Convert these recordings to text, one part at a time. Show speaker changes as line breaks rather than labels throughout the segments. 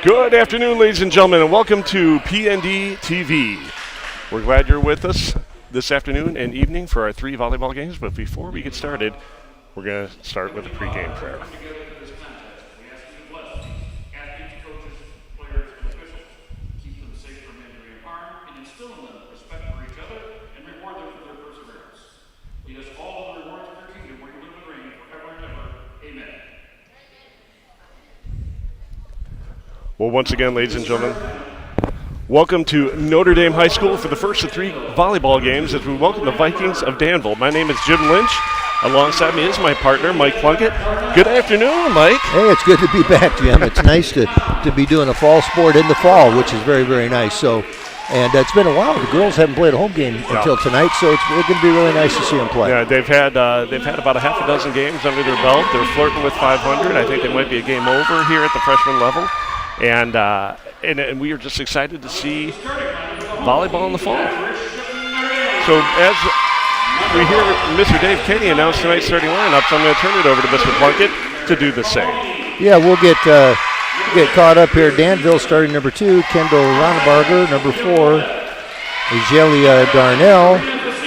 Good afternoon, ladies and gentlemen, and welcome to PND TV. We're glad you're with us this afternoon and evening for our 3 volleyball games, but before we get started, we're going to start with a pregame prayer. Well, once again, ladies and gentlemen, welcome to Notre Dame High School for the first of 3 volleyball games as we welcome the Vikings of Danville. My name is Jim Lynch. Alongside me is my partner, Mike Plunkett. Good afternoon, Mike.
Hey, it's good to be back, Jim. It's nice to be doing a fall sport in the fall, which is very, very nice. And it's been a while. The girls haven't played a home game until tonight, so it's going to be really nice to see them play.
Yeah, they've had about a half a dozen games under their belt. They're flirting with 500. I think they might be a game over here at the freshman level. And we are just excited to see volleyball in the fall. So as we hear Mr. Dave Kenny announce tonight's starting lineups, I'm going to turn it over to Mr. Plunkett to do the same.
Yeah, we'll get caught up here. Danville starting number 2, Kendall Ronnebarger. Number 4, Azealia Darnell.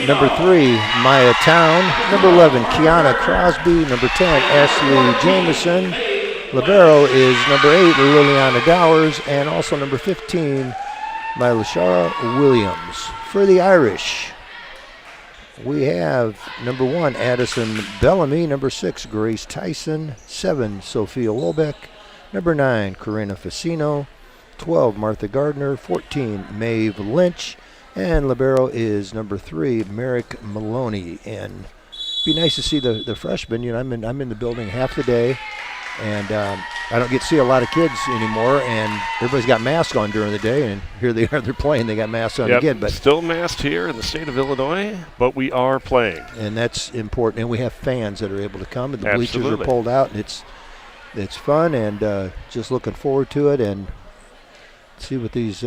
Number 3, Maya Town. Number 11, Kiana Crosby. Number 10, Ashley Jameson. Libero is number 8, Liliana Dowers, and also number 15, Mylashara Williams. For the Irish, we have number 1, Addison Bellamy, number 6, Grace Tyson, 7, Sophia Wolbeck, number 9, Corinna Facino, 12, Martha Gardner, 14, Maeve Lynch, and Libero is number 3, Merrick Maloney. And it'd be nice to see the freshmen. You know, I'm in the building half the day. And I don't get to see a lot of kids anymore, and everybody's got masks on during the day, and here they are, they're playing, they got masks on again. But
still masked here in the state of Illinois, but we are playing.
And that's important, and we have fans that are able to come, and the bleachers are pulled out, and it's fun, and just looking forward to it, and see what this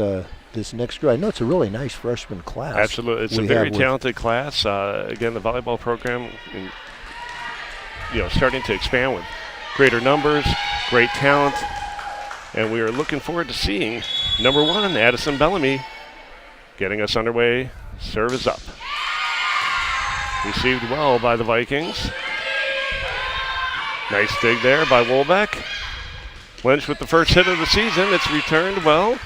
next group. I know it's a really nice freshman class.
Absolutely, it's a very talented class. Again, the volleyball program, starting to expand with greater numbers, great talent, and we are looking forward to seeing number 1, Addison Bellamy, getting us underway. Serve is up. Received well by the Vikings. Nice dig there by Wolbeck. Lynch with the first hit of the season. It's returned well.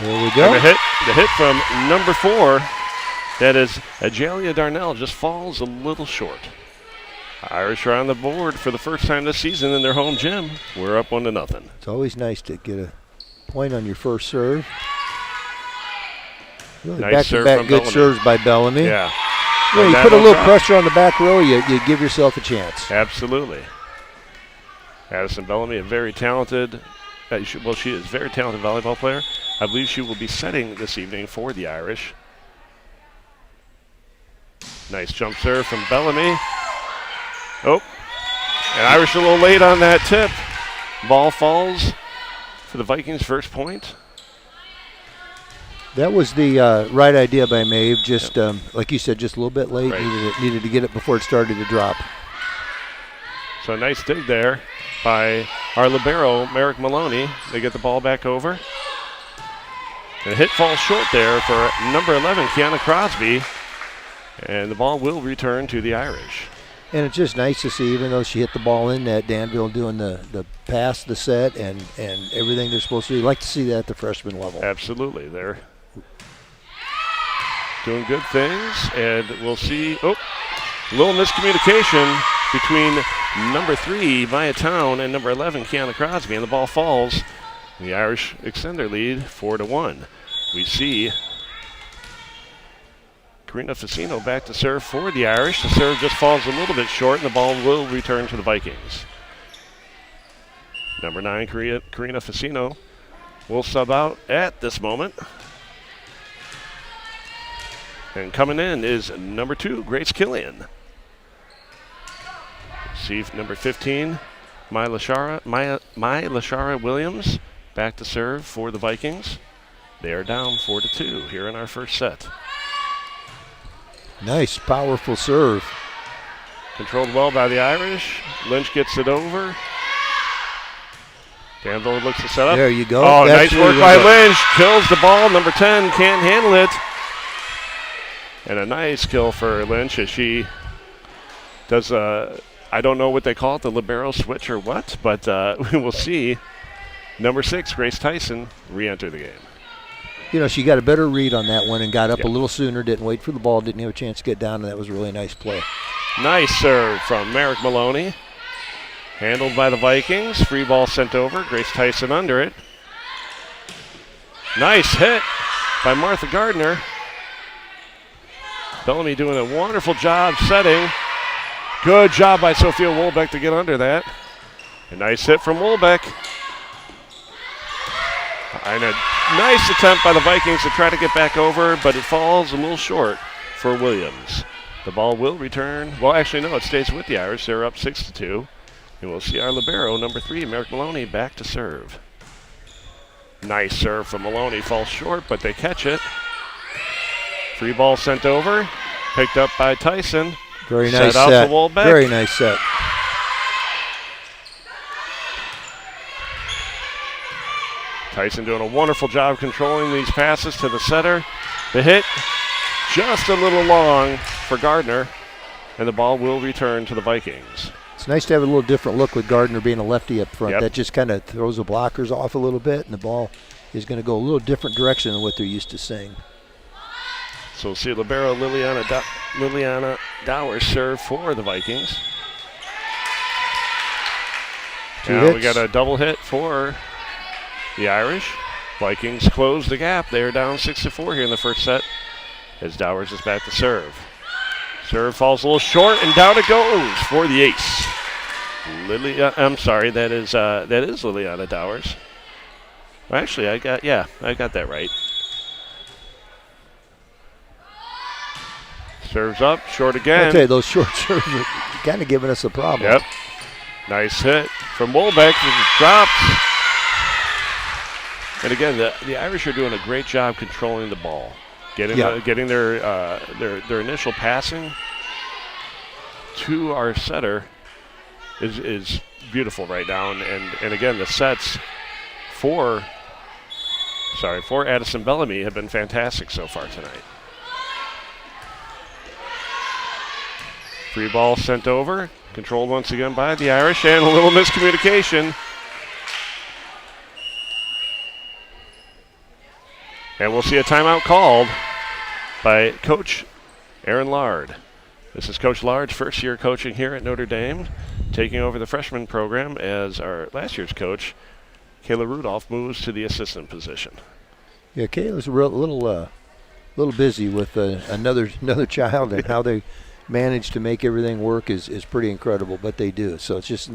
Here we go.
And the hit from number 4, that is Azealia Darnell, just falls a little short. Irish are on the board for the first time this season in their home gym. We're up 1-0.
It's always nice to get a point on your first serve. Really
nice serve
back-to-back
from
good
Bellamy.
Serves by Bellamy.
Yeah.
You put a little pressure on the back row, you give yourself a chance.
Absolutely. Addison Bellamy, a very talented, she is a very talented volleyball player. I believe she will be setting this evening for the Irish. Nice jump serve from Bellamy. Oh, and Irish a little late on that tip. Ball falls for the Vikings' first point.
That was the right idea by Maeve. Just like you said, just a little bit late. Right. Needed to get it before it started to drop.
So a nice dig there by our libero, Merrick Maloney. They get the ball back over. And a hit falls short there for number 11, Kiana Crosby. And the ball will return to the Irish.
And it's just nice to see, even though she hit the ball in net, Danville doing the pass, the set, and everything they're supposed to do. You like to see that at the freshman level.
Absolutely. They're doing good things, and we'll see. Oh, a little miscommunication between number 3, Maya Town, and number 11, Kiana Crosby, and the ball falls. The Irish extend their lead 4-1. We see Corinna Facino back to serve for the Irish. The serve just falls a little bit short, and the ball will return to the Vikings. Number 9, Corinna Facino, will sub out at this moment. And coming in is number 2, Grace Killian. See number 15, Mylashara Williams, back to serve for the Vikings. They are down 4-2 here in our first set.
Nice, powerful serve.
Controlled well by the Irish. Lynch gets it over. Danville looks to set up.
There you go.
Oh,
That's
nice work by Lynch. Kills the ball. Number 10 can't handle it. And a nice kill for Lynch as she does, I don't know what they call it, the libero switch or what, but we will see number 6, Grace Tyson, re-enter the game.
You know, she got a better read on that one and got up a little sooner, didn't wait for the ball, didn't have a chance to get down, and that was a really nice play.
Nice serve from Merrick Maloney. Handled by the Vikings. Free ball sent over. Grace Tyson under it. Nice hit by Martha Gardner. Bellamy doing a wonderful job setting. Good job by Sophia Wolbeck to get under that. A nice hit from Wolbeck. And a nice attempt by the Vikings to try to get back over, but it falls a little short for Williams. The ball will return. Well, actually, no, it stays with the Irish. They're up 6-2. And we'll see our libero, number 3, Merrick Maloney, back to serve. Nice serve from Maloney. Falls short, but they catch it. Free ball sent over. Picked up by Tyson.
Very nice
set.
set.
To Wolbeck.
Very nice set.
Tyson doing a wonderful job controlling these passes to the setter. The hit just a little long for Gardner, and the ball will return to the Vikings.
It's nice to have a little different look with Gardner being a lefty up front.
Yep.
That just kind of throws the blockers off a little bit, and the ball is going to go a little different direction than what they're used to seeing.
So we'll see libero Liliana Dowers serve for the Vikings. Now we got a double hit for the Irish. Vikings close the gap. They're down 6-4 here in the first set as Dowers is back to serve. Serve falls a little short, and down it goes for the ace. I'm sorry, that is Liliana Dowers. Well, actually, I got that right. Serves up, short again.
I'll tell you, those short serves are kind of giving us a problem.
Yep. Nice hit from Wolbeck. It drops. And again, the Irish are doing a great job controlling the ball. Getting their initial passing to our setter is beautiful right now, and again the sets for Addison Bellamy have been fantastic so far tonight. Free ball sent over, controlled once again by the Irish, and a little miscommunication. And we'll see a timeout called by Coach Aaron Lard. This is Coach Lard's first year coaching here at Notre Dame, taking over the freshman program as our last year's coach, Kayla Rudolph, moves to the assistant position.
Yeah, Kayla's a little busy with another child, and how they manage to make everything work is pretty incredible, but they do. So it's just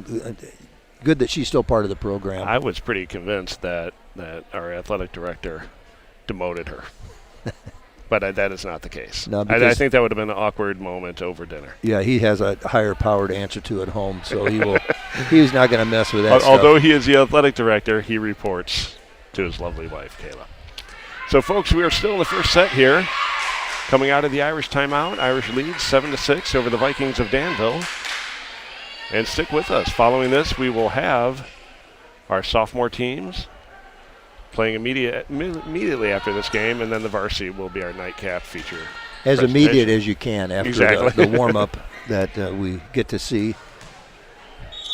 good that she's still part of the program.
I was pretty convinced that our athletic director demoted her. But that is not the case.
No,
I think that would have been an awkward moment over dinner.
Yeah, he has a higher power to answer to at home, so he's not going to mess with that
Although
stuff.
he is the athletic director, he reports to his lovely wife, Kayla. So, folks, we are still in the first set here. Coming out of the Irish timeout, Irish leads 7-6 over the Vikings of Danville. And stick with us. Following this, we will have our sophomore teams playing immediately after this game, and then the varsity will be our nightcap feature.
As immediate as you can after
exactly.
the warm-up that we get to see.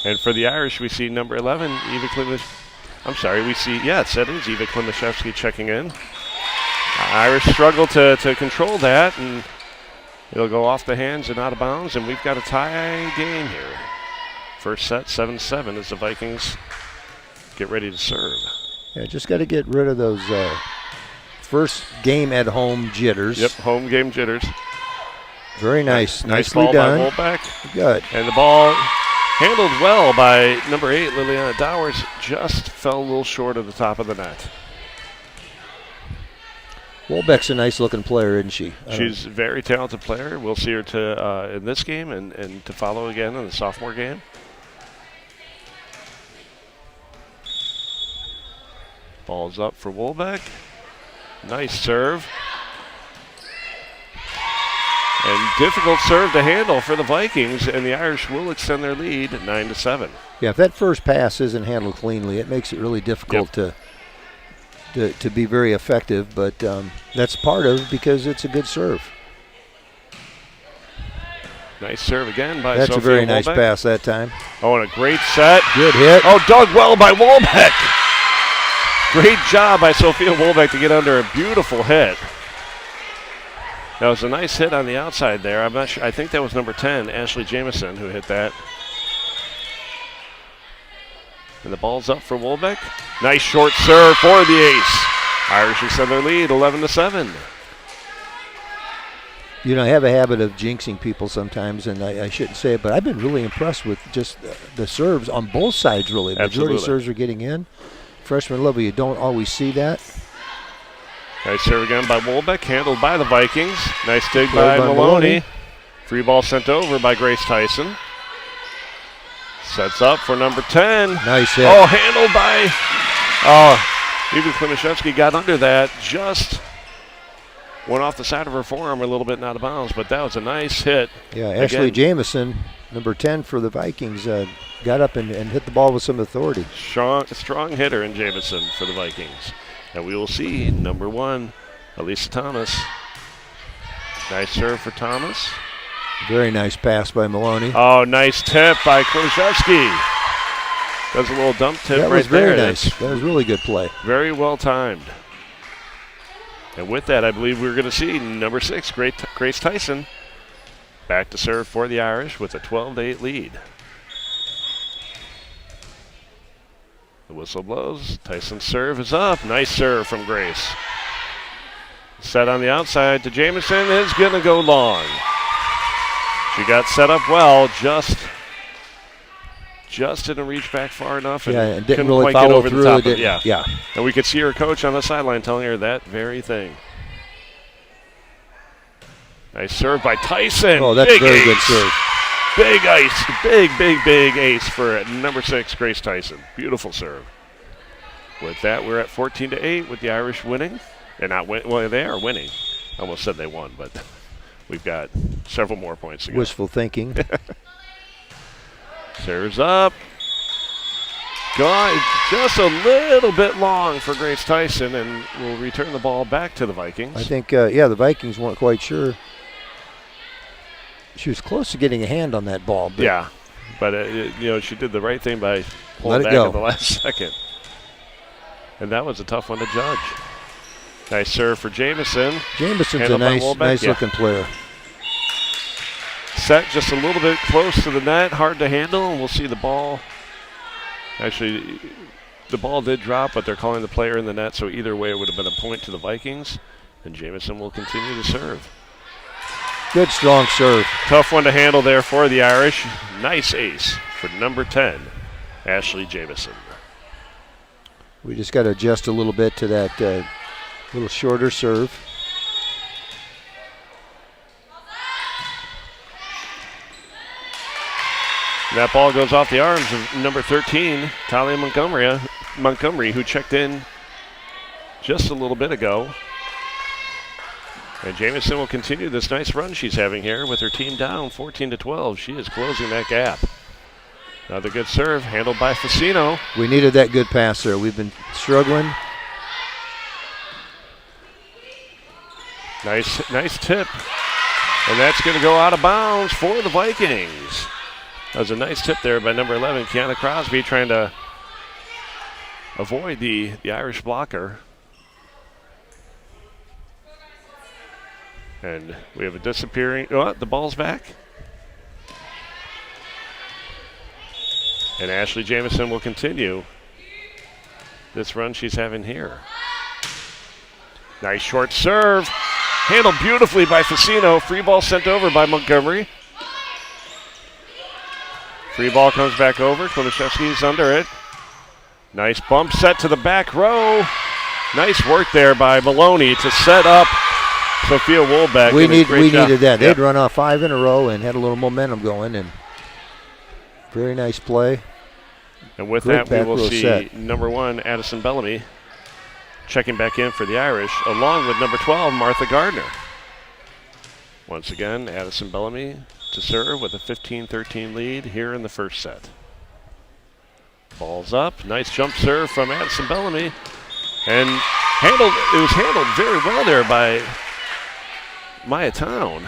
And for the Irish, we see number 11, Eva Klimish. I'm sorry, we see, yes, that is Eva Klimaszewski checking in. Irish struggle to control that, and it'll go off the hands and out of bounds, and we've got a tie game here. First set, 7-7, as the Vikings get ready to serve.
Yeah, just got to get rid of those first game at home jitters.
Yep, home game jitters.
Very nice.
Nice
Nicely
ball
done.
by Wolbeck.
Good.
And the ball handled well by number 8, Liliana Dowers, just fell a little short of the top of the net.
Wolbeck's a nice-looking player, isn't she?
She's a very talented player. We'll see her in this game and to follow again in the sophomore game. Ball's up for Wolbeck. Nice serve. And difficult serve to handle for the Vikings, and the Irish will extend their lead 9-7.
Yeah, if that first pass isn't handled cleanly, it makes it really difficult to be very effective, but that's part of it because it's a good serve.
Nice serve again by
That's
Sophia
a very nice
Wolbeck.
pass that time.
Oh, and a great set.
Good hit.
Oh, dug well by Wolbeck. Great job by Sophia Wolbeck to get under a beautiful hit. That was a nice hit on the outside there. I'm not sure. I think that was number 10, Ashley Jamison, who hit that. And the ball's up for Wolbeck. Nice short serve for the ace. Irish extend their lead 11-7.
You know, I have a habit of jinxing people sometimes, and I shouldn't say it, but I've been really impressed with just the serves on both sides, really. The majority of serves are getting in. Freshman level, you don't always see that.
Nice serve again by Wolbeck, handled by the Vikings. Nice dig by Maloney. Free ball sent over by Grace Tyson. Sets up for number 10.
Nice hit.
Oh, handled by, even Klimaszewski got under that. Just went off the side of her forearm a little bit and out of bounds, but that was a nice hit.
Yeah, Ashley Jamison, number 10 for the Vikings, got up and hit the ball with some authority.
Strong hitter in Jamison for the Vikings. And we will see number 1, Elisa Thomas. Nice serve for Thomas.
Very nice pass by Maloney.
Oh, nice tip by Klimaszewski. Does a little dump tip right there.
That was very nice. That was really good play.
Very well timed. And with that, I believe we're going to see number 6, Grace Tyson, back to serve for the Irish with a 12-8 lead. The whistle blows. Tyson's serve is up. Nice serve from Grace. Set on the outside to Jamison is going to go long. She got set up well, just didn't reach back far enough and
didn't
couldn't
really
quite get
follow
over
through.
the top of it.
Yeah.
And we could see her coach on the sideline telling her that very thing. Nice serve by Tyson.
Oh, that's
big
very
ace.
good serve.
Big ice. Big ace for number 6, Grace Tyson. Beautiful serve. With that, we're at 14-8 with the Irish winning. They're not well, they are winning. I almost said they won, but we've got several more points to go.
Wishful thinking.
Serves up. Gone just a little bit long for Grace Tyson, and will return the ball back to the Vikings.
I think, the Vikings weren't quite sure. She was close to getting a hand on that ball. But
but she did the right thing by pulling back at the last second. And that was a tough one to judge. Nice serve for Jamison.
Jamison's a nice looking player.
Set just a little bit close to the net, hard to handle, and we'll see the ball. Actually, the ball did drop, but they're calling the player in the net, so either way it would have been a point to the Vikings, and Jamison will continue to serve.
Good, strong serve.
Tough one to handle there for the Irish. Nice ace for number 10, Ashley Jamison.
We just got to adjust a little bit to that little shorter serve.
That ball goes off the arms of number 13, Talia Montgomery, who checked in just a little bit ago. And Jamison will continue this nice run she's having here with her team down 14-12. She is closing that gap. Another good serve handled by Facino.
We needed that good pass there. We've been struggling.
Nice tip. And that's going to go out of bounds for the Vikings. That was a nice tip there by number 11, Kiana Crosby, trying to avoid the Irish blocker. And we have a disappearing. Oh, the ball's back. And Ashley Jamison will continue this run she's having here. Nice short serve. Handled beautifully by Facino. Free ball sent over by Montgomery. Free ball comes back over. Klimaszewski's under it. Nice bump set to the back row. Nice work there by Maloney to set up Sophia Wolbeck.
We needed that. They'd run off 5 in a row and had a little momentum going, and very nice play.
And with that, we will see number 1, Addison Bellamy, checking back in for the Irish, along with number 12, Martha Gardner. Once again, Addison Bellamy to serve with a 15-13 lead here in the first set. Ball's up. Nice jump serve from Addison Bellamy. And it was handled very well there by Maya Town.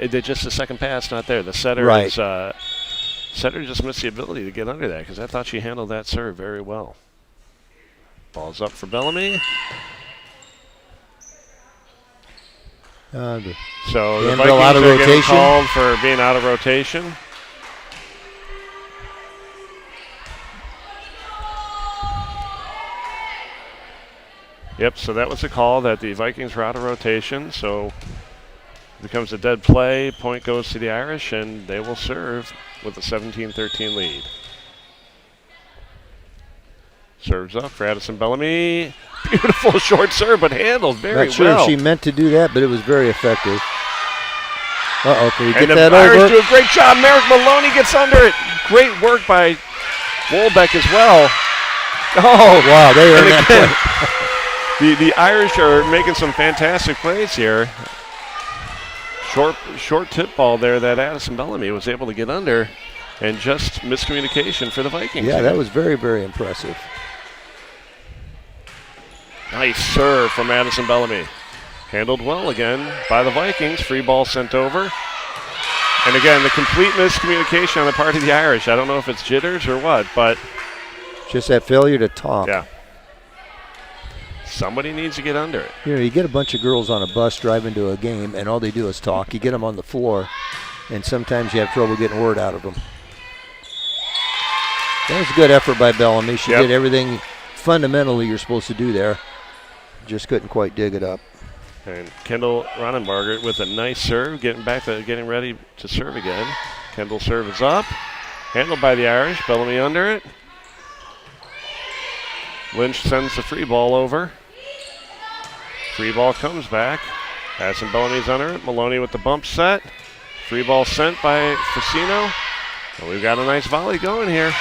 Just the second pass not there. The setter setter just missed the ability to get under that because I thought she handled that serve very well. Ball's up for Bellamy. So the Vikings
out of
are getting
rotation.
called for being out of rotation. Yep, so that was a call that the Vikings were out of rotation. So it becomes a dead play. Point goes to the Irish, and they will serve with a 17-13 lead. Serves up for Addison Bellamy. Beautiful short serve, but handled very well.
Not sure if she meant to do that, but it was very effective. Can you get that
over?
over?
Do a great job. Merrick Maloney gets under it. Great work by Wolbeck as well.
Oh, wow, they earned that point.
The Irish are making some fantastic plays here. Short tip ball there that Addison Bellamy was able to get under, and just miscommunication for the Vikings.
Yeah, that was very, very impressive.
Nice serve from Addison Bellamy. Handled well again by the Vikings. Free ball sent over. And again, the complete miscommunication on the part of the Irish. I don't know if it's jitters or what, but
just that failure to talk.
Yeah. Somebody needs to get under it.
You get a bunch of girls on a bus driving to a game, and all they do is talk. You get them on the floor, and sometimes you have trouble getting word out of them. That was a good effort by Bellamy. She did everything fundamentally you're supposed to do there. Just couldn't quite dig it up.
And Kendall Ronenbarger with a nice serve, getting ready to serve again. Kendall's serve is up. Handled by the Irish. Bellamy under it. Lynch sends the free ball over. Free ball comes back. Addison Bellamy's under it. Maloney with the bump set. Free ball sent by Facino. And we've got a nice volley going here.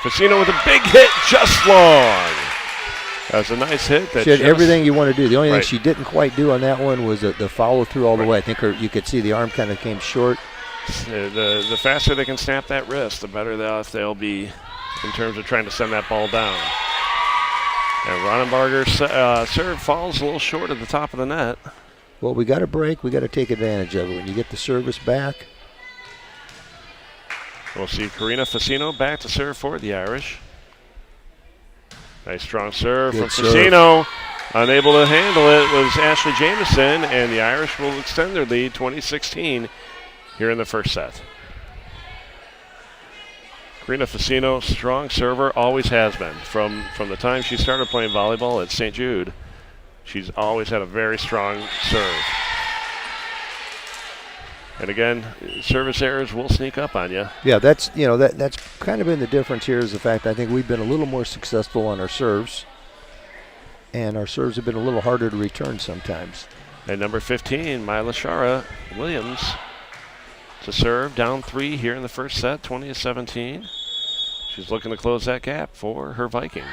Facino with a big hit, just long. That was a nice hit.
She had everything you want to do. The only thing she didn't quite do on that one was the follow through all the way. I think you could see the arm kind of came short.
The faster they can snap that wrist, the better they'll be in terms of trying to send that ball down. And Ronenbarger's serve falls a little short at the top of the net.
Well, we got to break. We got to take advantage of it. When you get the service back.
We'll see Karina Facino back to serve for the Irish. Nice strong serve from Facino. Unable to handle it was Ashley Jamieson, and the Irish will extend their lead 20-16 here in the first set. Karina Facino, strong server, always has been. From the time she started playing volleyball at St. Jude, she's always had a very strong serve. And again, service errors will sneak up on you.
Yeah, that's kind of been the difference here is the fact I think we've been a little more successful on our serves, and our serves have been a little harder to return sometimes.
And number 15, Myla Shara Williams to serve, down 3 here in the first set, 20-17. She's looking to close that gap for her Vikings.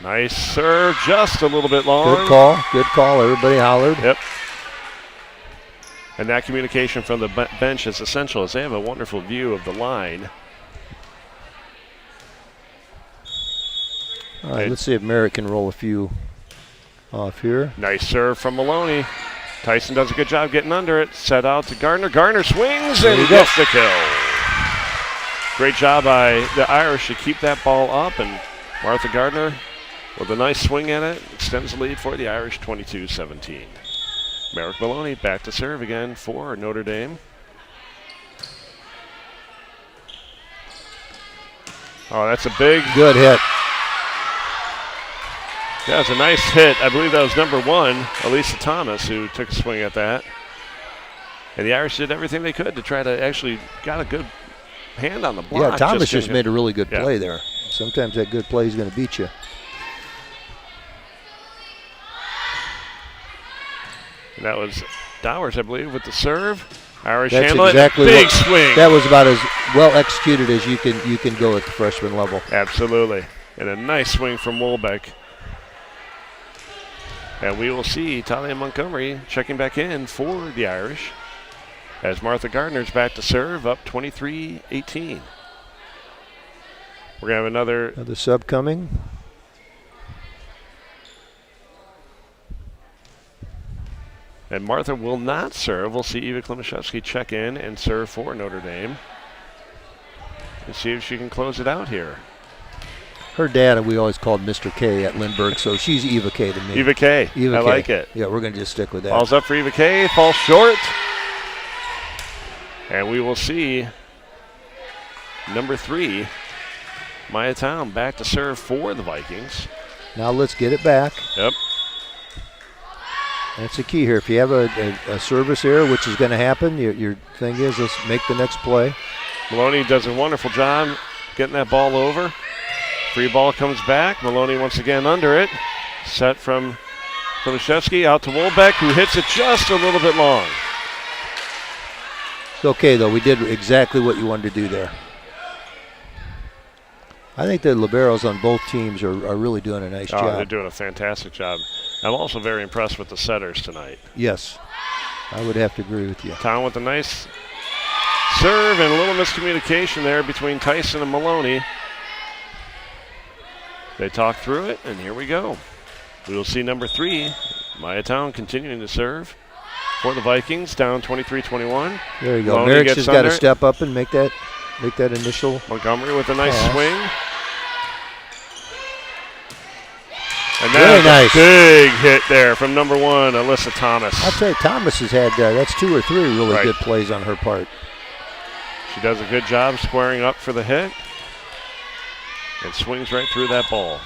Nice serve, just a little bit long.
Good call. Everybody hollered.
Yep. And that communication from the bench is essential as they have a wonderful view of the line.
All right, let's see if Merritt can roll a few off here.
Nice serve from Maloney. Tyson does a good job getting under it. Set out to Gardner. Gardner swings and gets the kill. Great job by the Irish to keep that ball up, and Martha Gardner with a nice swing in it extends the lead for the Irish 22-17. Merrick Maloney back to serve again for Notre Dame. Oh, that's a good
hit.
Yeah, it's a nice hit. I believe that was number 1, Elisa Thomas, who took a swing at that. And the Irish did everything they could to try to actually got a good hand on the block.
Yeah, Thomas just made a really good play there. Sometimes that good play is going to beat you.
And that was Dowers, I believe, with the serve. Irish
That's
handle
exactly
it. Big swing.
That was about as well executed as you can go at the freshman level.
Absolutely. And a nice swing from Wolbeck. And we will see Talia Montgomery checking back in for the Irish as Martha Gardner's back to serve, up 23-18. We're going to have
another sub coming.
And Martha will not serve. We'll see Eva Klimaszewski check in and serve for Notre Dame. And see if she can close it out here.
Her dad, we always called Mr. K at Lindbergh, so she's Eva K to me.
Eva K.
Eva
I
K.
like it.
Yeah, we're going to just stick with that.
Ball's up for Eva K. Falls short. And we will see number 3, Maya Town, back to serve for the Vikings.
Now let's get it back.
Yep.
That's the key here. If you have a service error, which is going to happen, your thing is let's make the next play.
Maloney does a wonderful job getting that ball over. Free ball comes back. Maloney once again under it. Set from Klimaszewski out to Wolbeck, who hits it just a little bit long.
It's okay, though. We did exactly what you wanted to do there. I think the liberos on both teams are really doing a nice job.
They're doing a fantastic job. I'm also very impressed with the setters tonight.
Yes, I would have to agree with you.
Town with a nice serve and a little miscommunication there between Tyson and Maloney. They talk through it, and here we go. We will see number 3, Maya Town, continuing to serve for the Vikings, down 23-21.
There you go. Merrick's has got to step up and make that initial.
Montgomery with a nice swing. And
very nice.
Big hit there from number 1, Alyssa Thomas.
I'll tell you, Thomas has had, that's 2 or 3 really good plays on her part.
She does a good job squaring up for the hit. And swings right through that ball.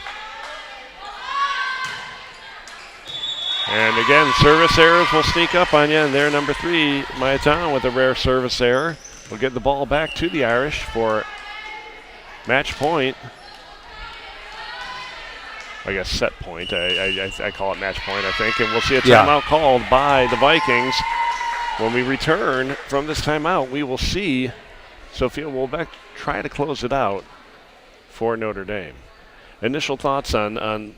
And again, service errors will sneak up on you. And there, number 3, Maya Town with a rare service error. Will get the ball back to the Irish for match point. I guess set point. I call it match point, I think. And we'll see a timeout called by the Vikings. When we return from this timeout, we will see Sophia Wolbeck try to close it out for Notre Dame. Initial thoughts on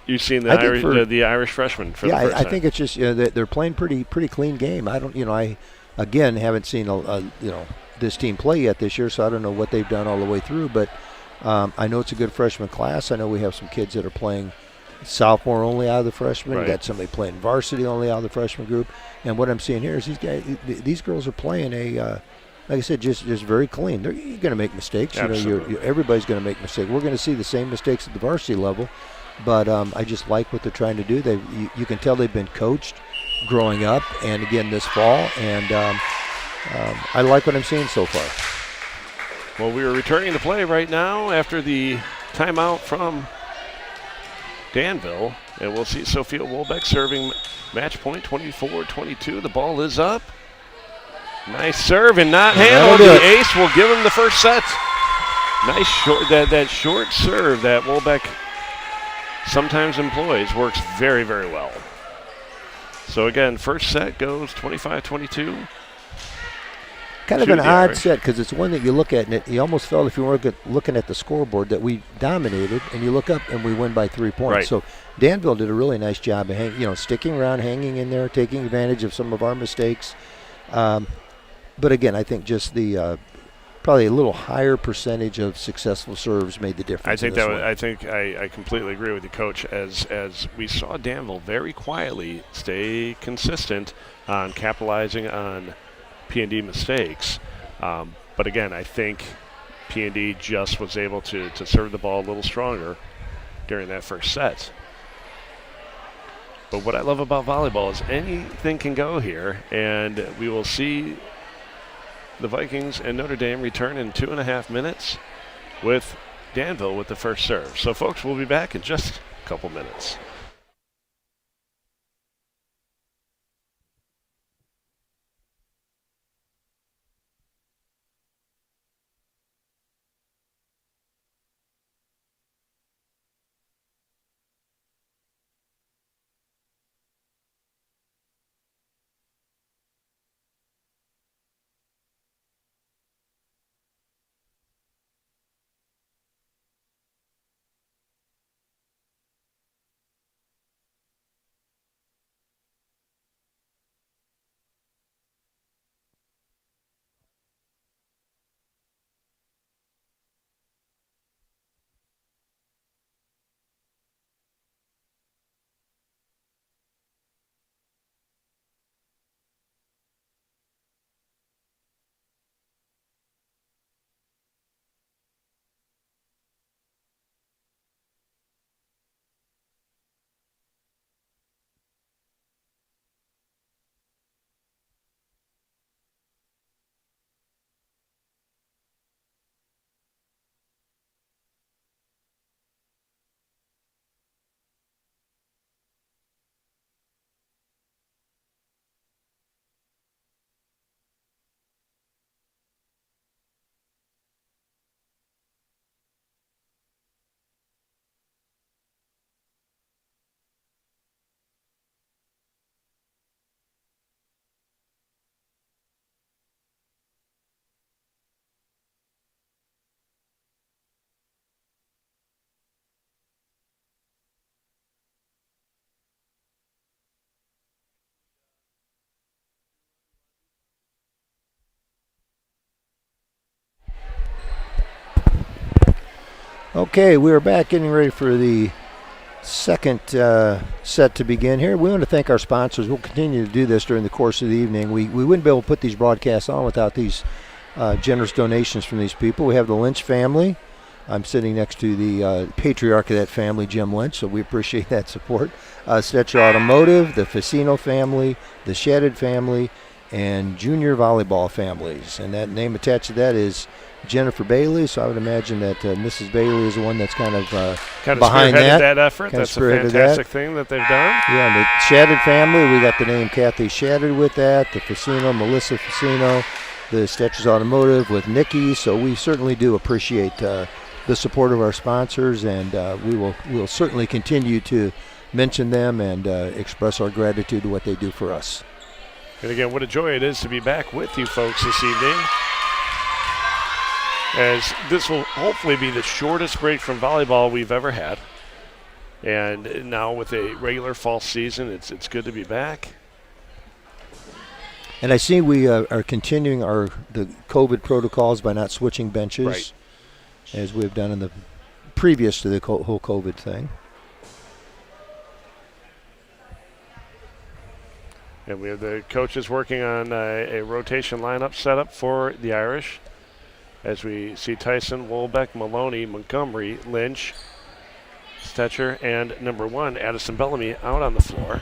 you've seen the Irish freshman for the first time.
I think it's just they're playing pretty clean game. I again haven't seen this team play yet this year, so I don't know what they've done all the way through. But I know it's a good freshman class. I know we have some kids that are playing sophomore only out of the freshmen.
Right.
We got somebody playing varsity only out of the freshman group. And what I'm seeing here is these girls are playing like I said, just very clean. You're going to make mistakes.
Absolutely.
Everybody's going to make mistakes. We're going to see the same mistakes at the varsity level, but I just like what they're trying to do. You can tell they've been coached growing up, and again this fall, and I like what I'm seeing so far.
Well, we are returning to play right now after the timeout from Danville, and we'll see Sophia Wolbeck serving match point 24-22. The ball is up. Nice serve and not handled. The ace will give him the first set. Nice short, that short serve that Wolbeck sometimes employs works very, very well. So again, first set goes 25-22.
Kind of an odd set because it's one that you look at and you almost felt if you were looking at the scoreboard that we dominated, and you look up and we win by 3 points.
Right.
So Danville did a really nice job of sticking around, hanging in there, taking advantage of some of our mistakes. But again, I think just the probably a little higher percentage of successful serves made the difference.
I completely agree with you, Coach. As we saw Danville very quietly stay consistent on capitalizing on PND mistakes. But again, I think PND just was able to serve the ball a little stronger during that first set. But what I love about volleyball is anything can go here, and we will see the Vikings and Notre Dame return in 2.5 minutes with Danville with the first serve. So, folks, we'll be back in just a couple minutes.
Okay, we are back getting ready for the second set to begin here. We want to thank our sponsors. We'll continue to do this during the course of the evening. We wouldn't be able to put these broadcasts on without these generous donations from these people. We have the Lynch family. I'm sitting next to the patriarch of that family, Jim Lynch, so we appreciate that support. Stetcher Automotive, the Facino family, the Shadid family, and Junior Volleyball families. And that name attached to that is Jennifer Bailey, so I would imagine that Mrs. Bailey is the one that's kind of behind
that effort. That's a fantastic thing that they've done.
Yeah, and the Shadid family, we got the name Kathy Shadid with that, the Facino, Melissa Facino, the Stetcher's Automotive with Nikki, so we certainly do appreciate the support of our sponsors, and we'll certainly continue to mention them and express our gratitude to what they do for us.
And again, what a joy it is to be back with you folks this evening, as this will hopefully be the shortest break from volleyball we've ever had. And now with a regular fall season, it's good to be back.
And I see we are continuing the COVID protocols by not switching benches,
right,
as we've done in the previous to the whole COVID thing.
And we have the coaches working on a rotation lineup setup for the Irish, as we see Tyson, Wolbeck, Maloney, Montgomery, Lynch, Stetcher, and number 1, Addison Bellamy, out on the floor.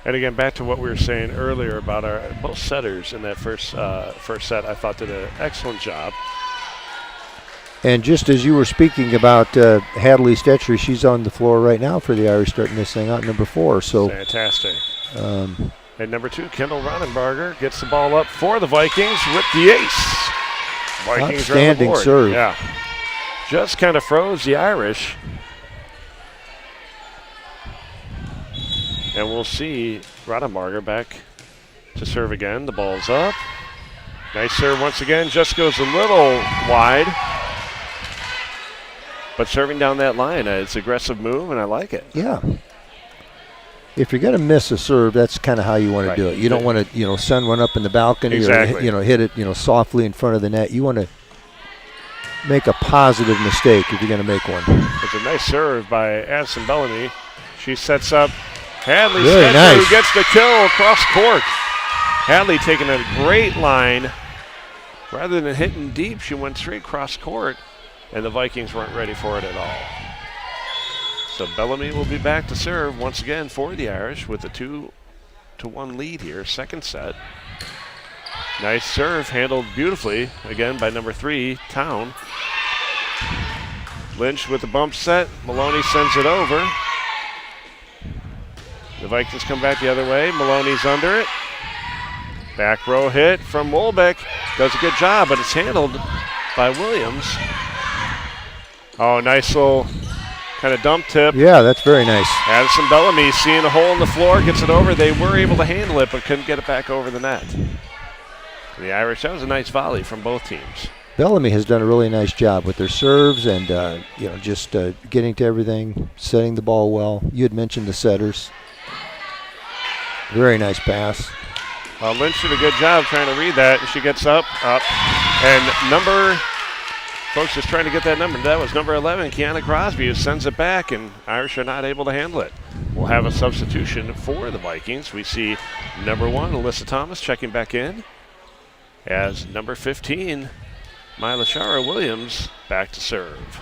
And again, back to what we were saying earlier about our both setters in that first set, I thought did an excellent job.
And just as you were speaking about Hadley Stetcher, she's on the floor right now for the Irish, starting this thing out, number 4. So
fantastic. And number 2, Kendall Ronenbarger gets the ball up for the Vikings with the ace. Vikings
outstanding serve.
Yeah, just kind of froze the Irish. And we'll see Roddenbarger back to serve again. The ball's up. Nice serve once again. Just goes a little wide. But serving down that line, it's an aggressive move, and I like it.
Yeah. If you're going to miss a serve, that's kind of how you want to do it. You don't want to, send one up in the balcony
exactly,
or, hit it, softly in front of the net. You want to make a positive mistake if you're going to make one.
It's a nice serve by Addison Bellamy. She sets up Hadley
Very
Stetcher,
nice.
who gets the kill across court. Hadley taking a great line. Rather than hitting deep, she went straight cross court, and the Vikings weren't ready for it at all. So Bellamy will be back to serve once again for the Irish with a 2-1 lead here, second set. Nice serve, handled beautifully, again by number 3, Town. Lynch with the bump set. Maloney sends it over. The Vikings come back the other way. Maloney's under it. Back row hit from Wolbeck. Does a good job, but it's handled by Williams. Oh, nice little kind of dump tip.
Yeah, that's very nice.
Addison Bellamy seeing a hole in the floor, gets it over. They were able to handle it, but couldn't get it back over the net. The Irish, that was a nice volley from both teams.
Bellamy has done a really nice job with their serves and, just getting to everything, setting the ball well. You had mentioned the setters. Very nice pass.
Lynch did a good job trying to read that, and she gets up. And folks just trying to get that number. That was number 11, Kiana Crosby, who sends it back, and Irish are not able to handle it. We'll have a substitution for the Vikings. We see number 1, Alyssa Thomas, checking back in, as number 15, Mylashara Williams, back to serve.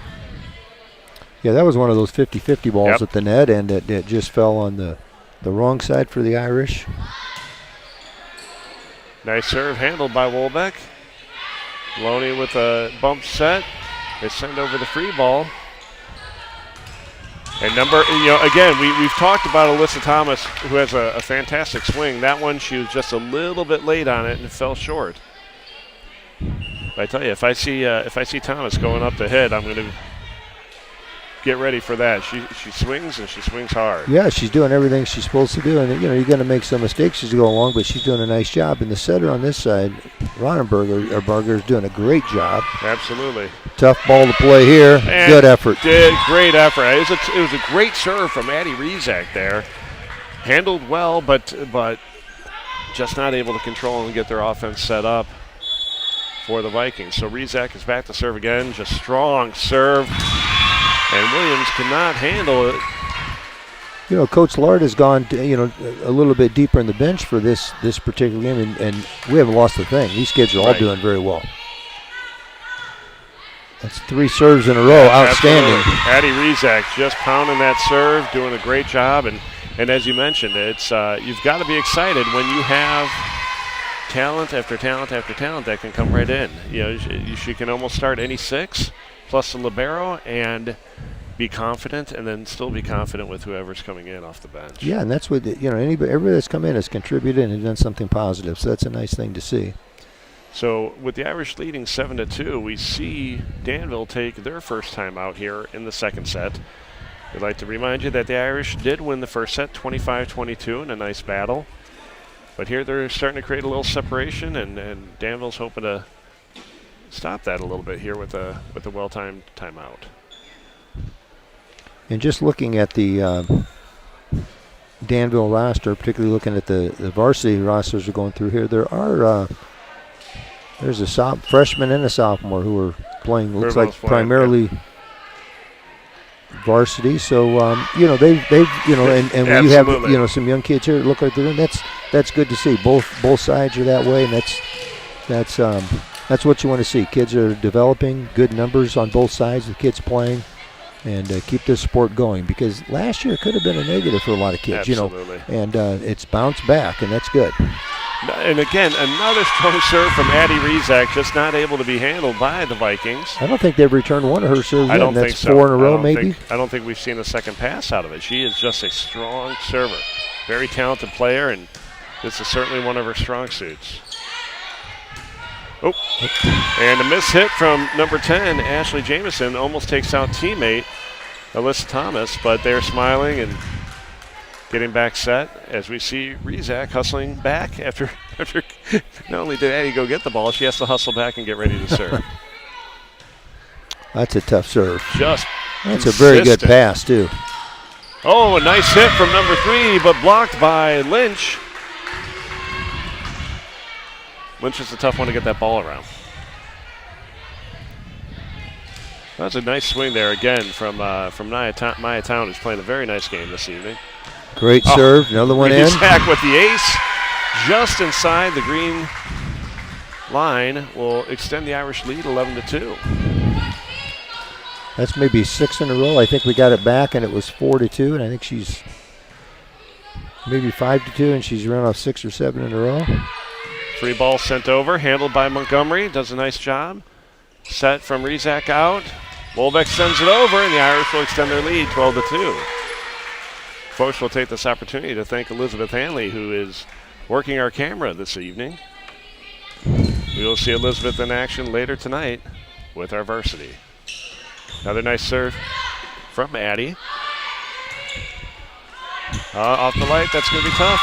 Yeah, that was one of those 50-50 balls at the net, and it just fell on the wrong side for the Irish.
Nice serve handled by Wolbeck. Maloney with a bump set. They send over the free ball. And again, we've talked about Alyssa Thomas, who has a fantastic swing. That one, she was just a little bit late on it and fell short. But I tell you, if I see Thomas going up the head, I'm going to get ready for that. She swings, and she swings hard.
Yeah, she's doing everything she's supposed to do, and you're going to make some mistakes as you go along, but she's doing a nice job. And the setter on this side, Ronenbarger, is doing a great job.
Absolutely.
Tough ball to play here.
And
good effort.
Great effort. It was a great serve from Addie Rezak there. Handled well, but just not able to control and get their offense set up for the Vikings. So Rizak is back to serve again. Just strong serve. And Williams cannot handle it.
You know, Coach Lard has gone, a little bit deeper in the bench for this particular game, and we haven't lost a thing. These kids are all doing very well. That's 3 serves in a row. Outstanding.
Absolutely. Addie Rizak just pounding that serve, doing a great job. And as you mentioned, it's you've got to be excited when you have talent after talent after talent that can come right in. You know, she can almost start any 6 plus the libero and be confident, and then still be confident with whoever's coming in off the bench.
Yeah, and that's what everybody that's come in has contributed and done something positive. So that's a nice thing to see.
So with the Irish leading 7-2, we see Danville take their first time out here in the second set. We'd like to remind you that the Irish did win the first set 25-22 in a nice battle. But here they're starting to create a little separation, and Danville's hoping to stop that a little bit here with a well-timed timeout. And
just looking at the Danville roster, particularly looking at the varsity rosters we're going through here, there's a freshman and a sophomore who are playing, looks like primarily varsity. So, they've and when you have, some young kids here that look like they're doing, that's good to see. Both sides are that way, and that's what you want to see. Kids are developing, good numbers on both sides, the kids playing, and keep this sport going, because last year it could have been a negative for a lot of kids.
Absolutely.
And it's bounced back, and that's good.
And again, another strong serve from Addie Rizak, just not able to be handled by the Vikings.
I don't think they've returned one of her serves.
I don't
think
that's
so. 4 in a row, maybe.
I don't think we've seen a second pass out of it. She is just a strong server, very talented player, and this is certainly one of her strong suits. Oh, and a miss hit from number 10, Ashley Jamison, almost takes out teammate Alyssa Thomas, but they're smiling and getting back set as we see Rizak hustling back after not only did Addie go get the ball, she has to hustle back and get ready to serve.
That's a tough serve.
That's
consistent. A very good pass, too.
Oh, a nice hit from number 3, but blocked by Lynch. Lynch is a tough one to get that ball around. That's a nice swing there again from Maya Town, who's playing a very nice game this evening.
Great serve, another one in.
Rizak with the ace, just inside the green line, will extend the Irish lead 11-2.
That's maybe 6 in a row. I think we got it back, and it was 4-2, and I think she's maybe 5-2, and she's run off 6 or 7 in a row.
Free ball sent over, handled by Montgomery, does a nice job. Set from Rizak out. Wolbeck sends it over, and the Irish will extend their lead 12-2. Folks, will take this opportunity to thank Elizabeth Hanley, who is working our camera this evening. We will see Elizabeth in action later tonight with our varsity. Another nice serve from Addie. Off the light, that's going to be tough.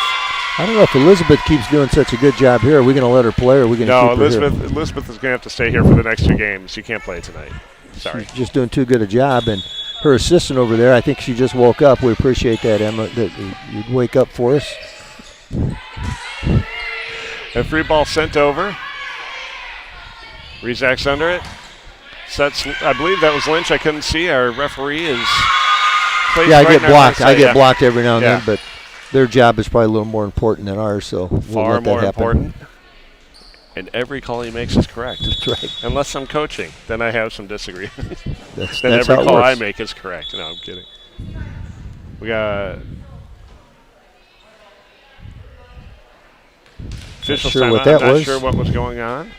I don't know if Elizabeth keeps doing such a good job here. Are we going to let her play, or are we going to keep her here?
Elizabeth is going to have to stay here for the next 2 games. She can't play tonight. Sorry.
She's just doing too good a job, and her assistant over there, I think she just woke up. We appreciate that, Emma, that you'd wake up for us.
A free ball sent over. Rizak's under it. Sets. I believe that was Lynch. I couldn't see. Our referee is.
Yeah, I get blocked. I get blocked every now and then, but their job is probably a little more important than ours, so we'll
far
let that
more
happen.
Important. And every call he makes is correct.
That's right.
Unless I'm coaching, then I have some disagreement.
That's
then every
how it
call
works.
I make is correct. No, I'm kidding. We got official timeout. I'm not sure what was going on.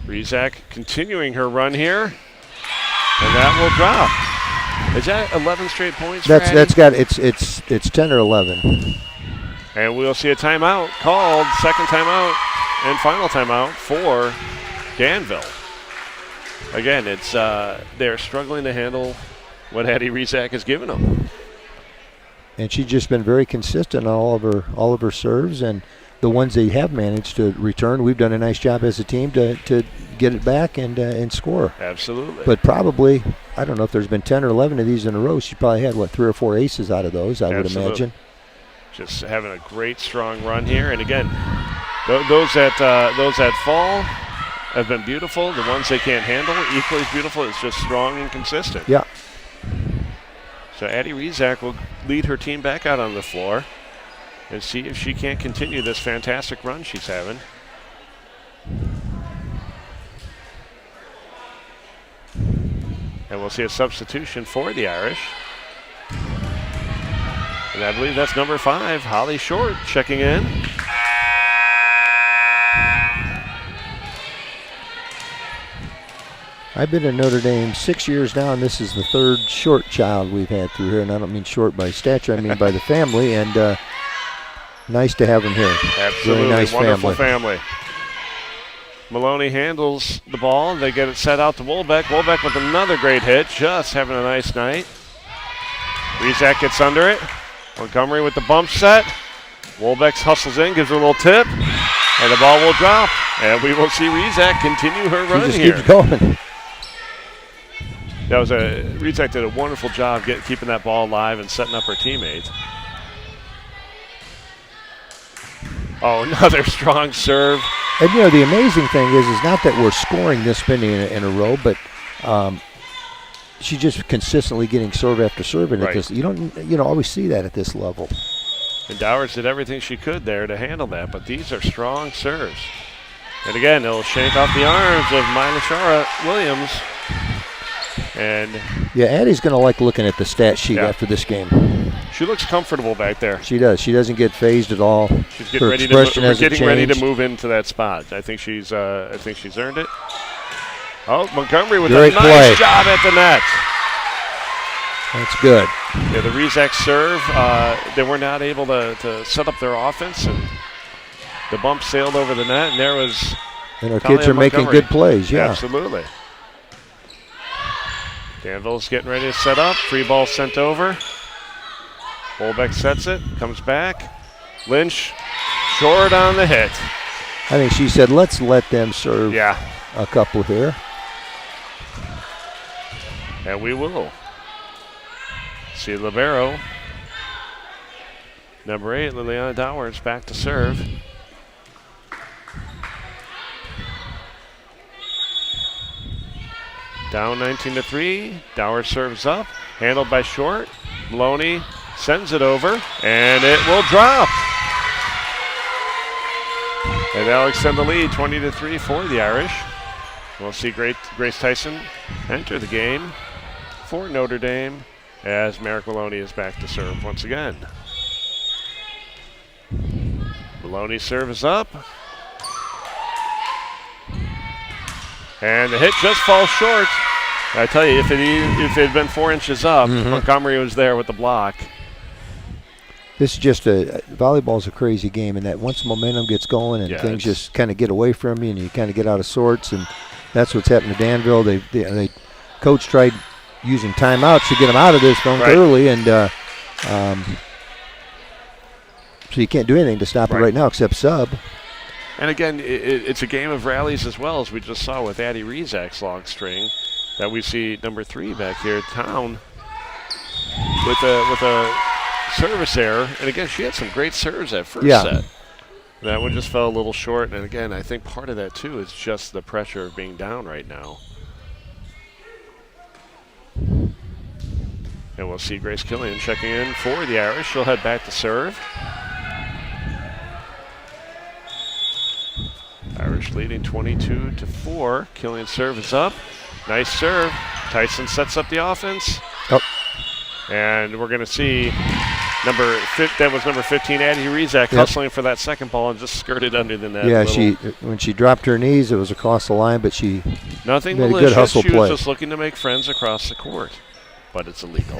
Rizak continuing her run here, and that will drop. Is that 11 straight points?
That's got it's 10 or 11.
And we'll see a timeout called, second timeout and final timeout for Danville. Again, it's they're struggling to handle what Addie Rizak has given them.
And she's just been very consistent on all of her serves, and the ones they have managed to return, we've done a nice job as a team to get it back and score.
Absolutely.
But probably, I don't know if there's been 10 or 11 of these in a row. She probably had, 3 or 4 aces out of those, I would imagine.
Just having a great, strong run here. And again, Those that fall have been beautiful. The ones they can't handle, equally as beautiful. It's just strong and consistent.
Yeah.
So Addie Rezac will lead her team back out on the floor and see if she can't continue this fantastic run she's having. And we'll see a substitution for the Irish. And I believe that's number 5, Holly Short, checking in.
I've been in Notre Dame 6 years now, and this is the 3rd short child we've had through here. And I don't mean short by stature, I mean by the family. And nice to have them here.
Absolutely,
really nice
wonderful family. Maloney handles the ball. They get it set out to Wolbeck. Wolbeck with another great hit, just having a nice night. Rezac gets under it. Montgomery with the bump set. Wolbeck hustles in, gives her a little tip, and the ball will drop. And we will see Rezac continue her run
here.
He
just keeps going.
Rezac did a wonderful job keeping that ball alive and setting up her teammates. Oh, another strong serve.
And the amazing thing is not that we're scoring this many in a row, but she's just consistently getting serve after serve, and
right.
You don't always see that at this level.
And Dowers did everything she could there to handle that, but these are strong serves. And again, it'll shank off the arms of Milashara Williams. And
yeah, Addie's going to like looking at the stat sheet after this game.
She looks comfortable back there.
She does. She doesn't get phased at all.
She's getting ready to move into that spot. I think she's earned it. Oh, Montgomery with a nice job at the net.
That's good.
Yeah, the Rezac serve, they were not able to set up their offense, and the bump sailed over the net, and there was
And our kids are making good plays, yeah.
Absolutely. Danville's getting ready to set up. Free ball sent over. Wolbeck sets it, comes back. Lynch, short on the hit.
I think she said, let's let them serve
a
couple here.
And we will. See libero. Number 8, Liliana Dowers, back to serve. Down 19-3. Dowers serves up. Handled by Short. Maloney sends it over, and it will drop. And that'll extend the lead 20-3 for the Irish. We'll see Grace Tyson enter the game for Notre Dame as Merrick Maloney is back to serve once again. Maloney's serve is up. And the hit just falls short. I tell you, if it had been 4 inches up, Montgomery was there with the block.
This is just volleyball's a crazy game, and that once momentum gets going and things just kind of get away from you and you kind of get out of sorts, and that's what's happened to Danville. They coach tried using timeouts to get them out of this early, and so you can't do anything to stop it right now except sub.
And again, it's a game of rallies as well, as we just saw with Addie Rezac's long string, that we see number 3 back here, Town, with a service error. And again, she had some great serves at first set. That one just fell a little short. And again, I think part of that too is just the pressure of being down right now. And we'll see Grace Killian checking in for the Irish. She'll head back to serve. Irish leading 22-4. Killian serve is up. Nice serve. Tyson sets up the offense. And we're going to see number 15, Addie Rezac, hustling for that second ball and just skirted under the net.
Yeah, when she dropped her knees, it was across the line, but she
nothing
made
malicious.
A good hustle
she
play.
was just looking to make friends across the court, but it's illegal.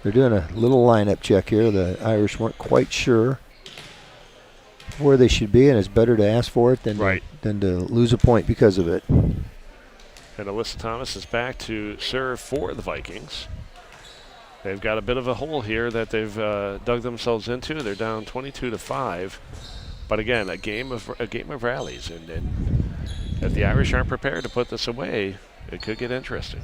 They're doing a little lineup check here. The Irish weren't quite sure where they should be, and it's better to ask for it than to lose a point because of it.
And Alyssa Thomas is back to serve for the Vikings. They've got a bit of a hole here that they've dug themselves into. They're down 22-5, but again, a game of rallies, and if the Irish aren't prepared to put this away, it could get interesting.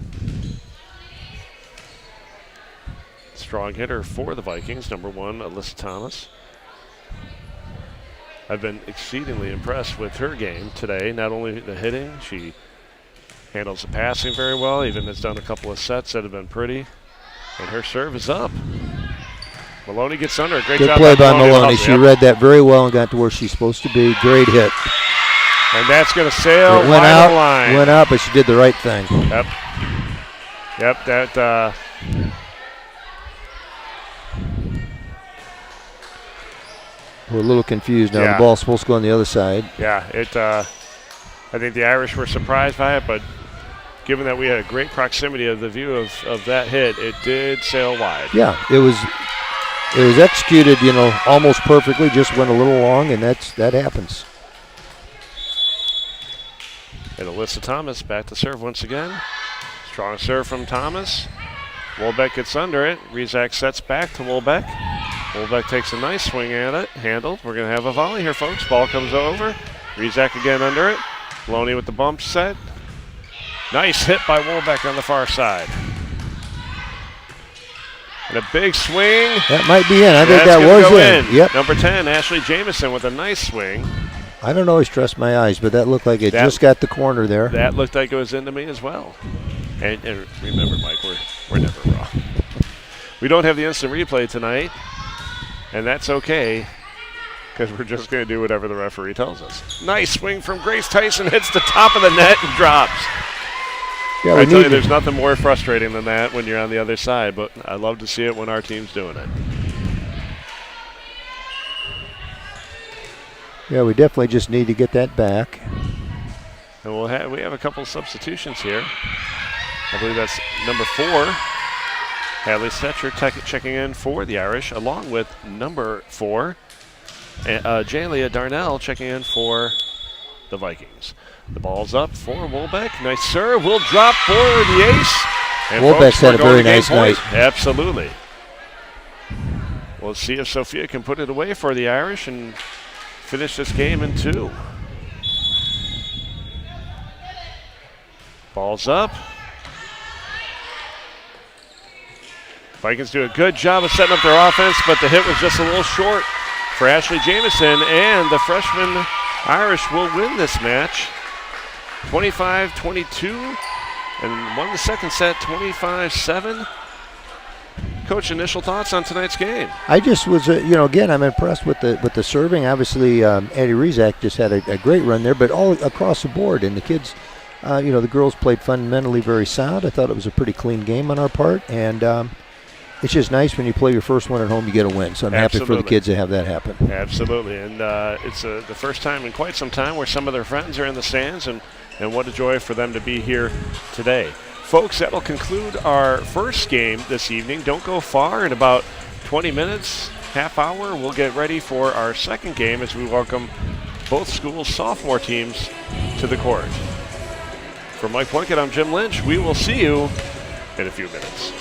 Strong hitter for the Vikings, number 1, Alyssa Thomas. I've been exceedingly impressed with her game today. Not only the hitting, she handles the passing very well, even has done a couple of sets that have been pretty. And her serve is up. Maloney gets under it. Great
Good
job
play by Maloney.
Yep.
She read that very well and got to where she's supposed to be. Great hit.
And that's going to sail
It went
wide
out,
the line.
went out, but she did the right thing.
Yep. Yep, that
we're a little confused now.
Yeah.
The ball's supposed to go on the other side.
Yeah, I think the Irish were surprised by it, but given that we had a great proximity of the view of that hit, it did sail wide.
Yeah, it was executed, almost perfectly, just went a little long, and that happens.
And Alyssa Thomas back to serve once again. Strong serve from Thomas. Wolbeck gets under it. Rizak sets back to Wolbeck. Wolbeck takes a nice swing at it. Handled. We're going to have a volley here, folks. Ball comes over. Rizak again under it. Maloney with the bump set. Nice hit by Wolbeck on the far side. And a big swing.
That might be in. I think that was in. Yep.
Number 10, Ashley Jamison with a nice swing.
I don't always trust my eyes, but that looked like it just got the corner there.
That looked like it was into me as well. And remember, Mike, we're never wrong. We don't have the instant replay tonight, and that's okay, because we're just going to do whatever the referee tells us. Nice swing from Grace Tyson, hits the top of the net and drops.
Yeah,
I tell you, there's nothing more frustrating than that when you're on the other side, but I love to see it when our team's doing it.
Yeah, we definitely just need to get that back.
And we have a couple of substitutions here. I believe that's number 4, Hadley Stetcher checking in for the Irish, along with number 4, Jalia Darnell checking in for the Vikings. The ball's up for Wolbeck. Nice serve. Will drop for the ace. And
Wolbeck's had a very nice night.
Absolutely. We'll see if Sophia can put it away for the Irish and finish this game in 2. Ball's up. Vikings do a good job of setting up their offense, but the hit was just a little short for Ashley Jamison, and the freshman Irish will win this match 25-22 and won the second set 25-7. Coach, initial thoughts on tonight's game?
I just was, again, I'm impressed with the serving. Obviously, Addie Rizak just had a great run there, but all across the board. And the kids, the girls played fundamentally very sound. I thought it was a pretty clean game on our part. And it's just nice when you play your first one at home, you get a win. So I'm happy for the kids to have that happen.
Absolutely. And it's the first time in quite some time where some of their friends are in the stands, and what a joy for them to be here today. Folks, that'll conclude our first game this evening. Don't go far. In about 20 minutes, half hour, we'll get ready for our second game as we welcome both schools' sophomore teams to the court. For Mike Plunkett, I'm Jim Lynch. We will see you in a few minutes.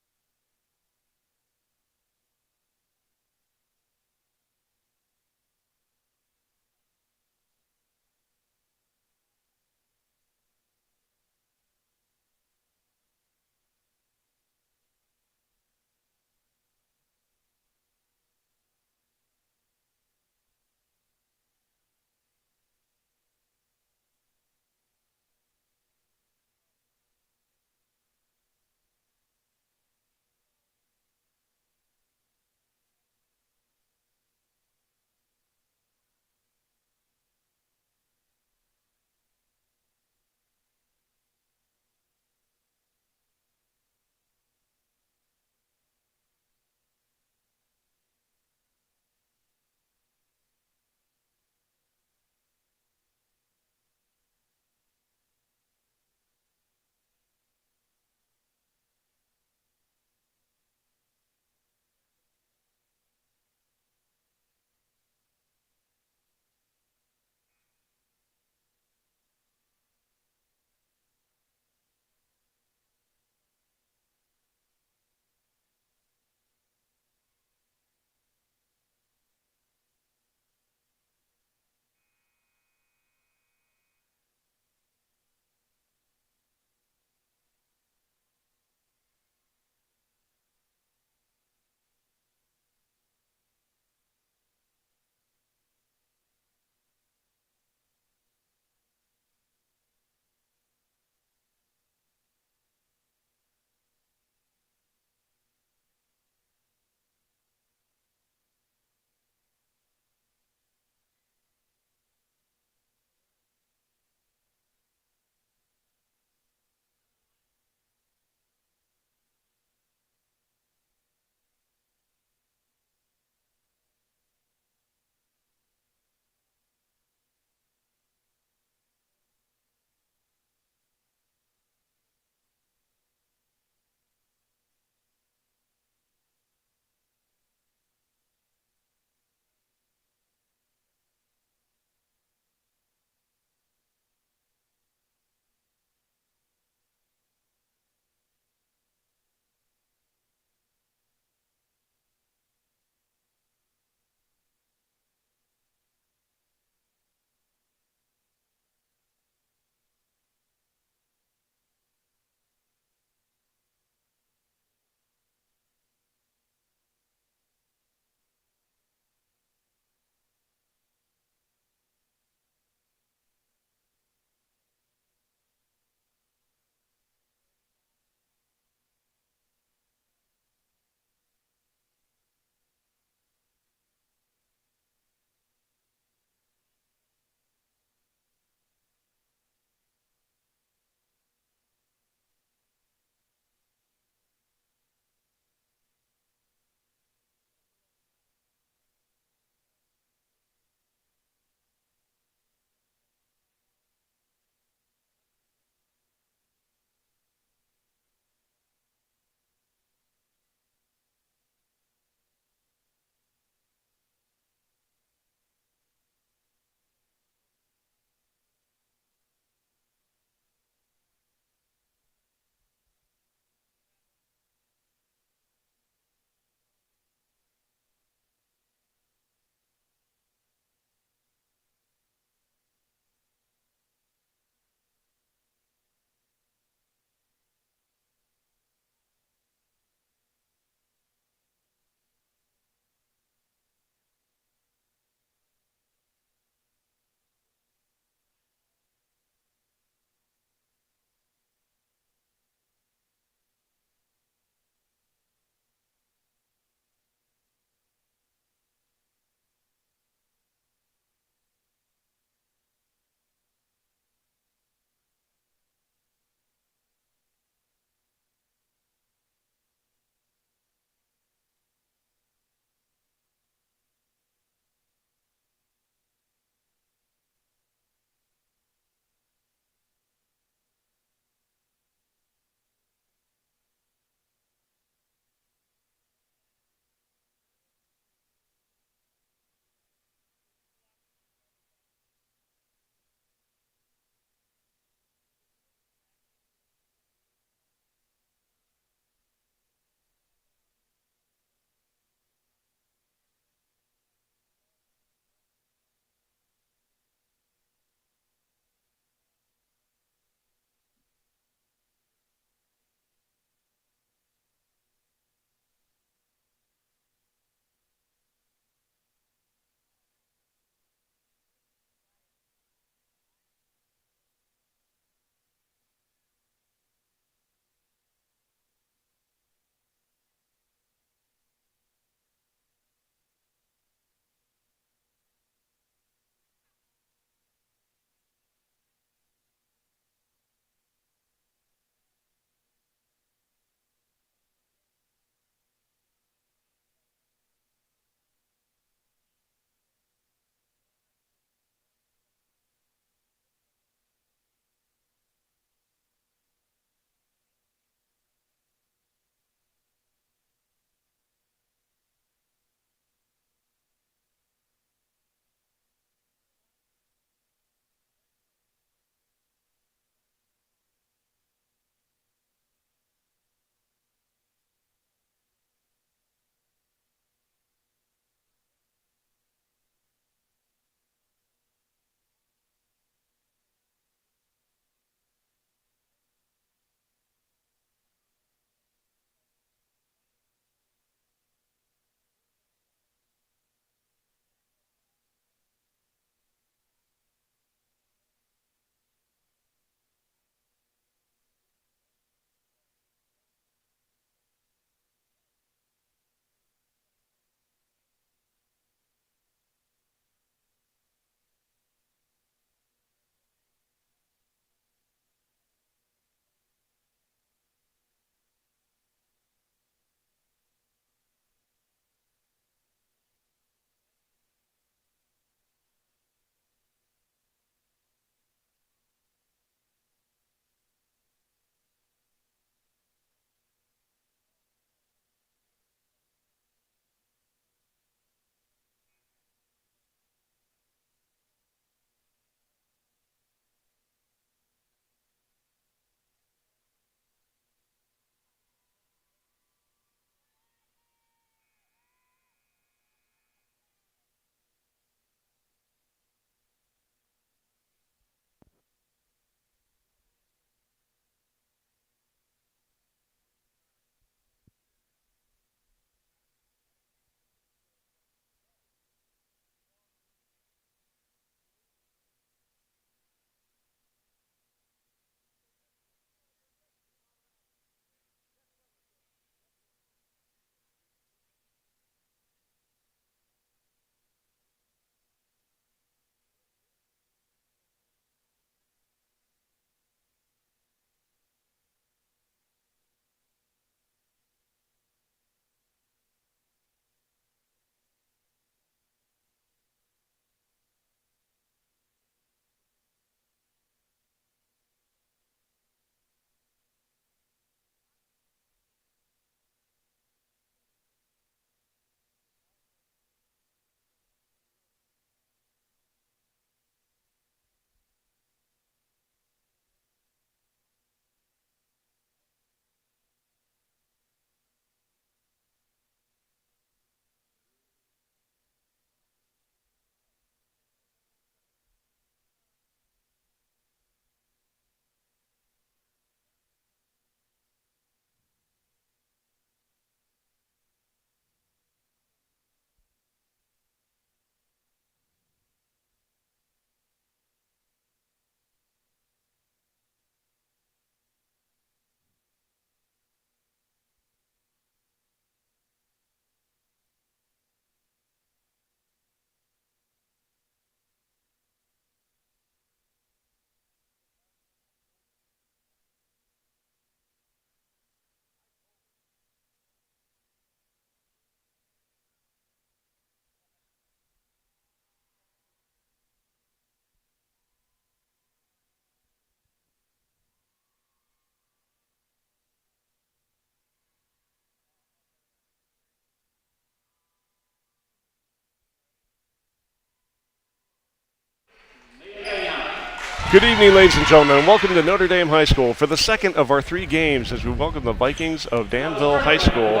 Good evening, ladies and gentlemen, and welcome to Notre Dame High School for the second of our 3 games as we welcome the Vikings of Danville High School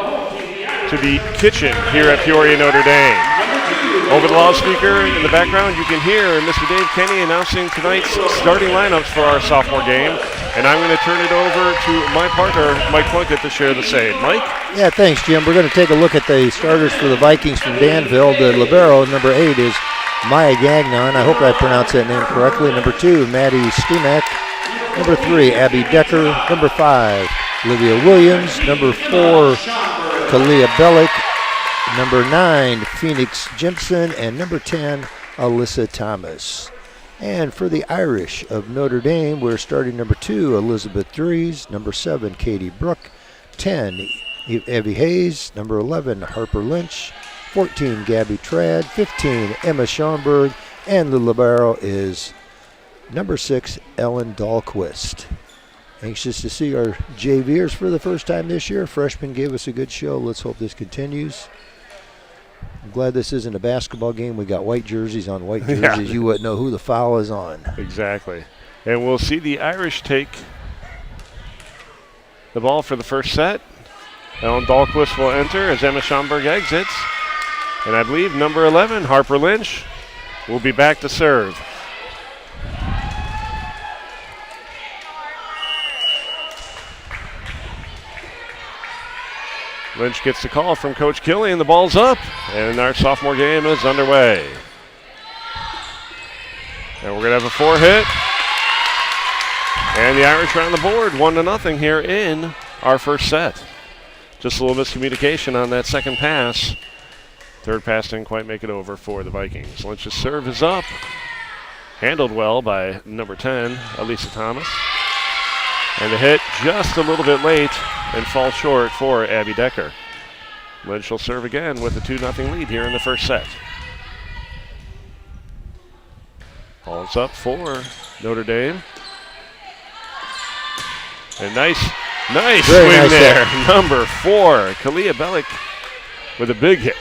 to the kitchen here at Peoria, Notre Dame. Over the loudspeaker in the background, you can hear Mr. Dave Kenny announcing tonight's starting lineups for our sophomore game, and I'm going to turn it over to my partner, Mike Plunkett, to share the same. Mike?
Yeah, thanks, Jim. We're going to take a look at the starters for the Vikings from Danville. The libero, number 8, is Maya Gagnon. I hope I pronounced that name correctly. Number 2, Maddie Stimac. Number 3, Abby Decker. Number 5, Olivia Williams. Number 4, Kalia Bellick. Number 9, Phoenix Jimson. And number 10, Alyssa Thomas. And for the Irish of Notre Dame, we're starting number 2, Elizabeth Dries. Number 7, Katie Brook. 10, Evie Hayes. Number 11, Harper Lynch. 14, Gabby Trad. 15, Emma Schomburg. And the libero is number 6, Ellen Dahlquist. Anxious to see our JVers for the first time this year. Freshmen gave us a good show. Let's hope this continues. I'm glad this isn't a basketball game. We got white jerseys on white jerseys. Yeah. You wouldn't know who the foul is on.
Exactly. And we'll see the Irish take the ball for the first set. Ellen Dahlquist will enter as Emma Schomburg exits. And I believe number 11, Harper Lynch, will be back to serve. Lynch gets the call from Coach Killian. The ball's up, and our sophomore game is underway. And we're going to have a 4-hit. And the Irish are on the board, 1-0 here in our first set. Just a little miscommunication on that second pass. Third pass didn't quite make it over for the Vikings. Lynch's serve is up. Handled well by number 10, Elisa Thomas. And the hit just a little bit late and falls short for Abby Decker. Lynch will serve again with a 2-0 lead here in the first set. Ball's up for Notre Dame. And nice swing
nice
there. Number 4, Kalia Bellick with a big hit.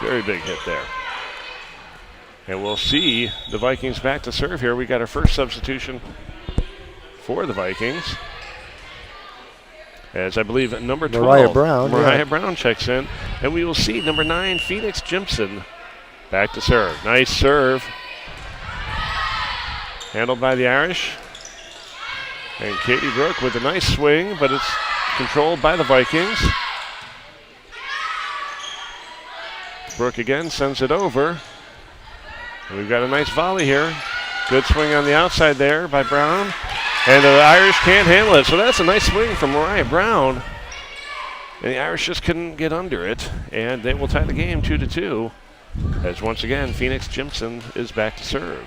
Very big hit there. And we'll see the Vikings back to serve here. We got our first substitution for the Vikings. As I believe number 12, Mariah Brown checks in. And we will see number 9, Phoenix Jimson, back to serve. Nice serve. Handled by the Irish. And Katie Brook with a nice swing, but it's controlled by the Vikings. Brook again sends it over. And we've got a nice volley here. Good swing on the outside there by Brown. And the Irish can't handle it. So that's a nice swing from Mariah Brown. And the Irish just couldn't get under it. And they will tie the game 2-2. As once again, Phoenix Jimson is back to serve.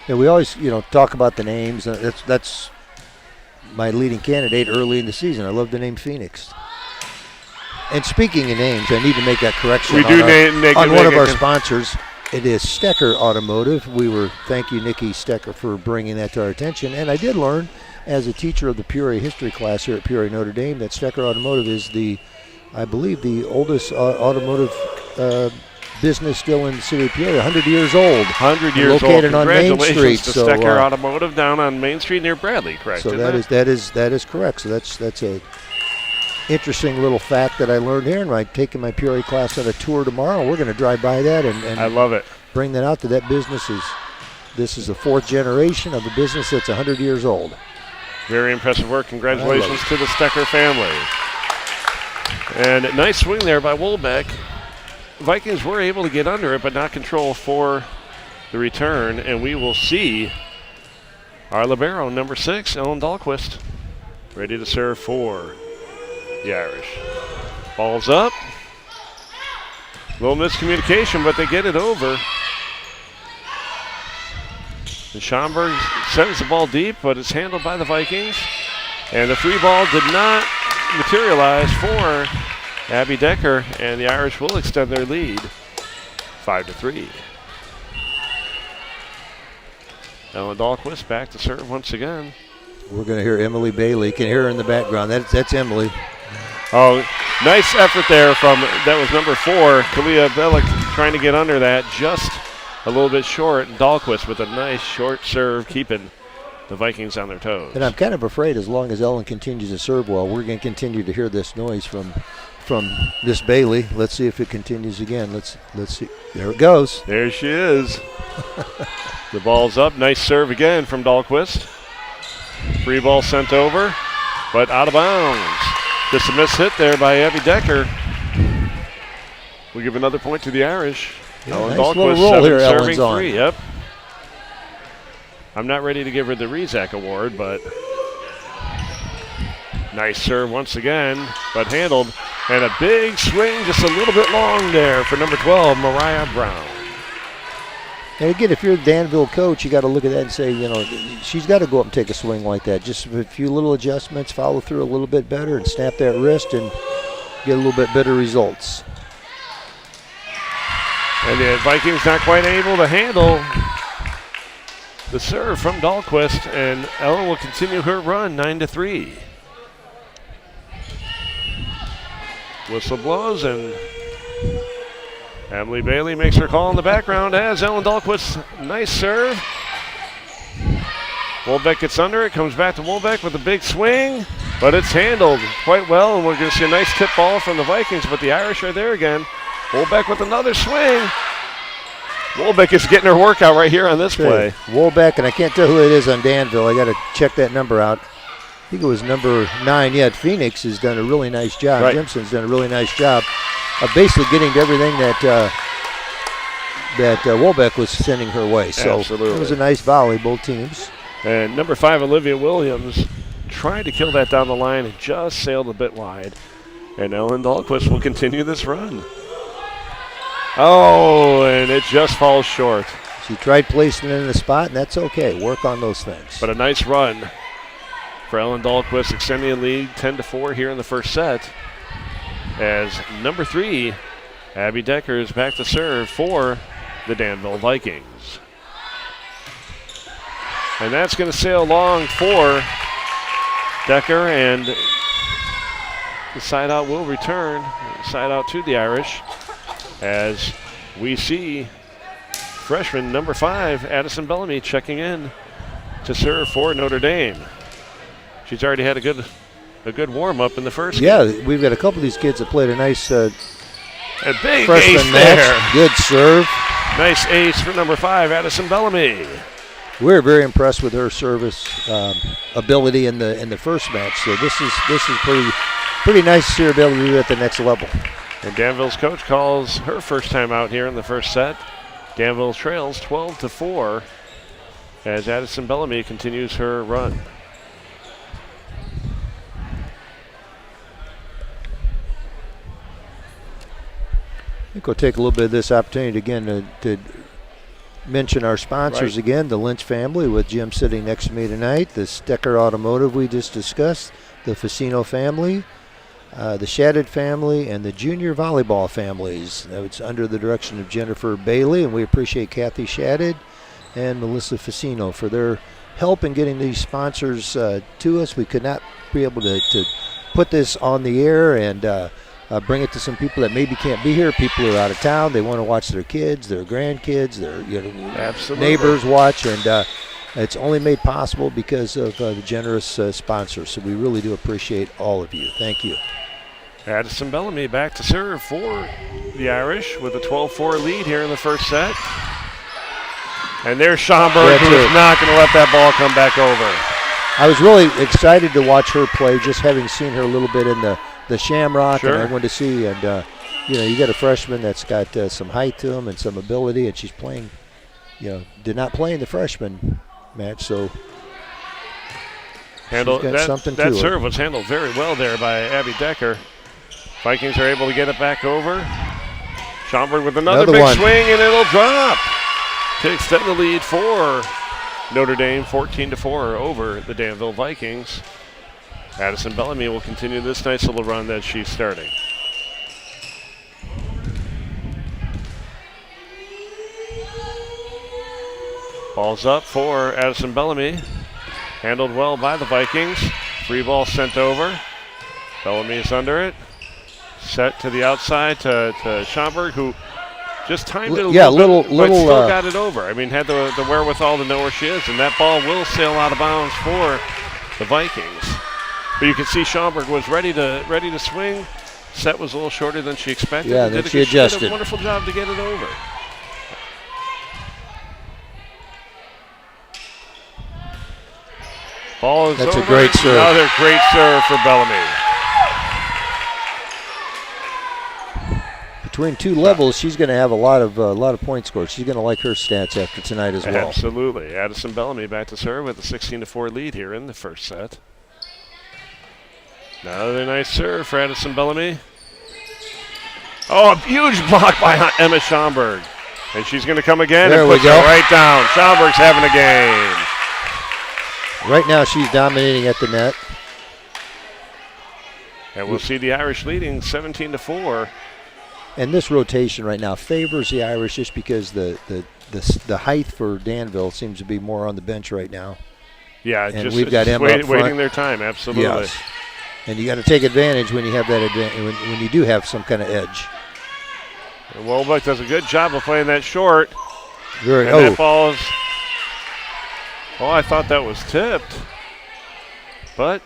Yeah, we always, talk about the names. That's my leading candidate early in the season. I love the name Phoenix. And speaking of names, I need to make that correction on one of our sponsors. It is Stecker Automotive. Thank you, Nikki Stecker, for bringing that to our attention. And I did learn, as a teacher of the Peoria history class here at Peoria Notre Dame, that Stecker Automotive is I believe, the oldest automotive business still in the city of Peoria. 100 years old.
100 years
located
old.
on Main Street.
To Stecker Automotive down on Main Street near Bradley, correct?
So that is correct. So that's a interesting little fact that I learned here, and I'm taking my Peoria class on a tour tomorrow. We're going to drive by that and
I love it.
Bring that out to that business. This is the 4th generation of a business that's 100 years old.
Very impressive work. Congratulations to the Stecker family. And a nice swing there by Wolbeck. Vikings were able to get under it, but not control for the return, and we will see our libero, number 6, Ellen Dahlquist, ready to serve for the Irish. Ball's up. A little miscommunication, but they get it over. And Schomburg sends the ball deep, but it's handled by the Vikings. And the free ball did not materialize for Abby Decker, and the Irish will extend their lead 5-3. Ellen Dahlquist back to serve once again.
We're going to hear Emily Bailey. You can hear her in the background. That's Emily.
Oh, nice effort there that was number 4, Kalia Bellick, trying to get under that. Just a little bit short. Dahlquist with a nice short serve, keeping the Vikings on their toes.
And I'm kind of afraid as long as Ellen continues to serve well, we're going to continue to hear this noise from Miss Bailey. Let's see if it continues again. Let's see. There it goes.
There she is. The ball's up. Nice serve again from Dahlquist. Free ball sent over, but out of bounds. Just a missed hit there by Abby Decker. We'll give another point to the Irish.
Yeah,
Ellen
nice little
Dahlquist
roll here,
serving
Ellen's on.
three. Yep. I'm not ready to give her the Rezac Award, but nice serve once again, but handled. And a big swing, just a little bit long there for number 12, Mariah Brown.
And again, if you're a Danville coach, you got to look at that and say, she's got to go up and take a swing like that. Just a few little adjustments, follow through a little bit better, and snap that wrist and get a little bit better results.
And the Vikings not quite able to handle the serve from Dahlquist, and Ellen will continue her run 9-3. Whistle blows, and Emily Bailey makes her call in the background as Ellen Dahlquist, nice serve. Wolbeck gets under it, comes back to Wolbeck with a big swing, but it's handled quite well, and we're going to see a nice tip ball from the Vikings, but the Irish are there again. Wolbeck with another swing. Wolbeck is getting her workout right here on this play.
Wolbeck, and I can't tell who it is on Danville. I got to check that number out. I think it was number 9. Yeah, Phoenix has done a really nice job.
Right.
Jimson's done a really nice job of basically getting to everything that Wolbeck was sending her way. So
Absolutely.
It was a nice volley, both teams.
And number 5, Olivia Williams, tried to kill that down the line and just sailed a bit wide. And Ellen Dahlquist will continue this run. Oh, and it just falls short.
She tried placing it in the spot, and that's okay. Work on those things.
But a nice run for Ellen Dahlquist, extending the lead 10-4 here in the first set. As number 3, Abby Decker is back to serve for the Danville Vikings. And that's going to sail long for Decker, and the side out will return. Side out to the Irish as we see freshman number 5, Addison Bellamy, checking in to serve for Notre Dame. She's already had a good warm-up in the first game.
Yeah, we've got a couple of these kids that played a nice
a big
freshman
ace
match.
there.
Good serve.
Nice ace for number 5, Addison Bellamy.
We're very impressed with her service ability in the first match. So this is pretty nice to see her ability to do it at the next level.
And Danville's coach calls her first time out here in the first set. Danville trails 12-4 as Addison Bellamy continues her run.
I think we'll take a little bit of this opportunity again to mention our sponsors again, the Lynch family with Jim sitting next to me tonight, the Stecker Automotive we just discussed, the Facino family, the Shadid family, and the Junior Volleyball families. It's under the direction of Jennifer Bailey, and we appreciate Kathy Shadid and Melissa Facino for their help in getting these sponsors to us. We could not be able to put this on the air and bring it to some people that maybe can't be here. People who are out of town, they want to watch their kids, their grandkids, their neighbors watch, and it's only made possible because of the generous sponsors. So we really do appreciate all of you. Thank you.
Addison Bellamy back to serve for the Irish with a 12-4 lead here in the first set. And there's Schomburg, who is not going to let that ball come back over.
I was really excited to watch her play, just having seen her a little bit in the Shamrock, and I wanted to see, and you got a freshman that's got some height to him and some ability, and she's playing, did not play in the freshman match, so she's got something to
that
her.
serve was handled very well there by Abby Decker. Vikings are able to get it back over. Schomburg with another big swing, and it'll drop to extend the lead for Notre Dame, 14-4 over the Danville Vikings. Addison Bellamy will continue this nice little run that she's starting. Ball's up for Addison Bellamy. Handled well by the Vikings. Free ball sent over. Bellamy is under it. Set to the outside to Schomburg, who just timed it a
yeah,
little bit, but still
little,
got it over. I mean, had the wherewithal to know where she is, and that ball will sail out of bounds for the Vikings. But you can see Schaumburg was ready to swing. Set was a little shorter than she expected.
Yeah, then she adjusted.
She did a wonderful job to get it over. Ball is
That's
over.
a great serve.
Another great serve for Bellamy.
Between two levels, she's going to have a lot of points scored. She's going to like her stats after tonight as well.
Absolutely. Addison Bellamy back to serve with a 16-4 lead here in the first set. Another nice serve for Addison Bellamy. Oh, a huge block by Emma Schaumburg. And she's going to come again
there
and
we
put
go.
it right down. Schaumburg's having a game.
Right now she's dominating at the net.
And we'll see the Irish leading 17-4.
And this rotation right now favors the Irish just because the height for Danville seems to be more on the bench right now.
Yeah,
and
just,
we've got Emma
waiting their time, absolutely.
Yes. And you got to take advantage when you have that when you do have some kind of edge.
And Wolbeck does a good job of playing that short.
That
ball is. Oh, I thought that was tipped, but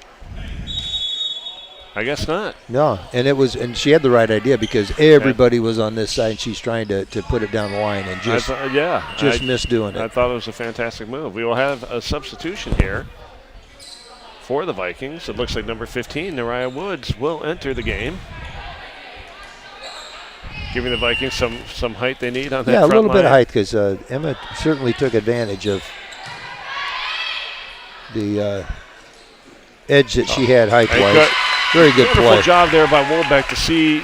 I guess not.
No, and she had the right idea because everybody was on this side, and she's trying to put it down the line and just missed doing it.
I thought it was a fantastic move. We will have a substitution here for the Vikings. It looks like number 15, Nariah Woods, will enter the game, giving the Vikings some height they need on that front line.
Yeah, a little bit of height because Emma certainly took advantage of the edge that she had height-wise. Very good play.
Wonderful job there by Wolbeck to see,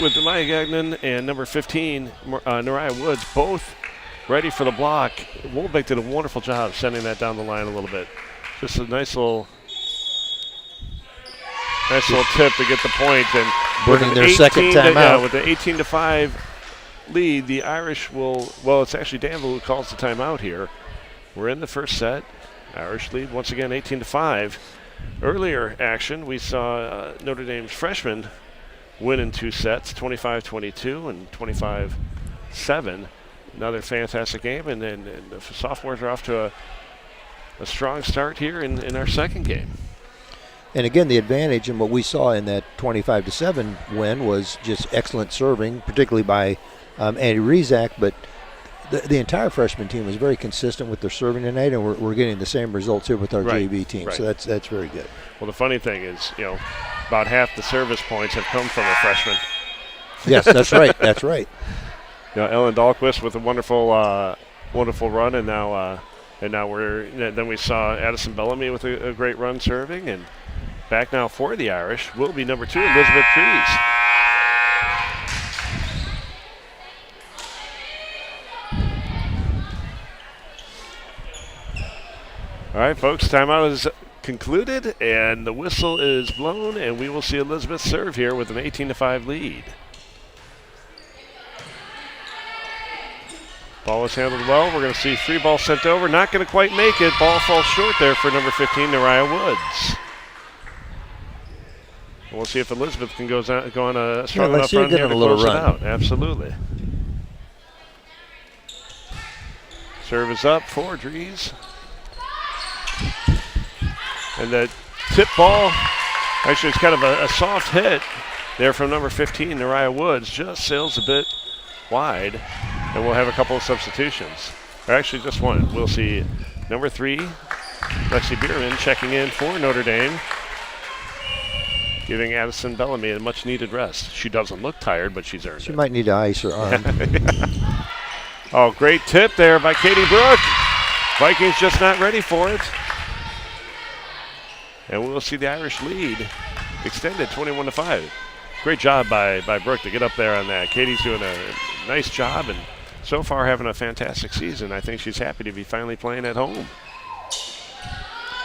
with Maya Gagnon and number 15, Nariah Woods, both ready for the block. Wolbeck did a wonderful job sending that down the line a little bit. Just a nice little tip to get the point. And
burning their second timeout.
Yeah, with the 18-5 lead, the Irish it's actually Danville who calls the timeout here. We're in the first set. Irish lead once again 18-5. Earlier action, we saw Notre Dame's freshmen win in two sets, 25-22 and 25-7. Another fantastic game, and the sophomores are off to a strong start here in our second game.
And again, the advantage in what we saw in that 25-7 win was just excellent serving, particularly by Andy Rizak, but the entire freshman team was very consistent with their serving tonight, and we're getting the same results here with our JV team. Right. So that's very good.
Well, the funny thing is, about half the service points have come from a freshman.
Yes, that's right. That's right.
Ellen Dahlquist with a wonderful run, and now then we saw Addison Bellamy with a great run serving, and back now for the Irish will be number 2, Elizabeth Trees. All right, folks, timeout is concluded, and the whistle is blown, and we will see Elizabeth serve here with an 18-5 lead. Ball is handled well. We're going to see free ball sent over. Not going to quite make it. Ball falls short there for number 15, Nariah Woods. We'll see if Elizabeth can go on a strong enough run here to close it out. Absolutely. Serve is up for Dries. And the tip ball, actually it's kind of a soft hit there from number 15, Nariah Woods, just sails a bit wide, and we'll have a couple of substitutions. Or actually just one. We'll see number 3, Lexi Bierman, checking in for Notre Dame, giving Addison Bellamy a much-needed rest. She doesn't look tired, but she's earned it.
She might need to ice her arm.
Oh, great tip there by Katie Brook. Vikings just not ready for it. And we'll see the Irish lead extended 21-5. Great job by Brooke to get up there on that. Katie's doing a nice job and so far having a fantastic season. I think she's happy to be finally playing at home.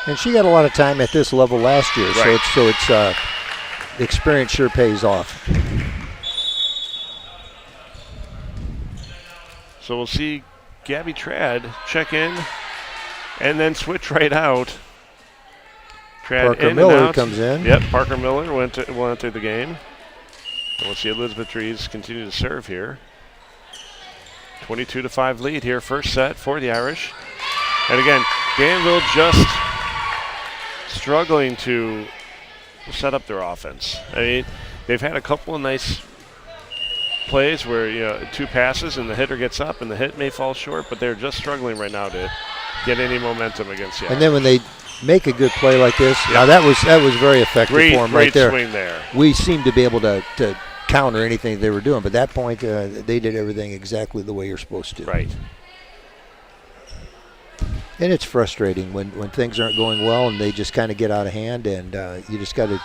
And she got a lot of time at this level last year,
right.
so it's experience sure pays off.
So we'll see Gabby Trad check in and then switch right out.
Parker Miller comes in.
Yep, Parker Miller will enter the game. And we'll see Elizabeth Dries continue to serve here. 22-5 lead here, first set for the Irish. And again, Danville just struggling to set up their offense. I mean, they've had a couple of nice plays where, 2 passes and the hitter gets up and the hit may fall short, but they're just struggling right now to get any momentum against the Irish.
And then when they make a good play like this, now that was very effective for them right there.
Great swing there.
We seemed to be able to counter anything they were doing, but at that point they did everything exactly the way you're supposed to.
Right.
And it's frustrating when things aren't going well and they just kind of get out of hand, and you just got to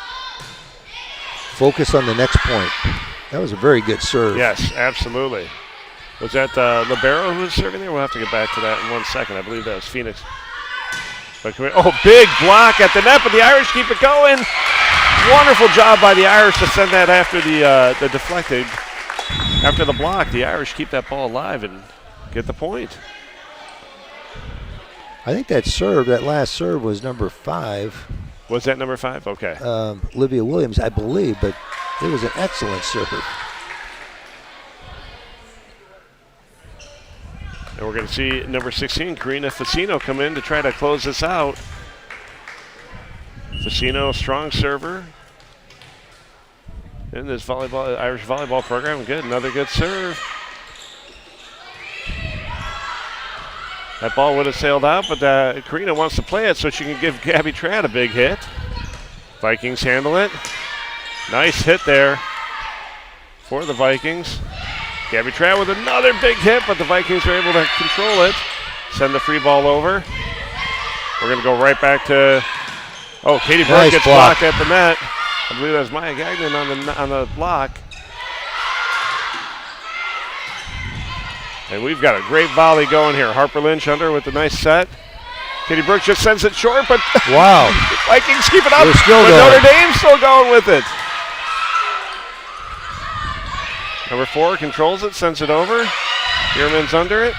focus on the next point. That was a very good serve.
Yes, absolutely. Was that Libero who was serving there? We'll have to get back to that in 1 second. I believe that was Phoenix. But big block at the net, but the Irish keep it going. Wonderful job by the Irish to send that after the deflected. After the block, the Irish keep that ball alive and get the point.
I think that last serve was number 5.
Was that number 5? Okay.
Olivia Williams, I believe, but it was an excellent serve.
And we're going to see number 16, Karina Facino, come in to try to close this out. Facino, strong server in this Irish volleyball program. Good, another good serve. That ball would have sailed out, but Karina wants to play it so she can give Gabby Tradd a big hit. Vikings handle it. Nice hit there for the Vikings. Gabby Tradd with another big hit, but the Vikings are able to control it. Send the free ball over. We're going to go right back to, Katie Burke gets blocked at the net. I believe that was Maya Gagnon on the block. And we've got a great volley going here. Harper Lynch under with a nice set. Katie Burke just sends it short, but
wow.
Vikings keep it up.
They're still
but
going.
Notre Dame's still going with it. Number 4 controls it, sends it over. Bierman's under it.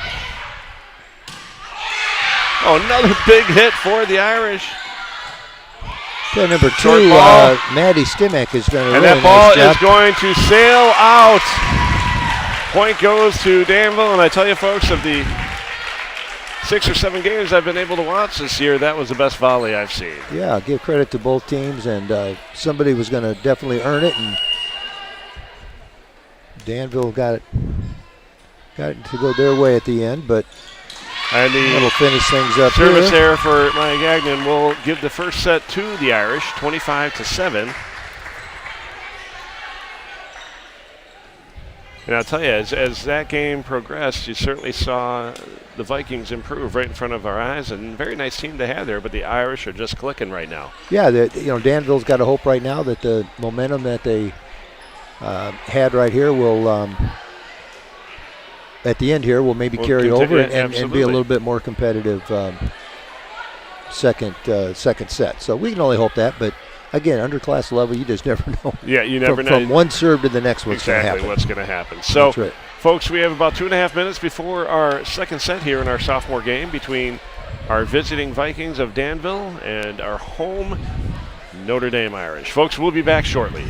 Another big hit for the Irish.
Okay, number 2, Maddie Stimac has done a really nice job.
And that ball is going to sail out. Point goes to Danville, and I tell you, folks, of the 6 or 7 games I've been able to watch this year, that was the best volley I've seen.
Yeah, give credit to both teams, and somebody was going to definitely earn it, and Danville got it to go their way at the end, but that'll finish things up.
Service error for Maya Gagnon will give the first set to the Irish, 25-7. And I'll tell you, as that game progressed, you certainly saw the Vikings improve right in front of our eyes, and very nice team to have there, but the Irish are just clicking right now.
Yeah, Danville's got a hope right now that the momentum that they had right here will, at the end here, will maybe carry over and be a little bit more competitive second set. So we can only hope that, but again, underclass level, you just never know.
Yeah, you never know.
From one serve to the next, what's going to happen.
Exactly what's going to happen. So,
that's right.
Folks, we have about 2.5 minutes before our second set here in our sophomore game between our visiting Vikings of Danville and our home Notre Dame Irish. Folks, we'll be back shortly.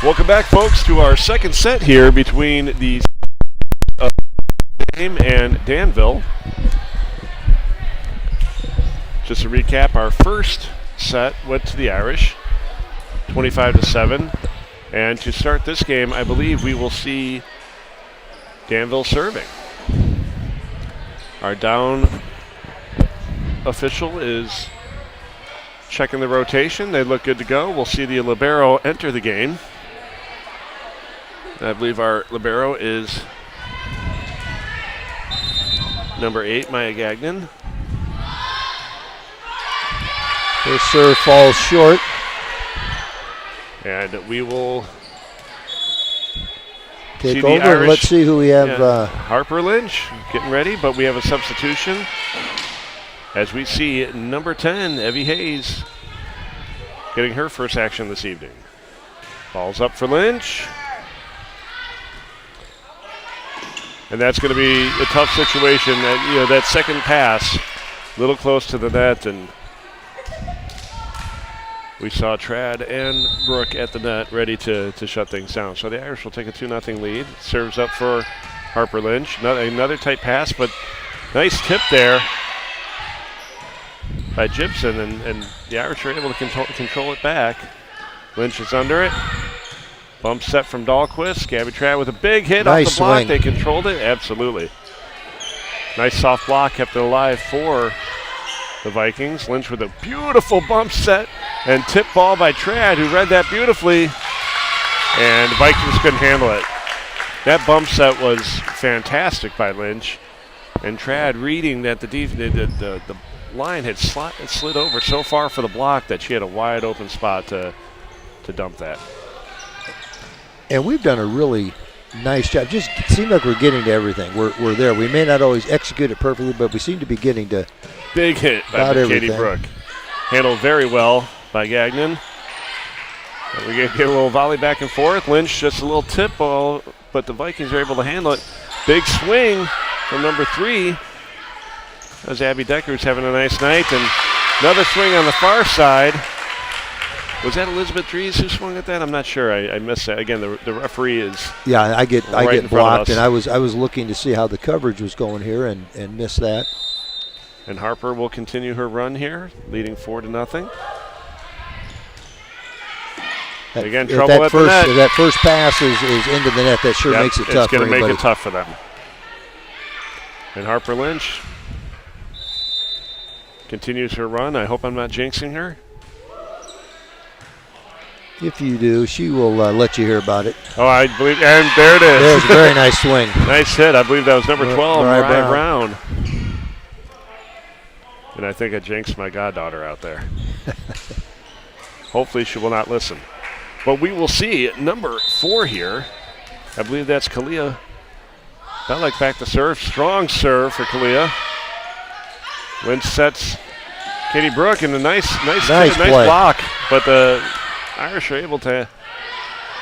Welcome back, folks, to our second set here between the game and Danville. Just to recap, our first set went to the Irish, 25-7. And to start this game, I believe we will see Danville serving. Our down official is checking the rotation. They look good to go. We'll see the libero enter the game. I believe our libero is number 8, Maya Gagnon.
Their serve falls short.
And we will
take over. Irish, let's see who we have.
Yeah, Harper Lynch getting ready, but we have a substitution. As we see number 10, Evie Hayes, getting her first action this evening. Ball's up for Lynch. And that's going to be a tough situation. That second pass, a little close to the net, and we saw Trad and Brooke at the net ready to shut things down. So the Irish will take a 2-0 lead. Serves up for Harper Lynch. Another tight pass, but nice tip there by Gibson, and the Irish are able to control it back. Lynch is under it. Bump set from Dahlquist. Gabby Trad with a big hit off the block.
Swing.
They controlled it. Absolutely. Nice soft block, kept it alive for the Vikings. Lynch with a beautiful bump set and tip ball by Trad, who read that beautifully, and the Vikings couldn't handle it. That bump set was fantastic by Lynch, and Trad reading that the line had slid over so far for the block that she had a wide open spot to dump that.
And we've done a really nice job. Just seems like we're getting to everything. We're there. We may not always execute it perfectly, but we seem to be getting to
big hit by Katie Brooke. Handled very well by Gagnon. And we get a little volley back and forth. Lynch just a little tip ball, but the Vikings are able to handle it. Big swing from number 3. As Abby Decker's having a nice night. And another swing on the far side. Was that Elizabeth Dries who swung at that? I'm not sure. I missed that. Again, the referee is.
Yeah, I get blocked, and I was looking to see how the coverage was going here and missed that.
And Harper will continue her run here, leading 4-0. Again, trouble at the net.
If that first pass is into the net, that sure makes it tough for anybody.
It's going to make it tough for them. And Harper Lynch continues her run. I hope I'm not jinxing her.
If you do, she will let you hear about it.
Oh, I believe, and there it is.
There's a very nice swing.
Nice hit. I believe that was number 12, Mariah Brown. And I think I jinxed my goddaughter out there. Hopefully she will not listen. But we will see number 4 here. I believe that's Kalia Bellick back to serve. Strong serve for Kalia. Lynch sets Katie Brooke in a nice block. But the Irish are able to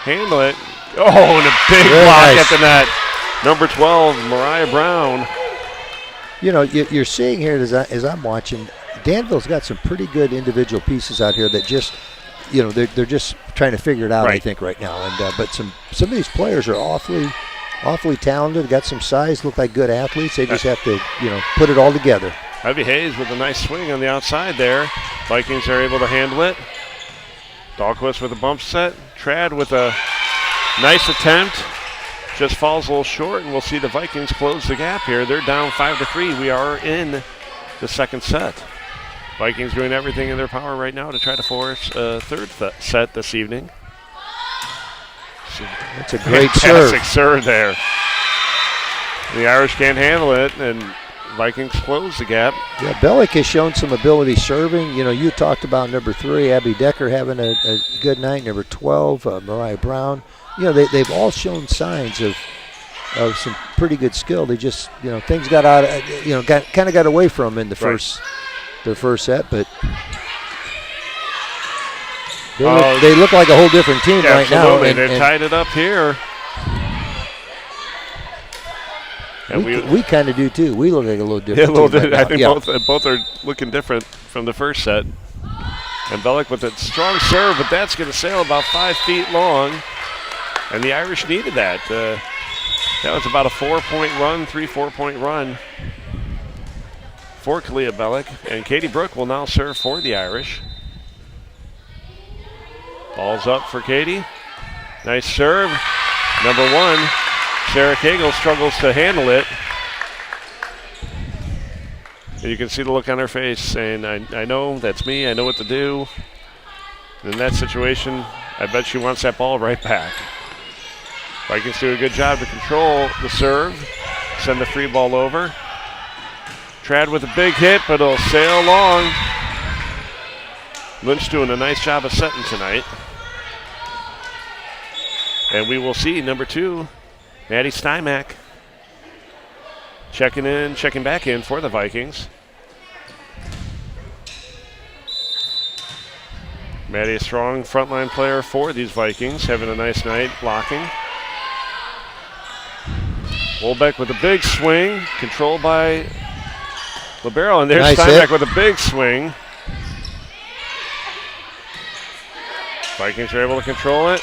handle it. Oh, and a big block at the net. Number 12, Mariah Brown.
You know, you're seeing here as I'm watching, Danville's got some pretty good individual pieces out here that just, they're just trying to figure it out, I think, right now. And but some of these players are awfully talented, got some size, look like good athletes. They just have to, put it all together.
Ivy Hayes with a nice swing on the outside there. Vikings are able to handle it. Dahlquist with a bump set. Trad with a nice attempt. Just falls a little short, and we'll see the Vikings close the gap here. They're down 5-3. We are in the second set. Vikings doing everything in their power right now to try to force a third set this evening.
That's a great serve.
Fantastic serve there. The Irish can't handle it, and Vikings close the gap.
Yeah, Bellick has shown some ability serving. You talked about number 3, Abby Decker, having a good night. Number 12, Mariah Brown. They've all shown signs of some pretty good skill. They just, things got out, got away from them in the first set, but they look like a whole different team right now.
Absolutely, they tied it up here.
And we kind of do too. We look like a little different.
Yeah, a little different. I think both are looking different from the first set. And Bellick with a strong serve, but that's going to sail about 5 feet long. And the Irish needed that. That was about a 4-point run, 4-point run for Kalia Bellick. And Katie Brooke will now serve for the Irish. Ball's up for Katie. Nice serve. Number 1, Sarah Cagle struggles to handle it. And you can see the look on her face saying, I know, that's me, I know what to do. And in that situation, I bet she wants that ball right back. Vikings do a good job to control the serve, send the free ball over. Trad with a big hit, but it'll sail long. Lynch doing a nice job of setting tonight. And we will see number 2, Maddie Stymack, checking back in for the Vikings. Maddie, a strong frontline player for these Vikings, having a nice night blocking. Wolbeck with a big swing, controlled by Libero, and there's nice Stymack with a big swing. Vikings are able to control it.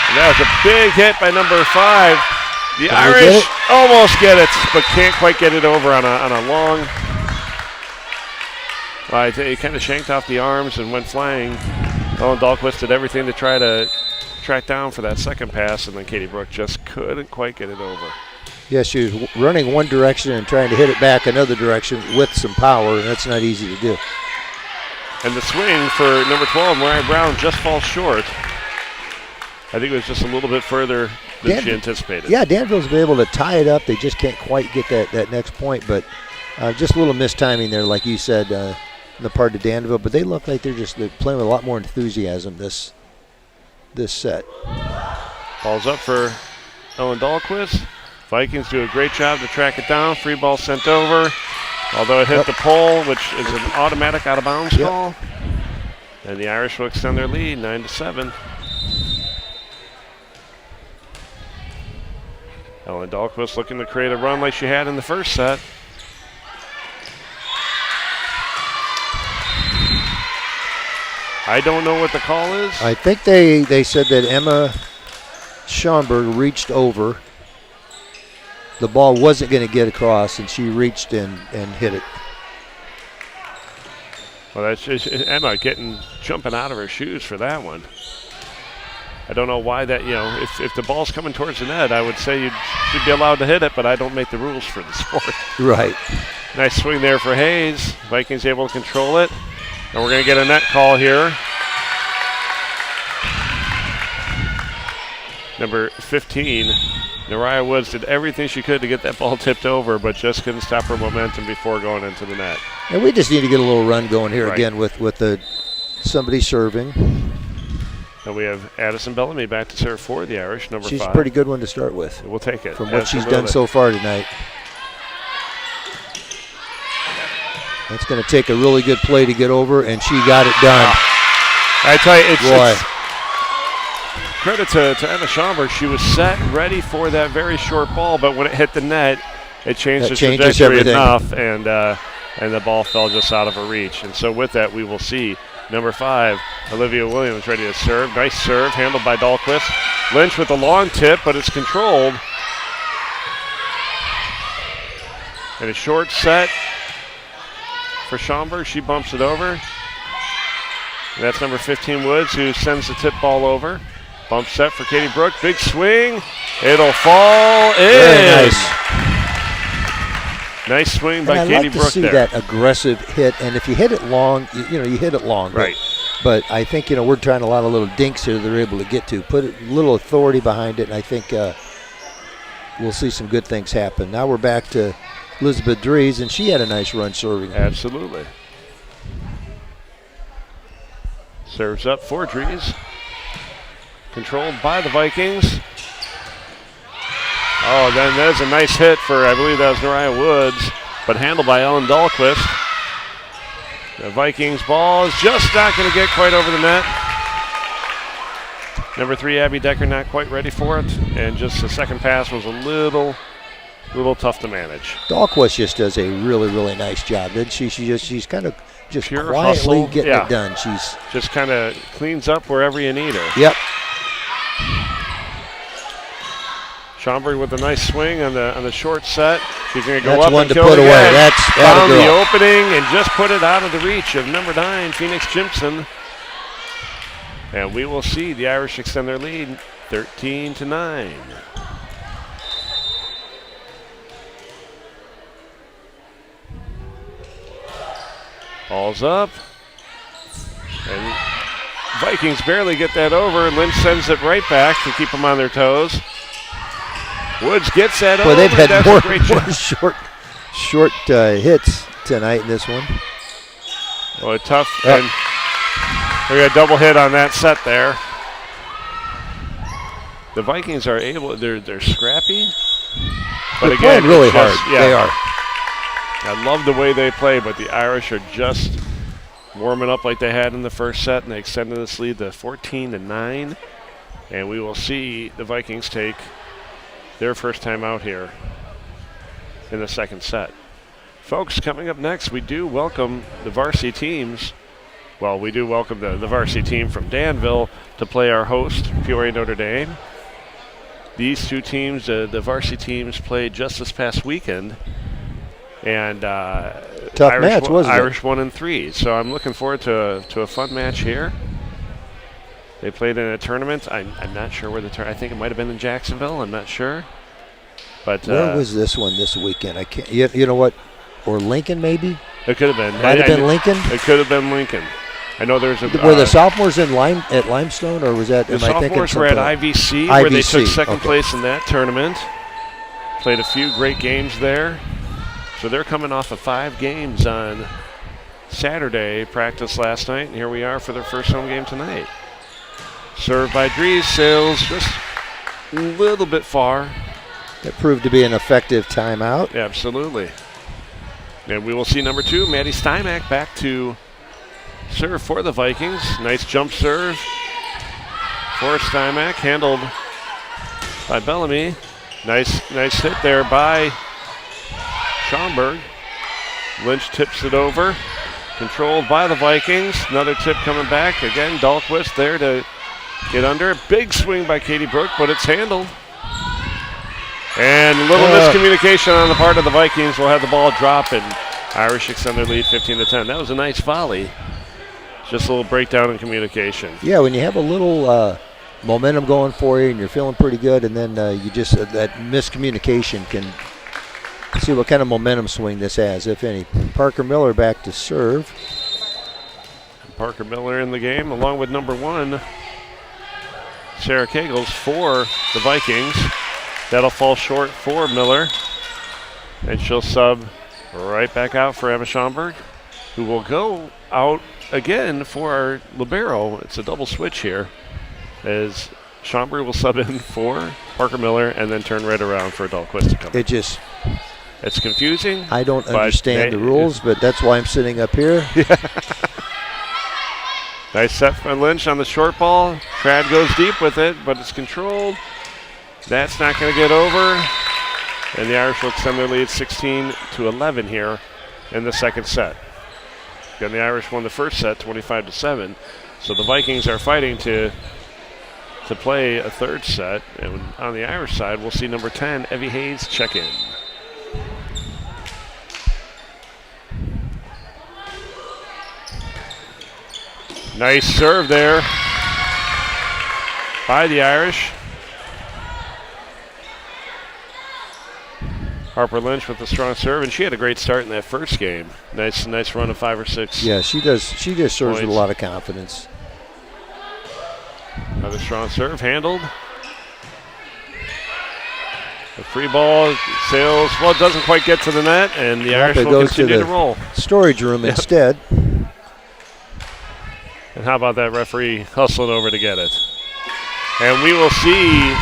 And that was a big hit by number 5. The Irish almost get it, but can't quite get it over on a long. He kind of shanked off the arms and went flying. Ellen Dahlquist did everything to try to track down for that second pass, and then Katie Brooke just couldn't quite get it over.
Yeah, she was running one direction and trying to hit it back another direction with some power, and that's not easy to do.
And the swing for number 12, Mariah Brown, just falls short. I think it was just a little bit further than she anticipated.
Yeah, Danville's been able to tie it up. They just can't quite get that next point, but just a little mistiming there, like you said, in the part of Danville. But they look like they're playing with a lot more enthusiasm this set.
Ball's up for Ellen Dahlquist. Vikings do a great job to track it down. Free ball sent over, although it hit the pole, which is an automatic out-of-bounds call. And the Irish will extend their lead, 9-7. Ellen Dahlquist looking to create a run like she had in the first set. I don't know what the call is.
I think they said that Emma Schomburg reached over. The ball wasn't going to get across, and she reached and hit it.
Well, that's just Emma jumping out of her shoes for that one. I don't know why that, if the ball's coming towards the net, I would say you should be allowed to hit it, but I don't make the rules for the sport.
Right.
Nice swing there for Hayes. Vikings able to control it. And we're going to get a net call here. Number 15, Nariah Woods did everything she could to get that ball tipped over, but just couldn't stop her momentum before going into the net.
And we just need to get a little run going here again with somebody serving.
And we have Addison Bellamy back to serve for the Irish, number 5.
She's a pretty good one to start with.
We'll take it.
From what she's done so far tonight. That's going to take a really good play to get over, and she got it done.
I tell you, it's credit to Emma Schomburg. She was set, ready for that very short ball, but when it hit the net, it changed the trajectory enough, and the ball fell just out of her reach. And so with that, we will see number 5, Olivia Williams, ready to serve. Nice serve, handled by Dahlquist. Lynch with a long tip, but it's controlled. And a short set for Schomburg. She bumps it over. And that's number 15, Woods, who sends the tip ball over. Bump set for Katie Brooke. Big swing. It'll fall in.
Very nice.
Nice swing by Katie Brooke there.
I like to see that aggressive hit, and if you hit it long, you hit it long.
Right.
But I think, we're trying a lot of little dinks here they're able to get to. Put a little authority behind it, and I think we'll see some good things happen. Now we're back to Elizabeth Dries, and she had a nice run serving.
Absolutely. Serves up for Dries. Controlled by the Vikings. Oh, then there's a nice hit for, I believe that was Nariah Woods, but handled by Ellen Dahlquist. The Vikings ball is just not going to get quite over the net. Number 3, Abby Decker, not quite ready for it, and just the second pass was a little tough to manage.
Dahlquist just does a really, really nice job, doesn't she? She's kind of just
pure
quietly
hustle.
getting it done. She's
just kind of cleans up wherever you need her.
Yep.
Schaumburg with a nice swing on the short set. She's going to go
That's
up
one
and
to
kill
put
it
away.
again.
That's
found the
girl.
opening and just put it out of the reach of number 9, Phoenix Jimson. And we will see the Irish extend their lead 13-9. Ball's up. And Vikings barely get that over. Lynch sends it right back to keep them on their toes. Woods gets that over.
Well, they've had more short hits tonight in this one.
Oh, a tough. And we got a double hit on that set there. The Vikings are able. They're scrappy. But
they're
again,
playing really
just,
hard.
Yeah,
they are.
I love the way they play, but the Irish are just warming up like they had in the first set, and they extended this lead to 14-9. And we will see the Vikings take their first time out here in the second set. Folks, coming up next, we do welcome the varsity teams. Well, we do welcome the varsity team from Danville to play our host, Peoria Notre Dame. These two teams, the varsity teams, played just this past weekend. And
tough
Irish
match, wasn't it?
Irish 1-3. So I'm looking forward to a fun match here. They played in a tournament. I'm not sure where I think it might have been in Jacksonville. I'm not sure. But
where was this one this weekend? I can't. You know what? Or Lincoln, maybe.
It could have been.
Might have been Lincoln.
It could have been Lincoln. I know there's a.
Were the sophomores at Limestone, or was that?
The sophomores were at IVC, where they took second place in that tournament. Played a few great games there. So they're coming off of 5 games on Saturday, practice last night, and here we are for their first home game tonight. Served by Dries, sails just a little bit far.
That proved to be an effective timeout.
Absolutely. And we will see number 2, Maddie Stymack, back to serve for the Vikings. Nice jump serve for Stymack, handled by Bellamy. Nice hit there by Schaumburg. Lynch tips it over. Controlled by the Vikings. Another tip coming back. Again, Dahlquist there to get under. Big swing by Katie Brook, but it's handled. And a little miscommunication on the part of the Vikings. Will have the ball drop, and Irish extend their lead 15-10. That was a nice volley. Just a little breakdown in communication.
Yeah, when you have a little momentum going for you and you're feeling pretty good, and then you just that miscommunication can see what kind of momentum swing this has, if any. Parker Miller back to serve.
Parker Miller in the game, along with number 1, Sarah Kegels for the Vikings. That'll fall short for Miller. And she'll sub right back out for Emma Schaumburg, who will go out again for our libero. It's a double switch here, as Schaumburg will sub in for Parker Miller and then turn right around for Dahlquist to come in. It's confusing.
I don't understand the rules, but that's why I'm sitting up here.
Nice set from Lynch on the short ball. Trad goes deep with it, but it's controlled. That's not going to get over. And the Irish will extend their lead 16-11 here in the second set. Again, the Irish won the first set 25-7. So the Vikings are fighting to play a third set. And on the Irish side, we'll see number 10, Evie Hayes, check in. Nice serve there by the Irish. Harper Lynch with a strong serve, and she had a great start in that first game. Nice run of 5 or 6.
Yeah, she does. She just serves with a lot of confidence.
Another strong serve, handled. The free ball sails. Well, it doesn't quite get to the net, and the Irish will continue to roll.
Storage room instead.
And how about that referee hustling over to get it? And we will see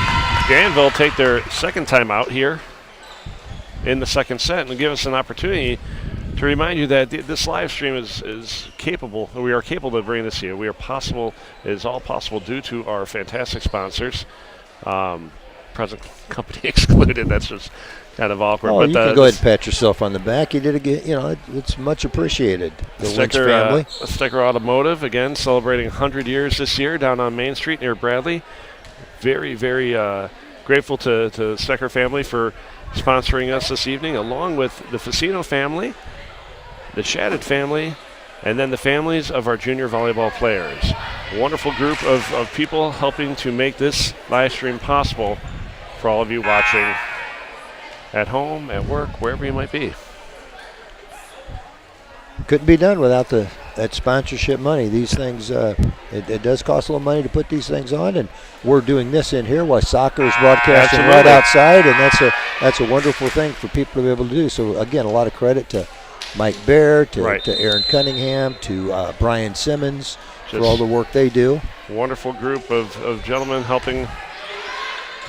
Danville take their second time out here in the second set and give us an opportunity to remind you that this live stream is capable. We are capable of bringing this here. We are possible. It is all possible due to our fantastic sponsors. Present company excluded. That's just kind of awkward.
Oh,
but
you can go ahead and pat yourself on the back. You did it. It's much appreciated. The Lynch family.
Sticker Automotive, again, celebrating 100 years this year down on Main Street near Bradley. Very, very grateful to the Stecker family for sponsoring us this evening, along with the Facino family, the Shadid family, and then the families of our junior volleyball players. A wonderful group of people helping to make this live stream possible for all of you watching at home, at work, wherever you might be.
Couldn't be done without that sponsorship money. These things, it does cost a little money to put these things on, and we're doing this in here while soccer is broadcasting right outside, and that's a wonderful thing for people to be able to do. So again, a lot of credit to Mike Bear, to Aaron Cunningham, to Brian Simmons for all the work they do.
Wonderful group of gentlemen helping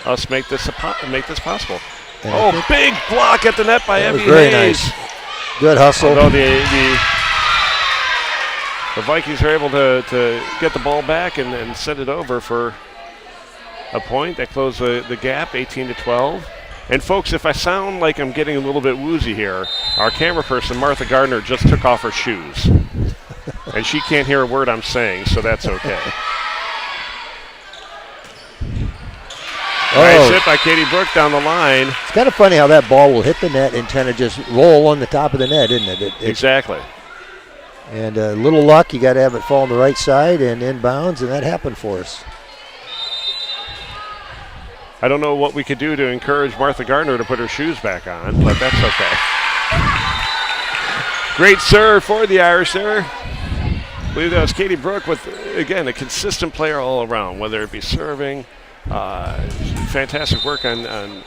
us make this possible. And big block at the net by Evie Hayes.
Very nice. Good hustle.
Although the Vikings are able to get the ball back and set it over for a point that closed the gap, 18-12. And folks, if I sound like I'm getting a little bit woozy here, our camera person, Martha Gardner, just took off her shoes. And she can't hear a word I'm saying, so that's okay. Nice hit by Katie Brook down the line.
It's kind of funny how that ball will hit the net and kind of just roll on the top of the net, isn't it?
Exactly.
And a little luck, you got to have it fall on the right side and inbounds, and that happened for us.
I don't know what we could do to encourage Martha Gardner to put her shoes back on, but that's okay. Great serve for the Irish there. I believe that was Katie Brook with, again, a consistent player all around, whether it be serving. Fantastic work on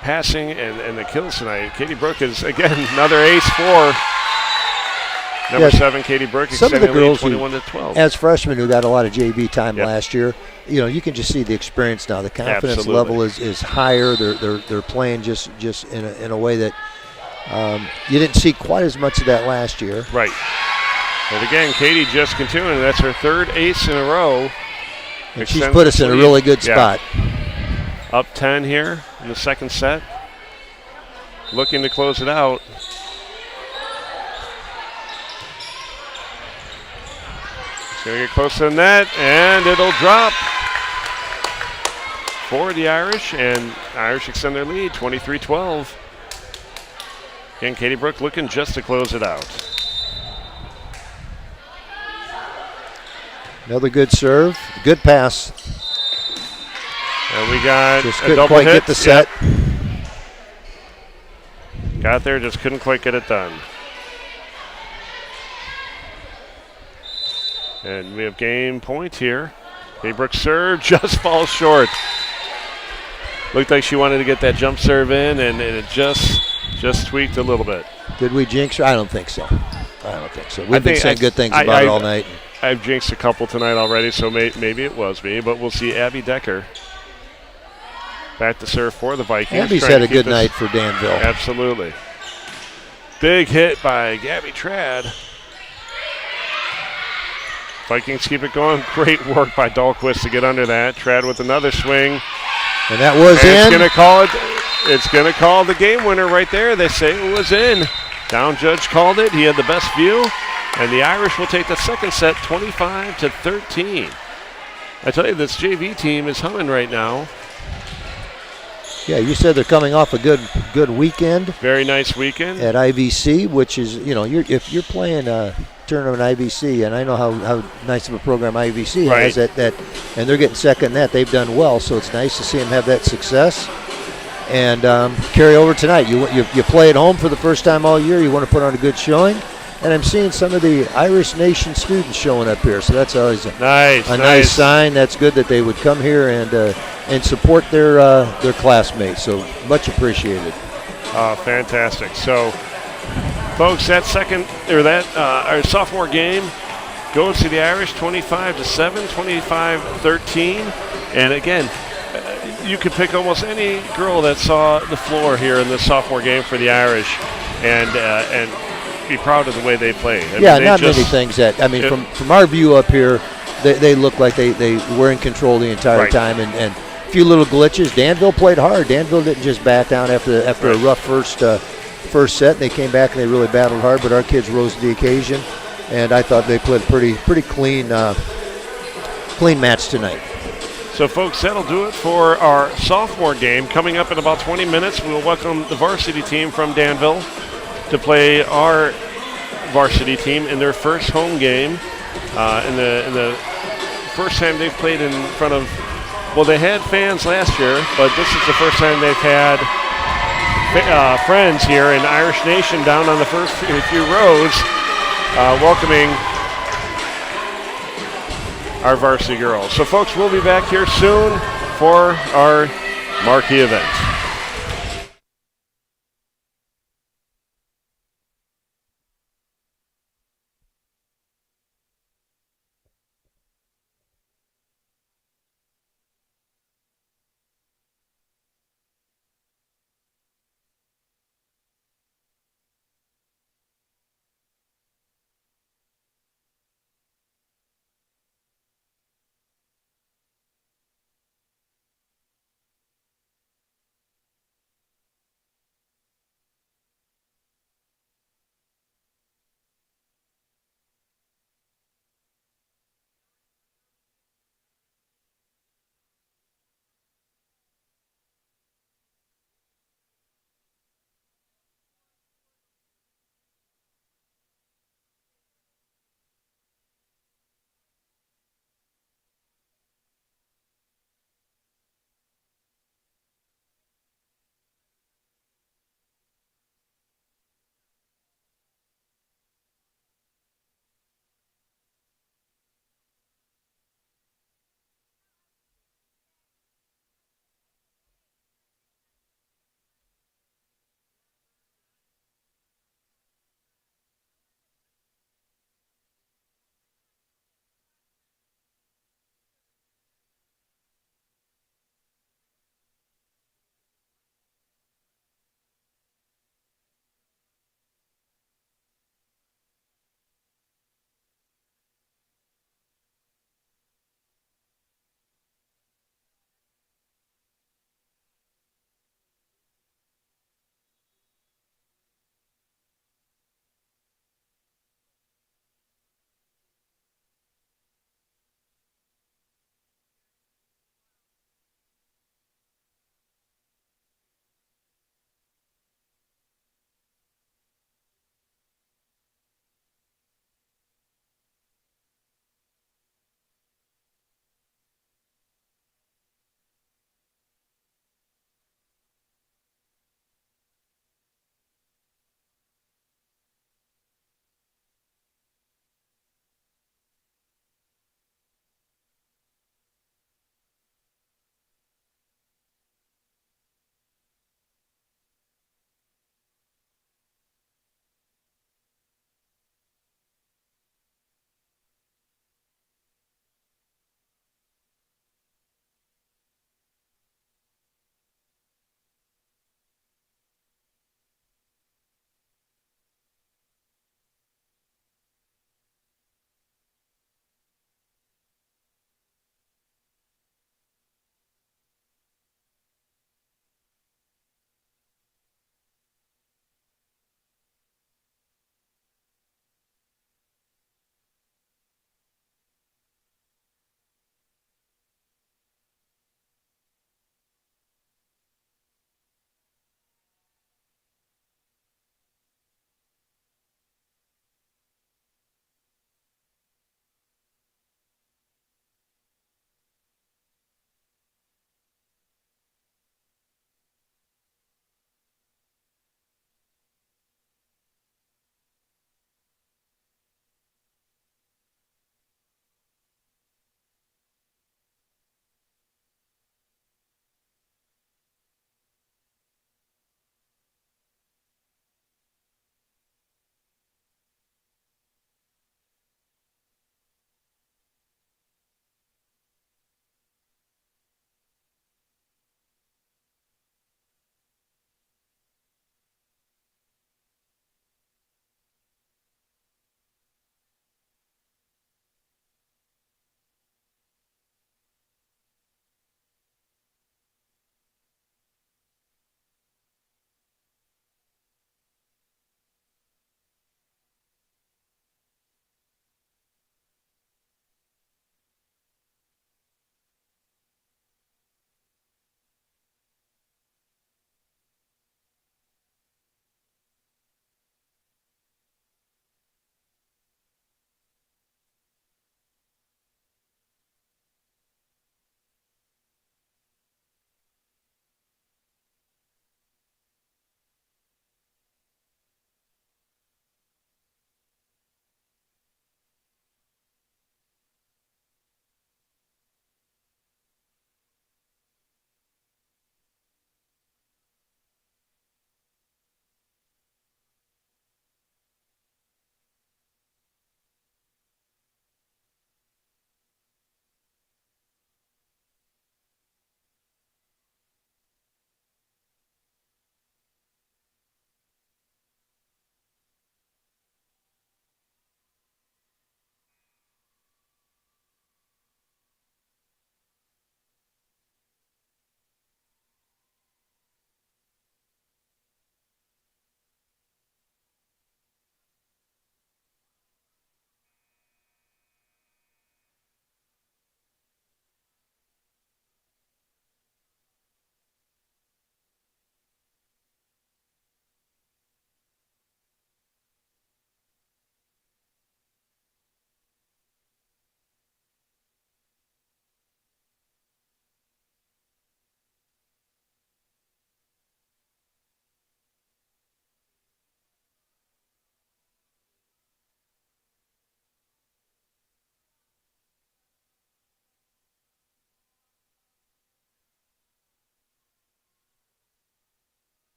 passing and the kills tonight. Katie Brook is, again, another ace for number 7, Katie Brook.
Some of the girls
21-12.
As freshmen who got a lot of JV time last year, you can just see the experience now. The confidence level is higher. They're playing just in a way that you didn't see quite as much of that last year.
Right. But again, Katie just continuing. That's her third ace in a row.
And she's put us in a really good spot.
Up 10 here in the second set. Looking to close it out. She's going to get close to the net, and it'll drop for the Irish, and Irish extend their lead, 23-12. Again, Katie Brook looking just to close it out.
Another good serve, good pass.
And we got
just
a
couldn't
double
quite
hit.
Get the set.
Got there, just couldn't quite get it done. And we have game point here. Katie Brook's serve just falls short. Looked like she wanted to get that jump serve in, and it just tweaked a little bit.
Did we jinx her? I don't think so. We've been saying good things about it all night.
I've jinxed a couple tonight already, so maybe it was me, but we'll see. Abby Decker back to serve for the Vikings.
Abby's had a good night for Danville.
Absolutely. Big hit by Gabby Trad. Vikings keep it going. Great work by Dahlquist to get under that. Trad with another swing.
And that was in.
It's going to call the game winner right there. They say it was in. Down judge called it. He had the best view. And the Irish will take the second set 25-13. I tell you, this JV team is humming right now.
Yeah, you said they're coming off a good weekend.
Very nice weekend.
At IVC, which is, if you're playing a tournament IVC, and I know how nice of a program IVC has, and they're getting second in that, they've done well, so it's nice to see them have that success. And carry over tonight. You play at home for the first time all year. You want to put on a good showing. And I'm seeing some of the Irish Nation students showing up here, so that's always a nice sign. That's good that they would come here and support their classmates. So much appreciated.
Fantastic. So, folks, that our sophomore game goes to the Irish 25-7, 25-13, and again, you could pick almost any girl that saw the floor here in this sophomore game for the Irish, and be proud of the way they played.
Many things from our view up here, they look like they were in control the entire time, and a few little glitches. Danville played hard. Danville didn't just back down after a rough first set. They came back and they really battled hard, but our kids rose to the occasion, and I thought they played a pretty clean match tonight.
So, folks, that'll do it for our sophomore game. Coming up in about 20 minutes, we'll welcome the varsity team from Danville to play our varsity team in their first home game. In the first time they've played in front of, well, they had fans last year, but this is the first time they've had friends here in Irish Nation down on the first few rows welcoming our varsity girls. So, folks, we'll be back here soon for our marquee event.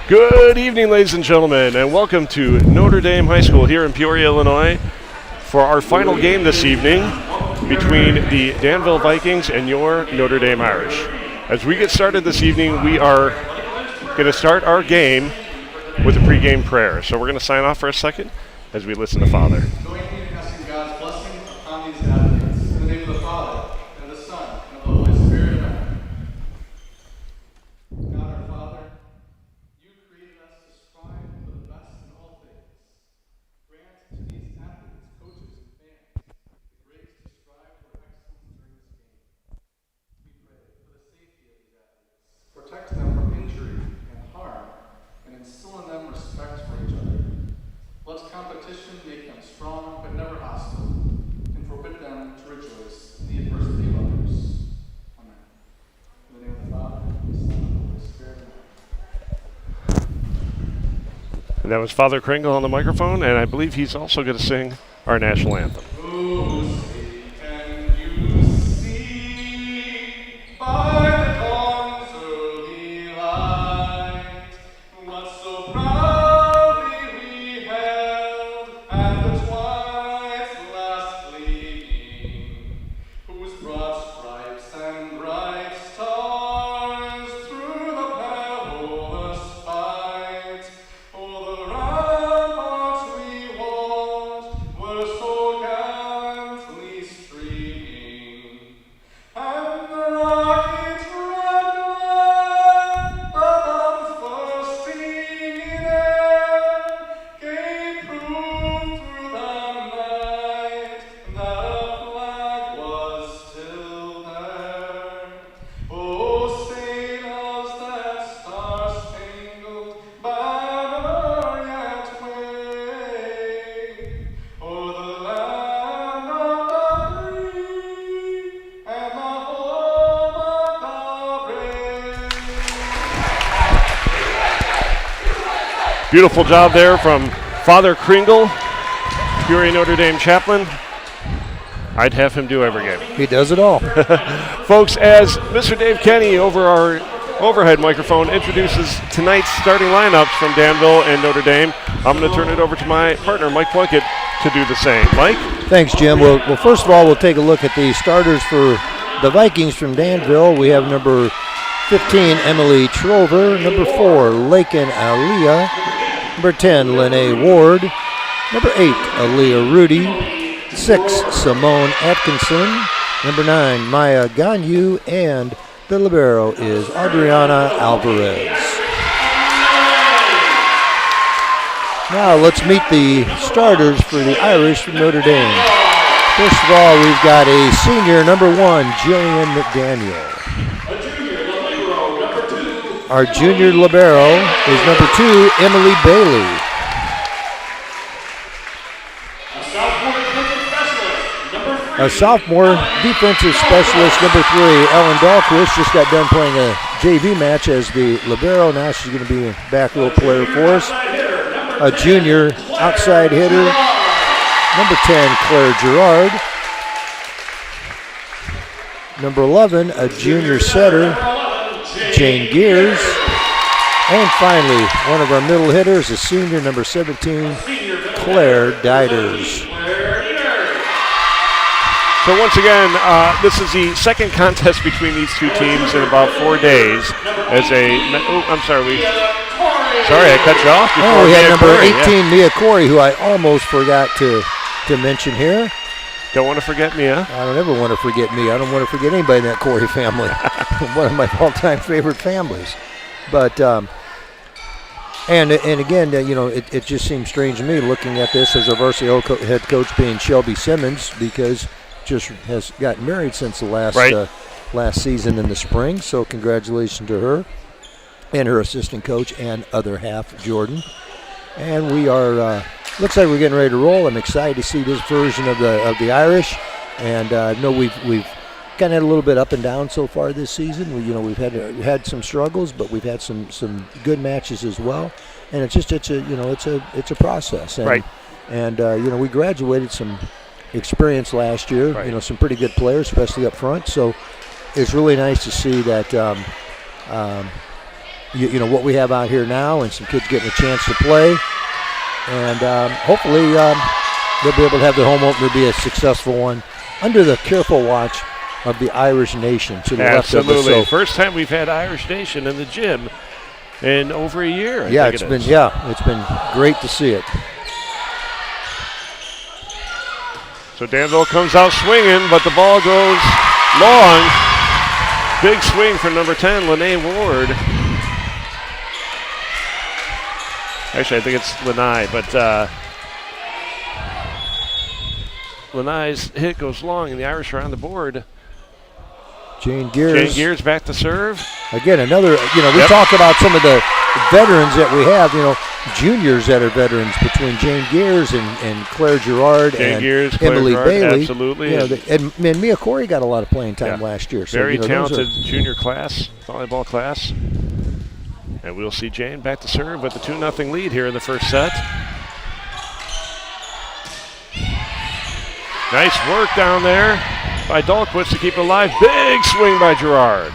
Good evening, ladies and gentlemen, and welcome to Notre Dame High School here in Peoria, Illinois, for our final game this evening between the Danville Vikings and your Notre Dame Irish. As we get started this evening, we are going to start our game with a pregame prayer. So we're going to sign off for a second as we listen to Father.
Join me in asking God's blessing upon these athletes. In the name of the Father, and of the Son, and of the Holy Spirit, amen. God our Father, you created us to strive for the best in all things. Grant to these athletes, coaches, and fans the grace to strive for excellence during this game. We pray for the safety of these athletes. Protect them from injury and harm, and instill in them respect for each other. Let competition make them strong but never hostile, and forbid them to rejoice in the adversity of others. Amen. In the name of the Father, and the Son, and the Holy Spirit. Amen.
And that was Father Kringle on the microphone, and I believe he's also going to sing our national anthem.
Oh, say, can you see by the dawn's early light what so proudly we held at the twilight's last gleaming, whose broad stripes and bright stars through the perilous fight o'er the ramparts we watched were so gallantly streaming, and the rocket's red glare, the bombs bursting in air, gave proof through the night that a flag was still there. Oh, say does that star-spangled banner yet wave o'er the land of the free and the home of the brave?
Beautiful job there from Father Kringle, Peoria Notre Dame chaplain. I'd have him do every game.
He does it all.
Folks, as Mr. Dave Kenny over our overhead microphone introduces tonight's starting lineups from Danville and Notre Dame, I'm going to turn it over to my partner, Mike Plunkett, to do the same. Mike?
Thanks, Jim. Well, first of all, we'll take a look at the starters for the Vikings from Danville. We have number 15, Emily Trover. Number 4, Lakin Aliyah. Number 10, Lene Ward. Number 8, Aaliyah Rudy. 6, Simone Atkinson. Number 9, Maya Ganyu. And the libero is Adriana Alvarez. Now let's meet the starters for the Irish from Notre Dame. First of all, we've got a senior, number 1, Jillian McDaniel. Our junior libero is number 2, Emily Bailey. A sophomore defensive specialist, number 3, Ellen Dahlquist, just got done playing a JV match as the libero. Now she's going to be a back row player for us. A junior outside hitter, number 10, Claire Gerard. Number 11, a junior setter, Jane Gears. And finally, one of our middle hitters, a senior, number 17, Claire Diders.
So once again, this is the second contest between these two teams in about 4 days. I'm sorry, sorry I cut you off before.
We had
Mia
number
Corey,
18, Mia Corey, who I almost forgot to mention here.
Don't want to forget Mia.
I don't ever want to forget Mia. I don't want to forget anybody in that Corey family. One of my all-time favorite families. But and again, it just seems strange to me looking at this as our varsity head coach being Shelby Simmons, because just has gotten married since the last season in the spring. So congratulations to her and her assistant coach and other half, Jordan. And we are looks like we're getting ready to roll. I'm excited to see this version of the Irish. And I know we've kind of had a little bit up and down so far this season. We've had some struggles, but we've had some good matches as well. And it's a process. And,
right.
And we graduated some experience last year.
Right.
Some pretty good players, especially up front. So it's really nice to see that. you know what we have out here now, and some kids getting a chance to play. And hopefully they'll be able to have their home opener be a successful one under the careful watch of the Irish Nation to the left of us.
Absolutely. First time we've had Irish Nation in the gym in over a year.
It's been great to see it.
So Danville comes out swinging, but the ball goes long. Big swing for number 10, Lene Ward. Actually, I think it's Lanai, but Lanai's hit goes long, and the Irish are on the board.
Jane Gears
back to serve.
Again, another, we talk about some of the veterans that we have, juniors that are veterans between Jane Gears and Claire Gerard and Emily Bailey.
Absolutely.
And Mia Corey got a lot of playing time last year. So,
very talented junior class, volleyball class. And we'll see Jane back to serve with a 2-0 lead here in the first set. Nice work down there by Dahlquist to keep it alive. Big swing by Gerard.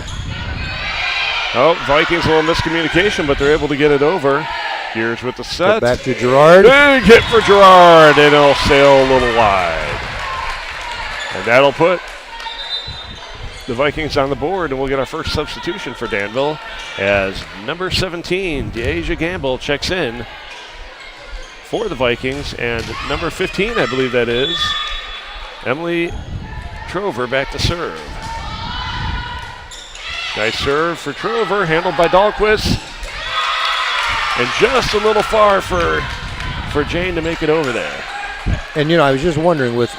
Oh, Vikings a little miscommunication, but they're able to get it over. Gears with the set.
Back to Gerard.
Big hit for Gerard, and it'll sail a little wide. And that'll put the Vikings on the board, and we'll get our first substitution for Danville as number 17, Deasia Gamble, checks in for the Vikings, and number 15, I believe that is, Emily Trover back to serve. Nice serve for Trover, handled by Dahlquist. And just a little far for Jane to make it over there.
And, I was just wondering with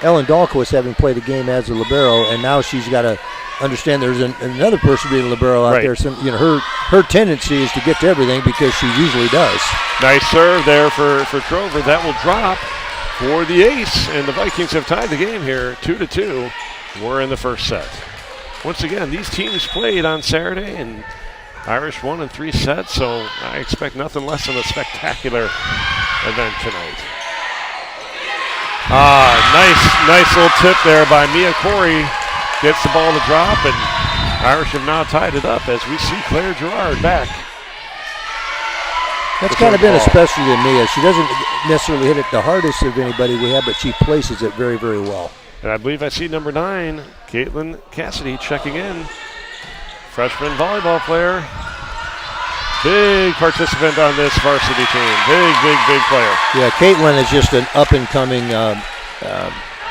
Ellen Dahlquist having played a game as a libero, and now she's got to understand there's another person being a libero out there. Some, her tendency is to get to everything because she usually does.
Nice serve there for Trover. That will drop for the ace, and the Vikings have tied the game here 2-2. We're in the first set. Once again, these teams played on Saturday, and Irish won in 3 sets, so I expect nothing less than a spectacular event tonight. Nice little tip there by Mia Corey. Gets the ball to drop, and Irish have now tied it up as we see Claire Gerard back.
That's kind of been a specialty in Mia. She doesn't necessarily hit it the hardest of anybody we have, but she places it very, very well.
And I believe I see number 9, Caitlin Cassidy, checking in. Freshman volleyball player. Big participant on this varsity team. Big player.
Yeah, Caitlin is just an up-and-coming,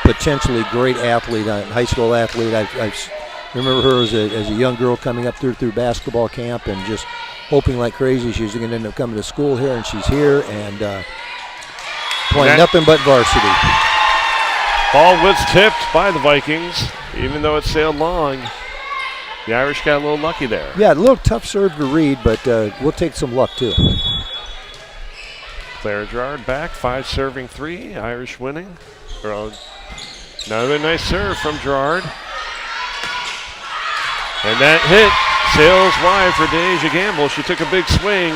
potentially great athlete, high school athlete. I remember her as a young girl coming up through basketball camp and just hoping like crazy she was going to end up coming to school here, and she's here and playing nothing but varsity.
Ball was tipped by the Vikings, even though it sailed long. The Irish got a little lucky there.
Yeah, a little tough serve to read, but we'll take some luck too.
Claire Gerard back, 5 serving 3, Irish winning. Another nice serve from Gerard. And that hit sails wide for Deasia Gamble. She took a big swing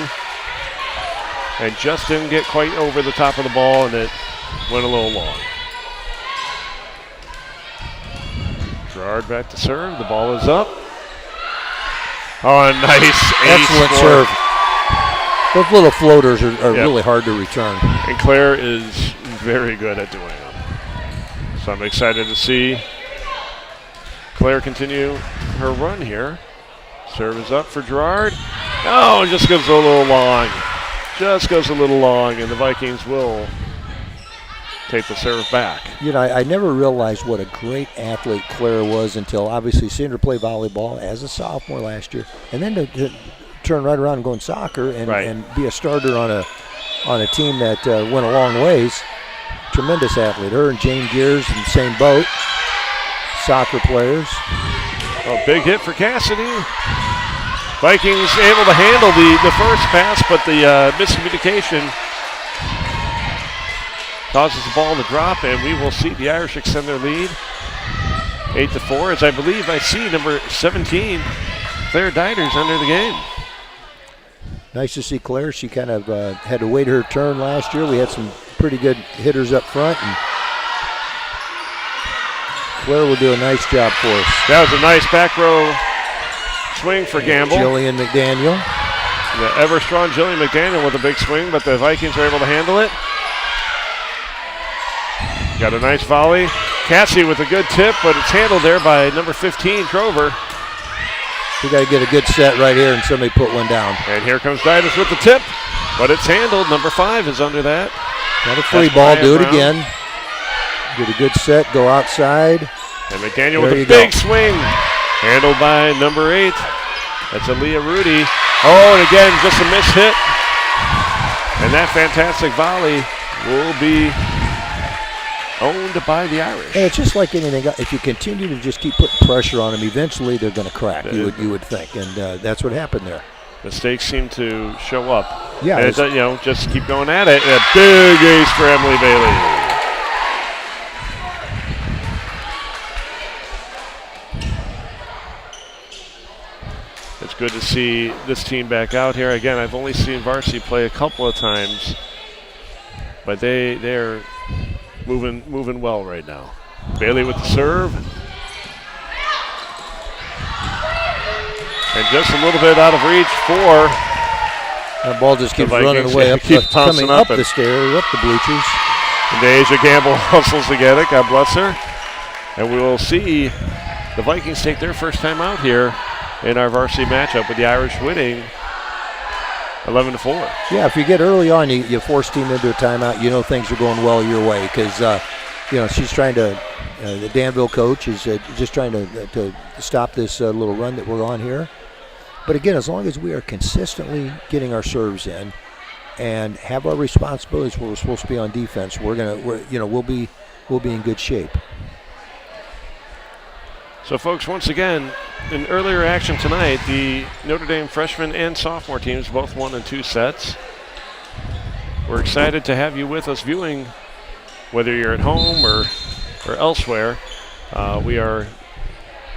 and just didn't get quite over the top of the ball, and it went a little long. Gerard back to serve. The ball is up. Oh, nice.
Excellent serve. Those little floaters are really hard to return.
And Claire is very good at doing them. So I'm excited to see Claire continue her run here. Serve is up for Gerard. Oh, it just goes a little long. And the Vikings will take the serve back.
I never realized what a great athlete Claire was until obviously seeing her play volleyball as a sophomore last year, and then to turn right around and go in soccer and be a starter on a team that went a long ways. Tremendous athlete. Her and Jane Gears in the same boat. Soccer players.
Oh, big hit for Cassidy. Vikings able to handle the first pass, but the miscommunication causes the ball to drop, and we will see the Irish extend their lead 8-4, as I believe I see number 17, Claire Diders, under the game.
Nice to see Claire. She kind of had to wait her turn last year. We had some pretty good hitters up front, and Claire will do a nice job for us.
That was a nice back row swing for Gamble.
Jillian McDaniel.
The ever-strong Jillian McDaniel with a big swing, but the Vikings are able to handle it. Got a nice volley. Cassie with a good tip, but it's handled there by number 15, Trover.
We got to get a good set right here and somebody put one down.
And here comes Didas with the tip, but it's handled. Number 5 is under that.
Got a free ball, do it again. Get a good set, go outside.
And McDaniel with a big swing. Handled by number 8. That's Aaliyah Rudy. Oh, and again, just a miss hit. And that fantastic volley will be owned by the Irish.
And it's just like anything. If you continue to just keep putting pressure on them, eventually they're going to crack. You would think, and that's what happened there.
Mistakes seem to show up.
Yeah,
and just keep going at it. A big ace for Emily Bailey. It's good to see this team back out here again. I've only seen Varsity play a couple of times, but they're moving well right now. Bailey with the serve. And just a little bit out of reach for
that ball just keeps running away, coming up the stairs, up the bleachers.
And Asia Gamble hustles to get it. God bless her. And we will see the Vikings take their first time out here in our varsity matchup, with the Irish winning 11-4.
Yeah, if you get early on, you force team into a timeout, you know things are going well your way, because she's trying to. The Danville coach is just trying to stop this little run that we're on here. But again, as long as we are consistently getting our serves in and have our responsibilities where we're supposed to be on defense, we'll be in good shape.
So, folks, once again, in earlier action tonight, the Notre Dame freshman and sophomore teams both won in 2 sets. We're excited to have you with us viewing, whether you're at home or elsewhere. We are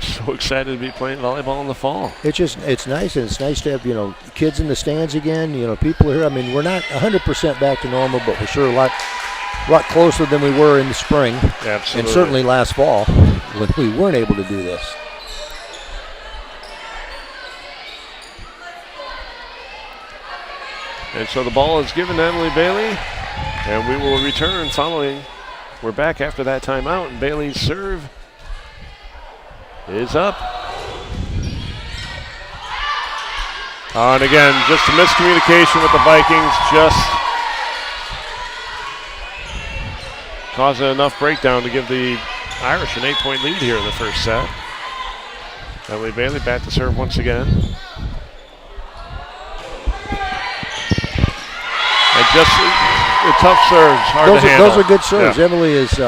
so excited to be playing volleyball in the fall.
It's nice, and it's nice to have kids in the stands again. People here. I mean, we're not 100% back to normal, but we're sure a lot closer than we were in the spring.
Absolutely.
And certainly last fall when we weren't able to do this.
And so the ball is given to Emily Bailey, and we will return following. We're back after that timeout, and Bailey's serve is up. And again, just a miscommunication with the Vikings, just causing enough breakdown to give the Irish an 8-point lead here in the first set. Emily Bailey back to serve once again. And just the tough serves, hard to handle.
Those are good serves.
Yeah.
Emily is,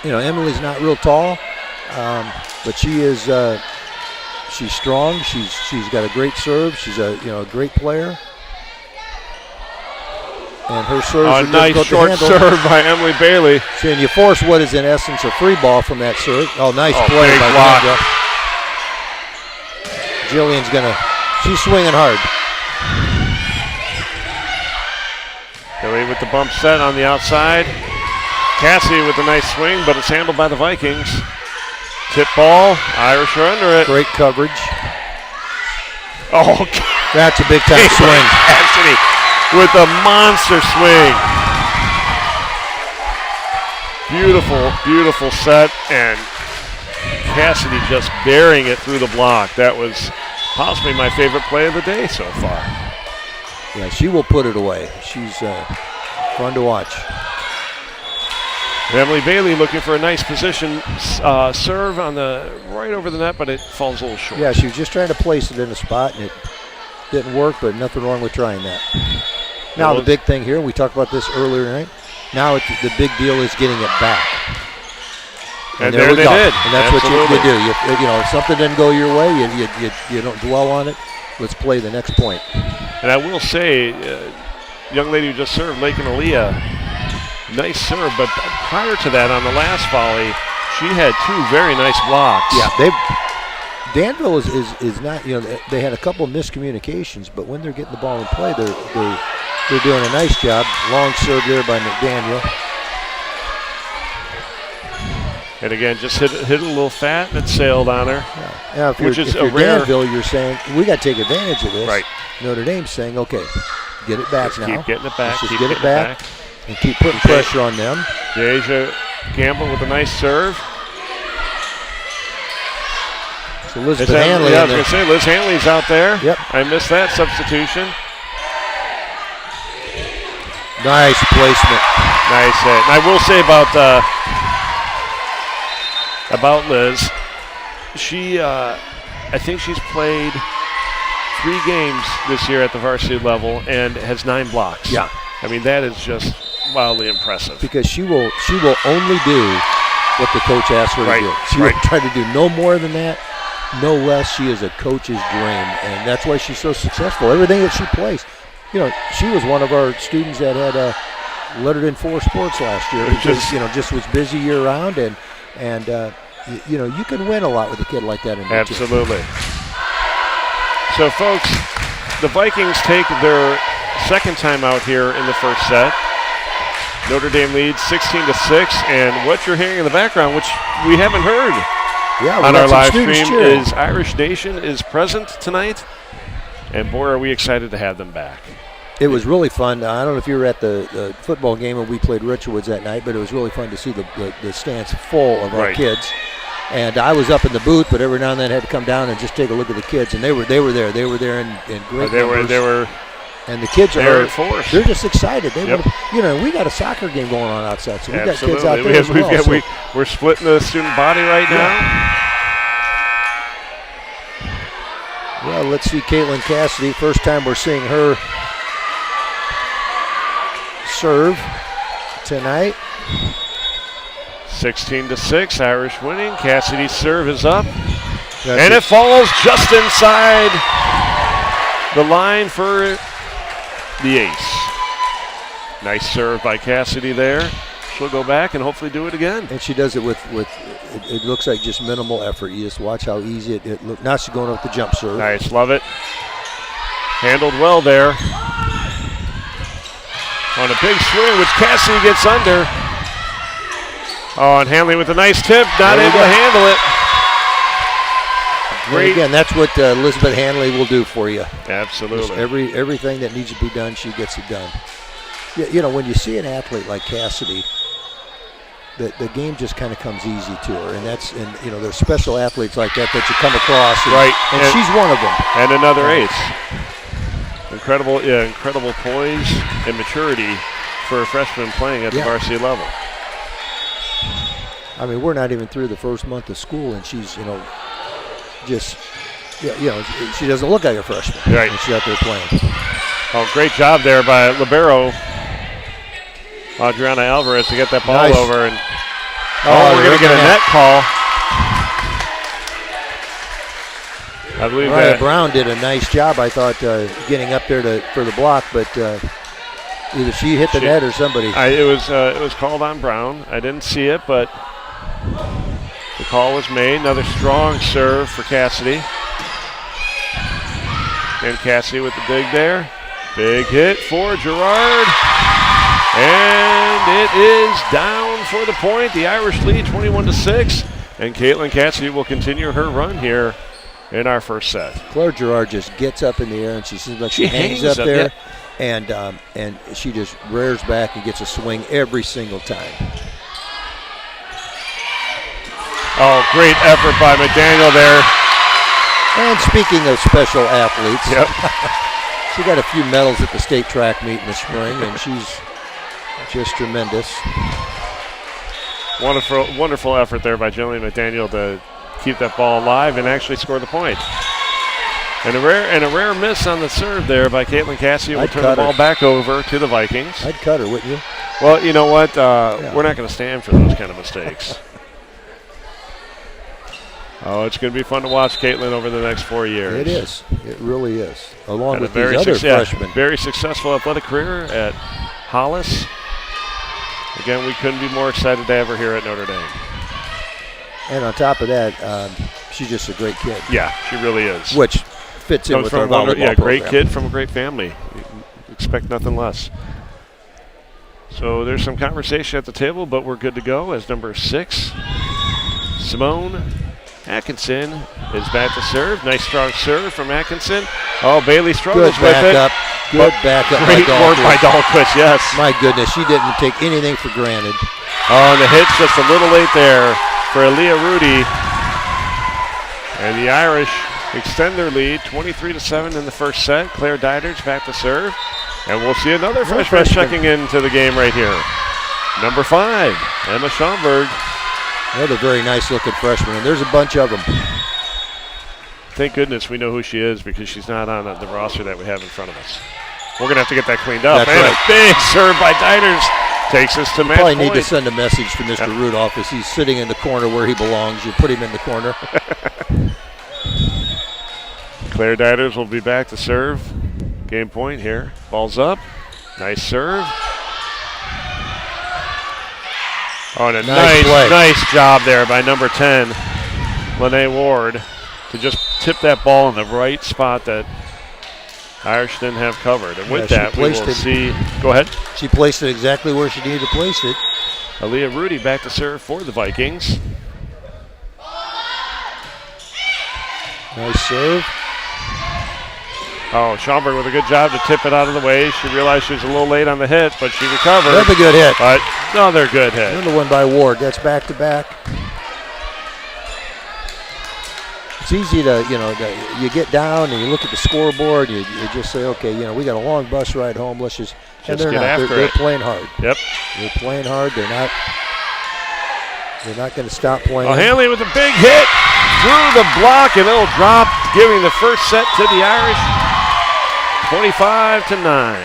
Emily's not real tall, but she is. She's strong. She's got a great serve. She's a great player. And her serves are
nice short serve by Emily Bailey.
See, and you force what is in essence a free ball from that serve. Oh, nice play by
block.
Jillian's she's swinging hard.
Bailey with the bump set on the outside. Cassie with a nice swing, but it's handled by the Vikings. Tip ball, Irish are under it.
Great coverage.
Oh,
that's a big time swing.
Cassidy with a monster swing. Beautiful, beautiful set, and Cassidy just burying it through the block. That was possibly my favorite play of the day so far.
Yeah, she will put it away. She's fun to watch.
Emily Bailey looking for a nice position serve on right over the net, but it falls a little short.
Yeah, she was just trying to place it in a spot, and it didn't work, but nothing wrong with trying that. Now the big thing here, we talked about this earlier tonight, now the big deal is getting it back.
And there they did.
And that's
Absolutely.
what you do. If something didn't go your way, you don't dwell on it. Let's play the next point.
And I will say, young lady who just served, Lake and Aaliyah, nice serve, but prior to that, on the last volley, she had 2 very nice blocks.
Yeah, Danville is not, they had a couple of miscommunications, but when they're getting the ball in play, they're doing a nice job. Long serve there by McDaniel.
And again, just hit a little fat and it sailed on her.
Yeah, if you're Danville, you're saying, we got to take advantage of this.
Right.
Notre Dame's saying, okay, get it back
just
now.
Keep getting it back.
Let's just get it back and keep putting pressure on them.
Deja Gamble with a nice serve.
So Elizabeth Hanley.
Yeah, I was going to say, Liz Hanley's out there.
Yep.
I missed that substitution.
Nice placement.
Nice hit. And I will say about Liz, she, I think she's played 3 games this year at the varsity level and has 9 blocks.
Yeah.
I mean, that is just wildly impressive.
Because she will only do what the coach asks her to do. She will try to do no more than that, no less. She is a coach's dream, and that's why she's so successful. Everything that she plays. You know, she was one of our students that had lettered in 4 sports last year because, just was busy year round, and you can win a lot with a kid like that in the team.
Absolutely. So, folks, the Vikings take their second time out here in the first set. Notre Dame leads 16-6, and what you're hearing in the background, which we haven't heard on our live stream, is Irish Nation is present tonight, and boy, are we excited to have them back.
It was really fun. I don't know if you were at the football game when we played Richwoods that night, but it was really fun to see the stands full of our kids. And I was up in the booth, but every now and then I had to come down and just take a look at the kids, and they were there. They were there in great numbers.
They were.
And the kids
are in force.
They're just excited. They we got a soccer game going on outside, so we got kids out there as well.
We're splitting the student body right now.
Well, let's see Caitlin Cassidy. First time we're seeing her serve tonight.
16-6, Irish winning. Cassidy's serve is up. And it follows just inside the line for the ace. Nice serve by Cassidy there. She'll go back and hopefully do it again.
And she does it with it looks like just minimal effort. You just watch how easy it looks. Now she's going with the jump serve.
Nice, love it. Handled well there. On a big swing, which Cassidy gets under. Oh, and Hanley with a nice tip, not able to handle it.
Great. Again, that's what Elizabeth Hanley will do for you.
Absolutely.
Everything that needs to be done, she gets it done. When you see an athlete like Cassidy, the game just kind of comes easy to her, and there's special athletes like that you come across, and she's one of them.
And another ace. Incredible poise and maturity for a freshman playing at the varsity level.
I mean, we're not even through the first month of school, and she's, she doesn't look like a freshman.
Right.
And she's out there playing.
Oh, great job there by libero Adriana Alvarez to get that ball over. And we're going to get a net call. I believe
Mariah Brown did a nice job, I thought, getting up there for the block, but either she hit the net or somebody.
It was called on Brown. I didn't see it, but the call was made. Another strong serve for Cassidy. And Cassidy with the dig there. Big hit for Gerard. And it is down for the point. The Irish lead 21-6. And Caitlin Cassidy will continue her run here in our first set.
Claire Gerard just gets up in the air, and she seems like she hangs up there. Yeah. And she just rears back and gets a swing every single time.
Oh, great effort by McDaniel there.
And speaking of special athletes, she got a few medals at the state track meet in the spring, and she's just tremendous.
Wonderful effort there by Jillian McDaniel to keep that ball alive and actually score the point. And a rare miss on the serve there by Caitlin Cassidy will turn the ball back over to the Vikings.
I'd cut her, wouldn't you?
Well, you know what? We're not going to stand for those kind of mistakes. Oh, it's going to be fun to watch Caitlin over the next 4 years.
It is. It really is. Along with these other freshmen.
Very successful athletic career at Hollis. Again, we couldn't be more excited to have her here at Notre Dame.
And on top of that, she's just a great kid.
Yeah, she really is.
Which fits in with our volleyball program.
Great kid from a great family. You expect nothing less. So there's some conversation at the table, but we're good to go as number 6 Simone Atkinson is back to serve. Nice strong serve from Atkinson. Oh, Bailey struggles
Good
with it.
backup. Good backup by
Great work by
Dahlquist.
Dahlquist, yes.
My goodness, she didn't take anything for granted.
Oh, and the hit's just a little late there for Aaliyah Rudy. And the Irish extend their lead, 23-7 in the first set. Claire Diders back to serve. And we'll see another freshman checking into the game right here. Number 5, Emma Schomburg.
Another very nice looking freshman, and there's a bunch of them.
Thank goodness we know who she is because she's not on the roster that we have in front of us. We're going to have to get that cleaned up.
That's
and
right.
a big serve by Diders takes us to match
Probably
point.
need to send a message to Mr. Rudolph as he's sitting in the corner where he belongs. You put him in the corner.
Claire Diders will be back to serve. Game point here. Ball's up. Nice serve. Oh, and a nice job there by number 10, Lene Ward, to just tip that ball in the right spot that Irish didn't have covered. And with that, we will see. Go ahead.
She placed it exactly where she needed to place it.
Aaliyah Rudy back to serve for the Vikings.
Nice serve.
Oh, Schomburg with a good job to tip it out of the way. She realized she was a little late on the hit, but she recovered.
That's a good hit.
But another good hit.
Another one by Ward. That's back to back. It's easy to, you get down and you look at the scoreboard. You just say, okay, we got a long bus ride home. Let's just. And they're
get
not.
after
They're
it.
playing hard.
Yep.
They're playing hard. They're not going to stop playing.
Oh, Hanley with a big hit through the block, and it'll drop, giving the first set to the Irish. 25-9.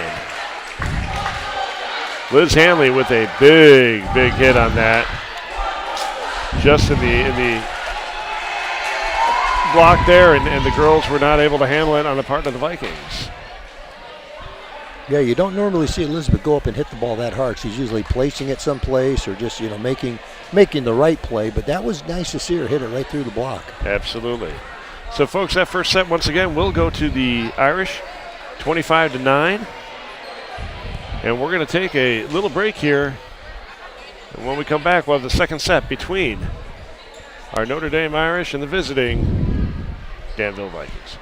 Liz Hanley with a big hit on that. Just in the block there, and the girls were not able to handle it on the part of the Vikings.
Yeah, you don't normally see Elizabeth go up and hit the ball that hard. She's usually placing it someplace or just, making the right play. But that was nice to see her hit it right through the block.
Absolutely. So, folks, that first set, once again, will go to the Irish, 25-9. And we're going to take a little break here. And when we come back, we'll have the second set between our Notre Dame Irish and the visiting Danville Vikings.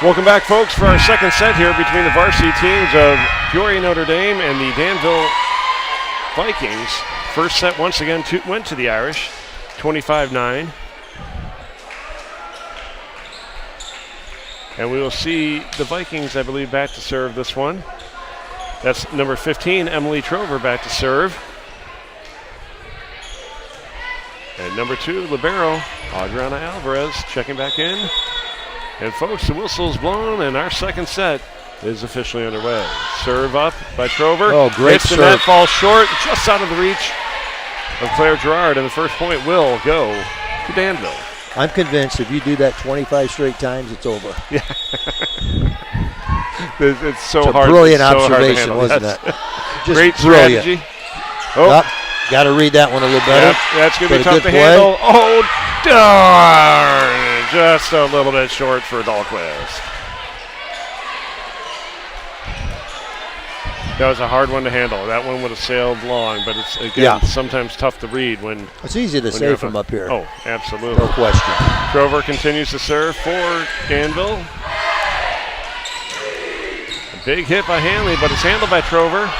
Welcome back, folks, for our second set here between the varsity teams of Peoria Notre Dame and the Danville Vikings. First set, once again, went to the Irish, 25-9. And we will see the Vikings, I believe, back to serve this one. That's number 15, Emily Trover, back to serve. And number 2, libero, Adriana Alvarez, checking back in. And folks, the whistle's blown, and our second set is officially underway. Serve up by Trover.
Oh, great
serve.
serve.
The net, falls short, just out of the reach of Claire Gerard, and the first point will go to Danville.
I'm convinced if you do that 25 straight times, it's over.
Yeah. It's so
It's a
hard.
brilliant
it's so
observation,
hard to
wasn't
handle.
it?
Yes.
Just
Great
brilliant.
strategy. Oh,
Got to read that one a little better.
yep, that's going to be
But a
tough
good
to
play.
handle. Oh, darn. Just a little bit short for Dahlquist. That was a hard one to handle. That one would have sailed long, but it's, again, sometimes tough to read when.
It's easy to say from up here.
Oh, absolutely.
No question.
Trover continues to serve for Danville. A big hit by Hanley, but it's handled by Trover.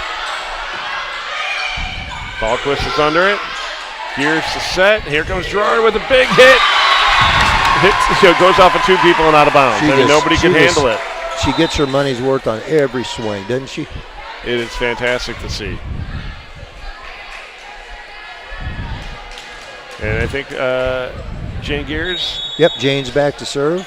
Dahlquist is under it. Here's the set. Here comes Gerard with a big hit. Goes off of 2 people and out of bounds. Nobody can handle it.
She gets her money's worth on every swing, doesn't she?
It is fantastic to see. And I think Jane Gears.
Yep, Jane's back to serve.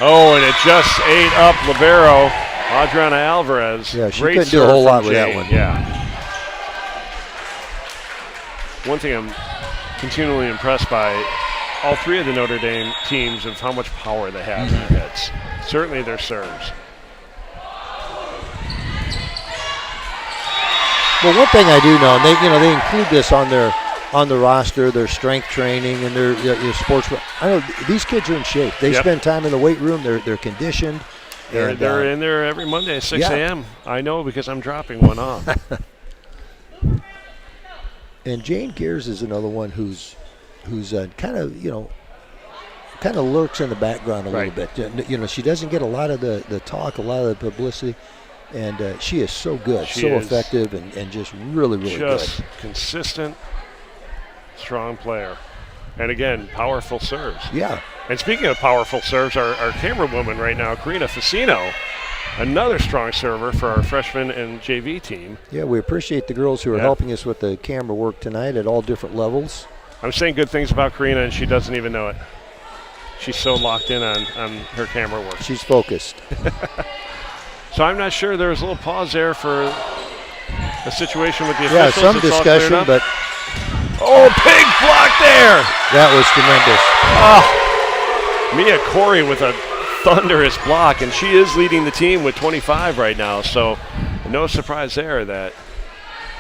Oh, and it just ate up libero, Adriana Alvarez.
Yeah, she
Great
couldn't do a
serve
whole
from
lot with that
Jane.
one.
Yeah. One thing I'm continually impressed by, all 3 of the Notre Dame teams, of how much power they have in their hits. Certainly their serves.
Well, one thing I do know, and they include this on the roster, their strength training and their sports. I know these kids are in shape. They spend time in the weight room. They're conditioned.
They're in there every Monday at 6 a.m. I know because I'm dropping one off.
And Jane Gears is another one who's kind of lurks in the background a little bit. She doesn't get a lot of the talk, a lot of the publicity, and she is so good, effective, and just really good.
Just consistent, strong player. And again, powerful serves.
Yeah.
And speaking of powerful serves, our camera woman right now, Karina Facino, another strong server for our freshman and JV team.
Yeah, we appreciate the girls who are helping us with the camera work tonight at all different levels.
I'm saying good things about Karina, and she doesn't even know it. She's so locked in on her camera work.
She's focused.
So I'm not sure. There was a little pause there for a situation with the
officials. Yeah, some discussion, but...
Oh, big block there!
That was tremendous.
Oh, Mia Corey with a thunderous block, and she is leading the team with 25 right now, so no surprise there that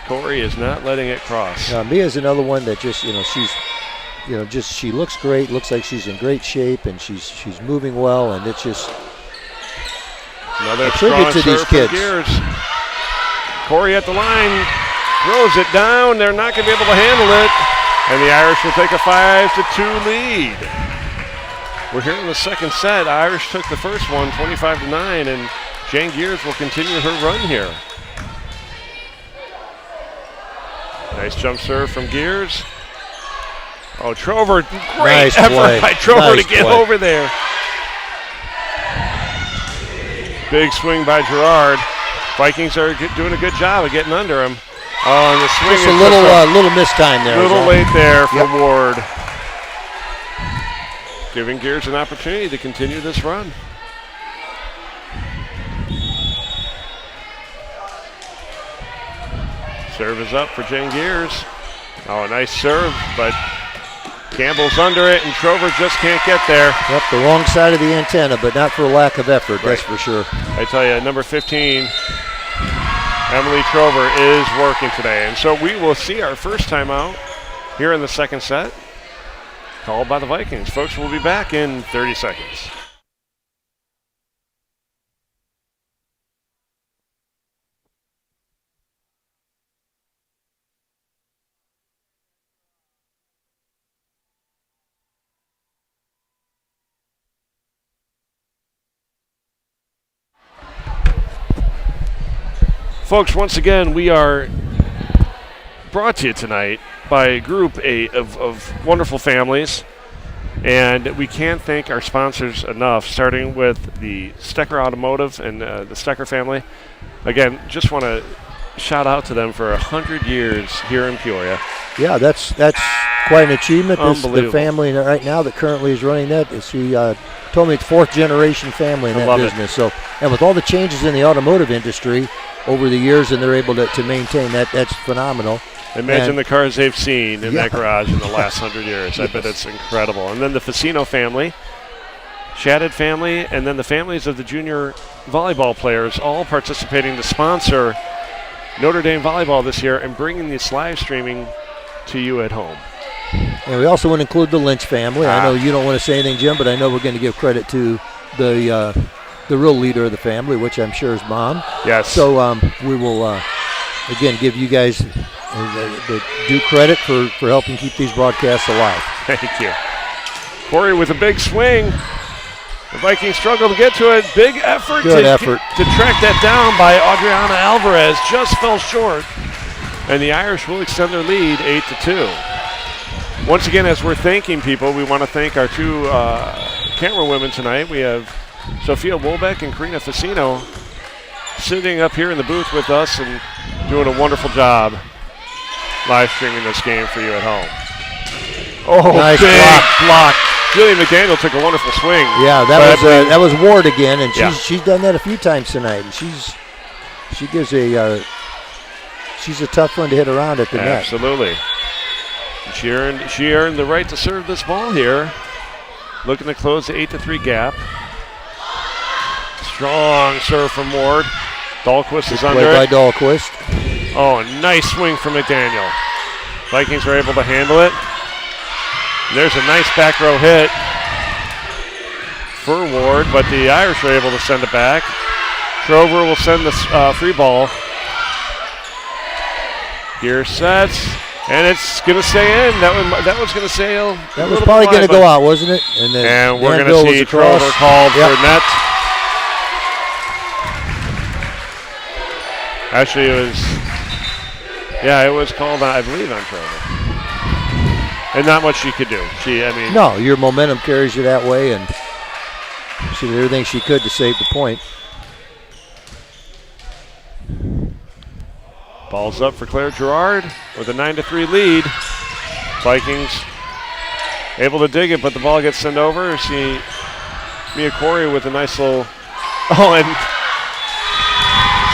Corey is not letting it cross.
Mia's another one that just, she looks great, looks like she's in great shape, and she's moving well, and it's just
another
tribute to these kids.
Gears. Corey at the line, throws it down. They're not going to be able to handle it, and the Irish will take a 5-2 lead. We're here in the second set. Irish took the first one, 25-9, and Jane Gears will continue her run here. Nice jump serve from Gears. Oh, Trover, great effort by Trover to get over there. Big swing by Gerard. Vikings are doing a good job of getting under him. Oh, and the swing
just
is
a little mistime there.
A little late there for Ward. Giving Gears an opportunity to continue this run. Serve is up for Jane Gears. Oh, a nice serve, but Campbell's under it, and Trover just can't get there.
Yep, the wrong side of the antenna, but not for lack of effort, that's for sure.
I tell you, number 15, Emily Trover, is working today. And so we will see our first timeout here in the second set, called by the Vikings. Folks, we'll be back in 30 seconds. Folks, once again, we are brought to you tonight by a group of wonderful families. And we can't thank our sponsors enough, starting with the Stecker Automotive and the Stecker family. Again, just want to shout out to them for 100 years here in Peoria.
Yeah, that's quite an achievement.
Unbelievable.
The family right now that currently is running that, she told me it's fourth generation family in that business. So, and with all the changes in the automotive industry over the years, and they're able to maintain that, that's phenomenal.
Imagine the cars they've seen in that garage in the last 100 years. I bet it's incredible. And then the Facino family, Shadid family, and then the families of the junior volleyball players all participating to sponsor Notre Dame volleyball this year and bringing this live streaming to you at home.
And we also want to include the Lynch family. I know you don't want to say anything, Jim, but I know we're going to give credit to the real leader of the family, which I'm sure is Mom.
Yes.
So we will, again, give you guys the due credit for helping keep these broadcasts alive.
Thank you. Corey with a big swing. The Vikings struggle to get to it. Big effort.
Good effort.
To track that down by Adriana Alvarez. Just fell short. And the Irish will extend their lead 8-2. Once again, as we're thanking people, we want to thank our two camera women tonight. We have Sophia Wolbeck and Karina Facino sitting up here in the booth with us and doing a wonderful job live streaming this game for you at home. Oh,
nice
big
block.
Jillian McDaniel took a wonderful swing.
Yeah, that was Ward again, and she's done that a few times tonight, and she's a tough one to hit around at the net.
Absolutely. She earned the right to serve this ball here. Looking to close the 8-3 gap. Strong serve from Ward. Dahlquist is under it.
By Dahlquist.
Oh, a nice swing from McDaniel. Vikings are able to handle it. There's a nice back row hit for Ward, but the Irish are able to send it back. Trover will send the free ball. Here sets, and it's going to stay in. That was going to sail.
That was probably going to go out, wasn't it?
And we're going to see Trover called for net. Actually, it was called, I believe, on Trover. And not much she could do.
No, your momentum carries you that way, and she did everything she could to save the point.
Ball's up for Claire Gerard with a 9-3 lead. Vikings able to dig it, but the ball gets sent over. See Mia Corey with a nice little. Oh, and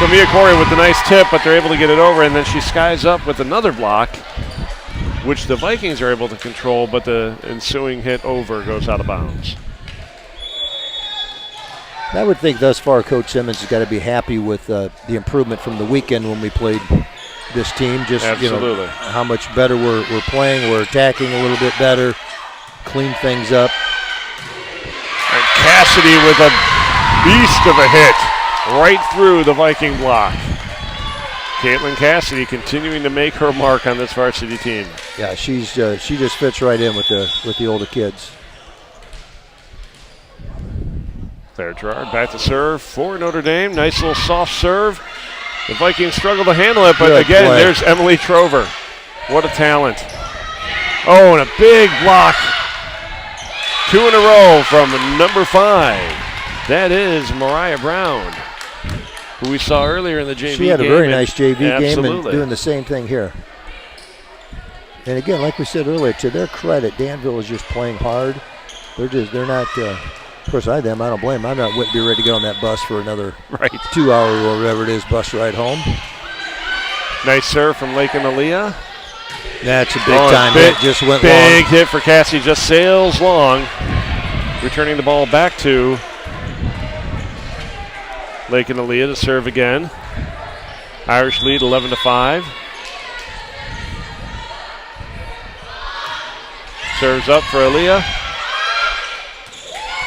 so Mia Corey with the nice tip, but they're able to get it over, and then she skies up with another block, which the Vikings are able to control, but the ensuing hit over goes out of bounds.
I would think thus far Coach Simmons has got to be happy with the improvement from the weekend when we played this team. Just
absolutely.
How much better we're playing. We're attacking a little bit better, clean things up.
And Cassidy with a beast of a hit right through the Viking block. Caitlin Cassidy continuing to make her mark on this varsity team.
Yeah, she just fits right in with the older kids.
Claire Gerard back to serve for Notre Dame. Nice little soft serve. The Vikings struggle to handle it, but again, there's Emily Trover. What a talent. Oh, and a big block. 2 in a row from number 5. That is Mariah Brown, who we saw earlier in the JV game.
She had a very nice JV game and
absolutely.
doing the same thing here. And again, like we said earlier, to their credit, Danville is just playing hard. They're not. Of course, I don't blame them. Wouldn't be ready to get on that bus for another 2 hours or whatever it is bus ride home.
Nice serve from Lake and Aaliyah.
That's a big time hit. Just went long.
Big hit for Cassie. Just sails long. Returning the ball back to Lake and Aaliyah to serve again. Irish lead 11-5. Serves up for Aaliyah.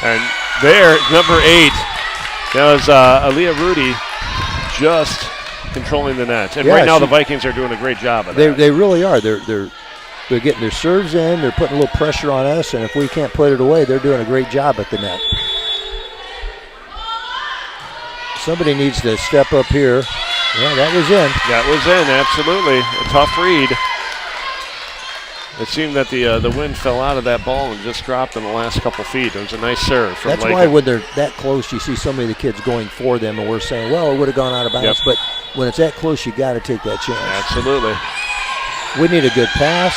And there, number 8. That was Aaliyah Rudy just controlling the net. And right now the Vikings are doing a great job of that.
They really are. They're getting their serves in. They're putting a little pressure on us. And if we can't put it away, they're doing a great job at the net. Somebody needs to step up here Yeah, that was in.
That was in, absolutely. A tough read. It seemed that the wind fell out of that ball and just dropped in the last couple feet. It was a nice serve from
That's
Lakin.
why when they're that close, you see so many of the kids going for them, and we're saying, well, it would have gone out of bounds. But when it's that close, you got to take that chance.
Absolutely.
We need a good pass,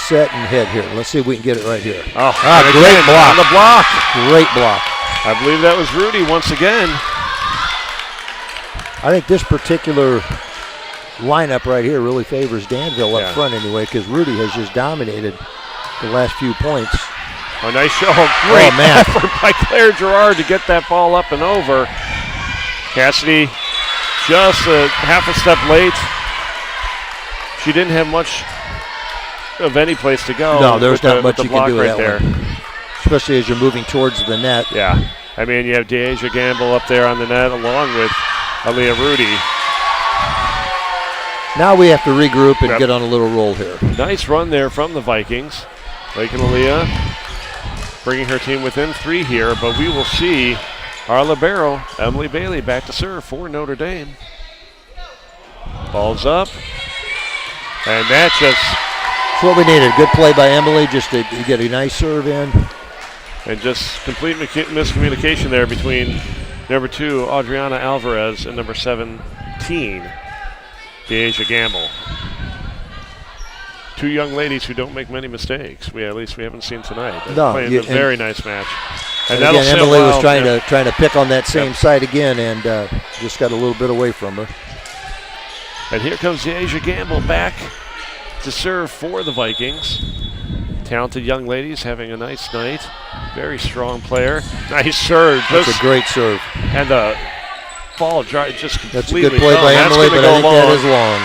set, and hit here. Let's see if we can get it right here.
Oh,
great block.
On the block.
Great block.
I believe that was Rudy once again.
I think this particular lineup right here really favors Danville up front anyway, because Rudy has just dominated the last few points.
A nice show. Great effort by Claire Gerard to get that ball up and over. Cassidy just a half a step late. She didn't have much of any place to go.
No, there's not much you can do with
right
that one. Especially as you're moving towards the net.
Yeah. I mean, you have Deasia Gamble up there on the net along with Aaliyah Rudy.
Now we have to regroup and get on a little roll here.
Nice run there from the Vikings. Lakin Aaliyah bringing her team within 3 here, but we will see our libero, Emily Bailey, back to serve for Notre Dame. Ball's up. And that just...
That's what we needed. Good play by Emily just to get a nice serve in.
And just complete miscommunication there between number 2, Adriana Alvarez, and number 17, Deasia Gamble. 2 young ladies who don't make many mistakes. At least we haven't seen tonight. They're playing a very nice match.
And again, Emily was trying to pick on that same side again, and just got a little bit away from her.
And here comes Deasia Gamble back to serve for the Vikings. Talented young ladies having a nice night. Very strong player. Nice serve.
That's a great serve.
And the ball just completely
That's a good play by Emily, but I think that is long.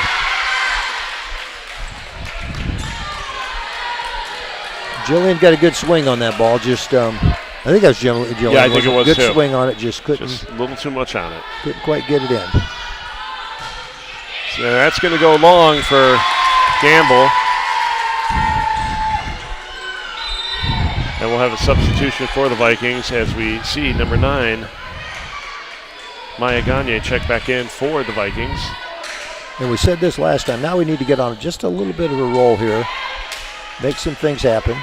Jillian got a good swing on that ball. Just, I think that was Jillian.
Yeah, I think it was
good
too.
Swing on it. Just couldn't.
Just a little too much on it.
Couldn't quite get it in.
So that's going to go long for Gamble. And we'll have a substitution for the Vikings as we see number 9, Maya Gagne, check back in for the Vikings.
And we said this last time. Now we need to get on just a little bit of a roll here. Make some things happen.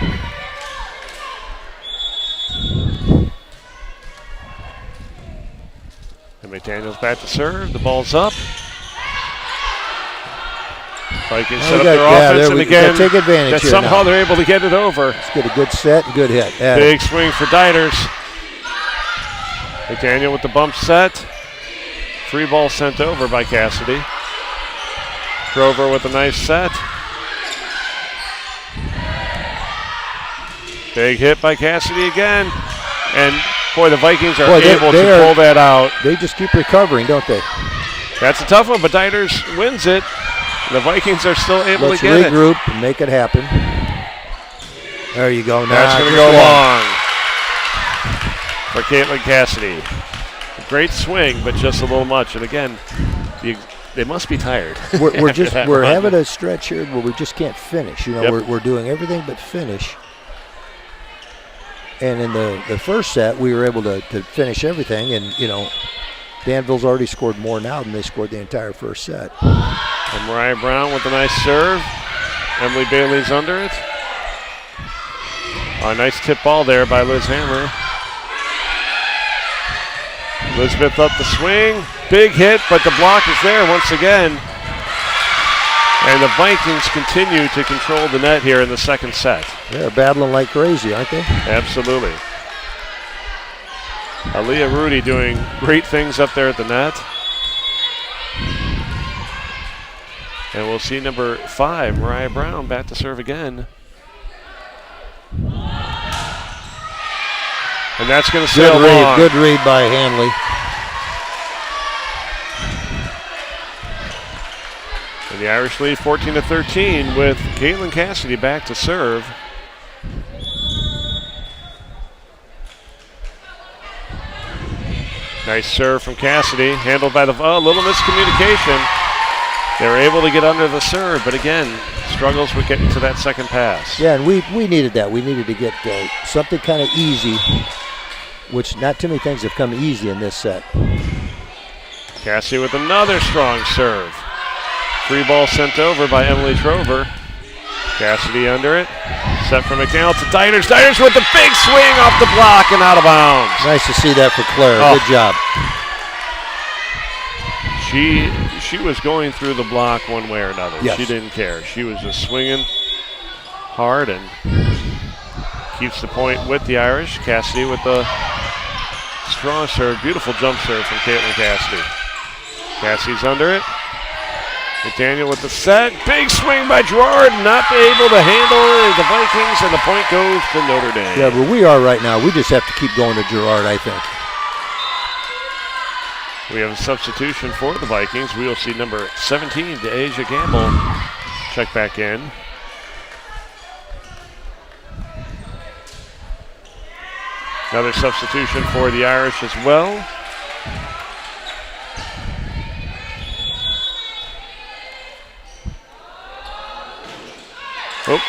And McDaniel's back to serve. The ball's up. Vikings set up their offense, and again,
take advantage
that
here
somehow
now.
they're able to get it over.
Let's get a good set and good hit.
Big swing for Dieters. McDaniel with the bump set. Free ball sent over by Cassidy. Grover with a nice set. Big hit by Cassidy again. And boy, the Vikings are able to pull that out.
They just keep recovering, don't they?
That's a tough one, but Dieters wins it. The Vikings are still able to get it.
Let's regroup and make it happen. There you go.
That's going to go long for Caitlin Cassidy. A great swing, but just a little much. And again, they must be tired.
We're having a stretch here where we just can't finish. You know, we're doing everything but finish. And in the first set, we were able to finish everything. And, you know, Danville's already scored more now than they scored the entire first set.
And Mariah Brown with a nice serve. Emily Bailey's under it. A nice tip ball there by Liz Handler. Elizabeth up the swing. Big hit, but the block is there once again. And the Vikings continue to control the net here in the second set.
They're battling like crazy, aren't they?
Absolutely. Aaliyah Rudy doing great things up there at the net. And we'll see number 5, Mariah Brown, back to serve again. And that's going to sail long.
Good read by Hanley.
And the Irish lead 14-13 with Caitlin Cassidy back to serve. Nice serve from Cassidy, handled by the, little miscommunication. They were able to get under the serve, but again, struggles with getting to that second pass.
Yeah, and we needed that. We needed to get something kind of easy, which not too many things have come easy in this set.
Cassidy with another strong serve. Free ball sent over by Emily Trover. Cassidy under it. Set from McDaniel to Diners. Diners with the big swing off the block and out of bounds.
Nice to see that for Claire.
Oh.
Good job.
She was going through the block one way or another.
Yes.
She didn't care. She was just swinging hard and keeps the point with the Irish. Cassidy with the strong serve. Beautiful jump serve from Caitlin Cassidy. Cassidy's under it. McDaniel with the set. Big swing by Gerard. Not able to handle the Vikings, and the point goes to Notre Dame.
Yeah, where we are right now, we just have to keep going to Gerard, I think.
We have a substitution for the Vikings. We will see number 17, Asia Gamble, check back in. Another substitution for the Irish as well. Oh,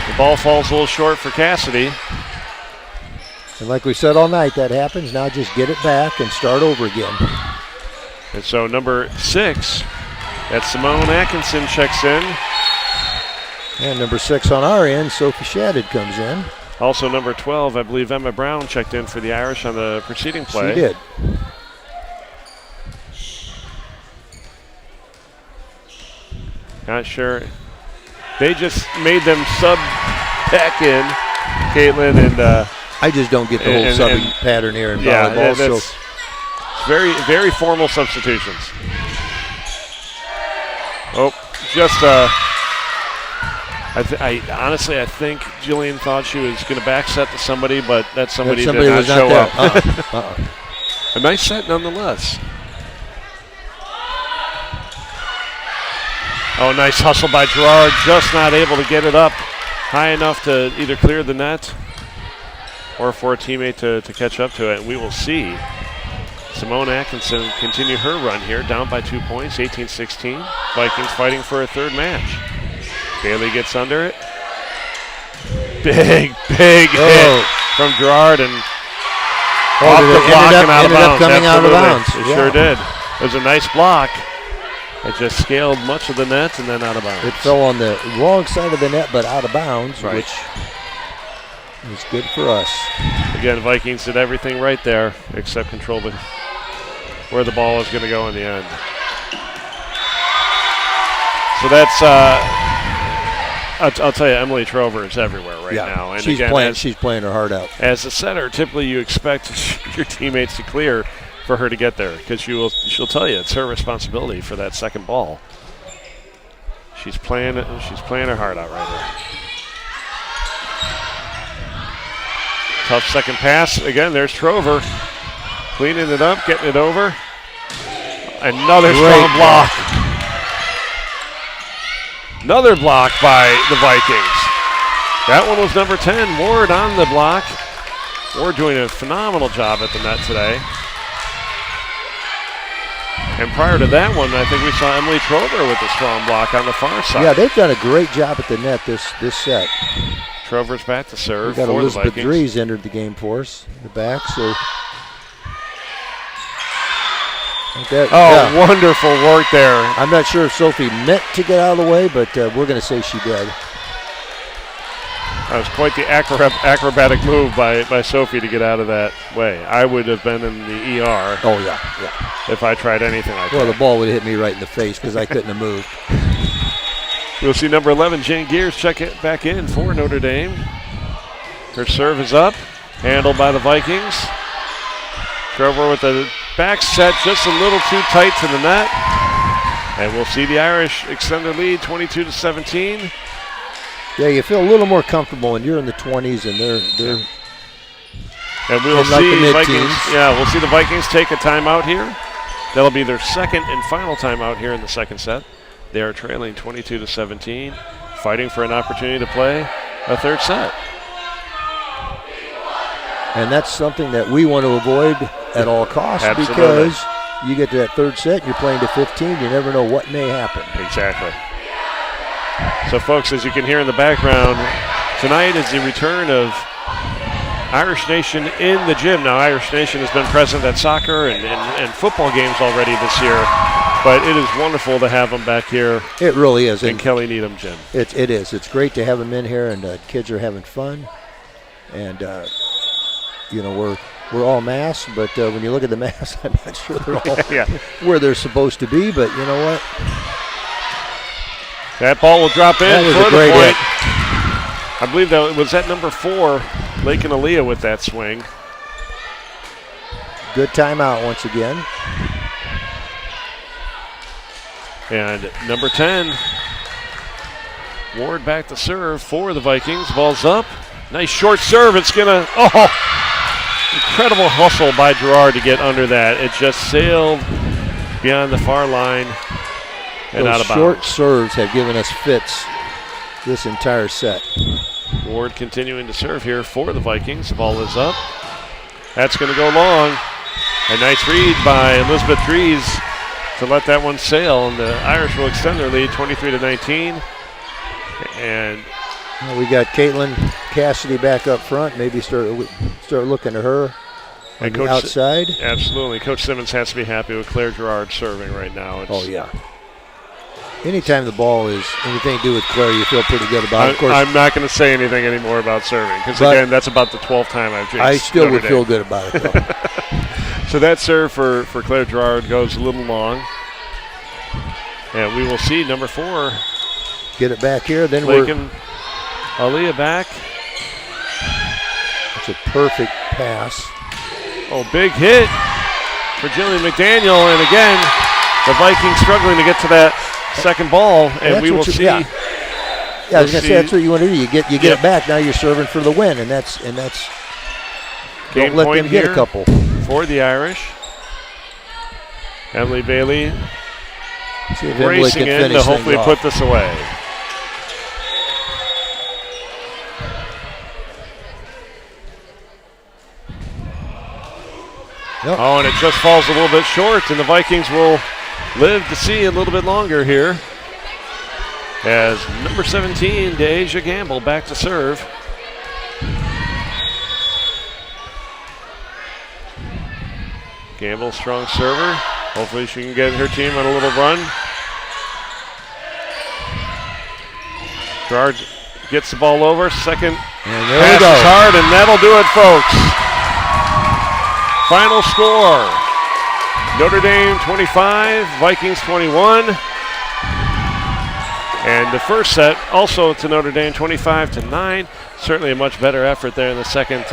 the ball falls a little short for Cassidy.
And like we said all night, that happens. Now just get it back and start over again.
And so number 6, that's Simone Atkinson, checks in.
And number 6 on our end, Sophie Shadid comes in.
Also number 12, I believe Emma Brown checked in for the Irish on the preceding play.
She did.
Not sure. They just made them sub back in, Caitlin, and
I just don't get the whole subbing pattern here in volleyball. So
it's very, very formal substitutions. Oh, just I honestly think Jillian thought she was going to back set to somebody, but that somebody did not show up. A nice set nonetheless. Oh, nice hustle by Gerard, just not able to get it up high enough to either clear the net or for a teammate to catch up to it. And we will see Simone Atkinson continue her run here, down by 2 points, 18-16. Vikings fighting for a third match. Bailey gets under it. Big hit from Gerard, and off the block and out of bounds.
Coming out of bounds.
It sure did. It was a nice block. It just scaled much of the net and then out of bounds.
It fell on the wrong side of the net, but out of bounds,
right,
which is good for us.
Again, Vikings did everything right there except control where the ball is going to go in the end. So that's, I'll tell you, Emily Trover is everywhere right now. And
she's
again,
she's playing her heart out.
As a setter, typically you expect your teammates to clear for her to get there, because she'll tell you it's her responsibility for that second ball. She's playing her heart out right there. Tough second pass. Again, there's Trover cleaning it up, getting it over. Another strong block. Another block by the Vikings. That one was number 10, Ward, on the block. Ward doing a phenomenal job at the net today. And prior to that one, I think we saw Emily Trover with a strong block on the far side.
Yeah, they've done a great job at the net this set.
Trover's back to serve.
We got
for
Elizabeth
the Vikings.
Dries entered the game for us in the back. So.
Wonderful work there.
I'm not sure if Sophie meant to get out of the way, but we're going to say she did.
That was quite the acrobatic move by Sophie to get out of that way. I would have been in the ER.
Oh, yeah.
If I tried anything like that.
Well, the ball would have hit me right in the face because I couldn't have moved.
We'll see number 11, Jane Gears, check it back in for Notre Dame. Her serve is up, handled by the Vikings. Trover with the back set just a little too tight to the net. And we'll see the Irish extend their lead 22-17.
Yeah, you feel a little more comfortable when you're in the 20s and they're
and we will see the Vikings. Yeah, we'll see the Vikings take a timeout here. That'll be their second and final timeout here in the second set. They are trailing 22-17, fighting for an opportunity to play a third set.
And that's something that we want to avoid at all costs.
Absolutely.
Because you get to that third set, you're playing to 15, you never know what may happen.
Exactly. So, folks, as you can hear in the background, tonight is the return of Irish Nation in the gym. Now, Irish Nation has been present at soccer and football games already this year, but it is wonderful to have them back here.
It really is.
In Kelly Needham Gym.
It is. It's great to have them in here, and kids are having fun. And, we're all masked, but when you look at the masks, I'm not sure they're all where they're supposed to be, but you know what?
That ball will drop in
That was
for
a
the
great
point.
hit.
I believe that was at number 4, Lake and Aaliyah with that swing.
Good timeout once again.
And number 10, Ward back to serve for the Vikings. Ball's up. Nice short serve. It's going to, incredible hustle by Gerard to get under that. It just sailed beyond the far line and out
Those
of bounds.
short serves have given us fits this entire set.
Ward continuing to serve here for the Vikings. The ball is up. That's going to go long. A nice read by Elizabeth Dries to let that one sail, and the Irish will extend their lead 23-19. And
we got Caitlin Cassidy back up front. Maybe start looking at her on the outside.
Absolutely. Coach Simmons has to be happy with Claire Gerard serving right now.
Anytime the ball is anything to do with Claire, you feel pretty good about it. Of course,
I'm not going to say anything anymore about serving because, again, that's about the 12th time I've jinxed
I still
Notre
would
Dame.
feel good about it, though.
So that serve for Claire Gerard goes a little long. And we will see number 4.
Get it back here. Then
Lakin Aaliyah back.
It's a perfect pass.
Oh, big hit for Jillian McDaniel. And again, the Vikings struggling to get to that second ball. And we will see.
Yeah, I was going to say that's what you want to do. You get it back. Now you're serving for the win, and that's
game
don't let
point
them get
here
a couple.
For the Irish. Emily Bailey
see if Emily
racing
can
in
finish
to hopefully
things
put
off.
this away.
Yep.
Oh, and it just falls a little bit short, and the Vikings will live to see a little bit longer here. As number 17, Deja Gamble, back to serve. Gamble, strong server. Hopefully she can get her team on a little run. Gerard gets the ball over. Second
And there
pass
we go.
is hard, and that'll do it, folks. Final score, Notre Dame 25, Vikings 21. And the first set also to Notre Dame 25-9. Certainly a much better effort there in the second.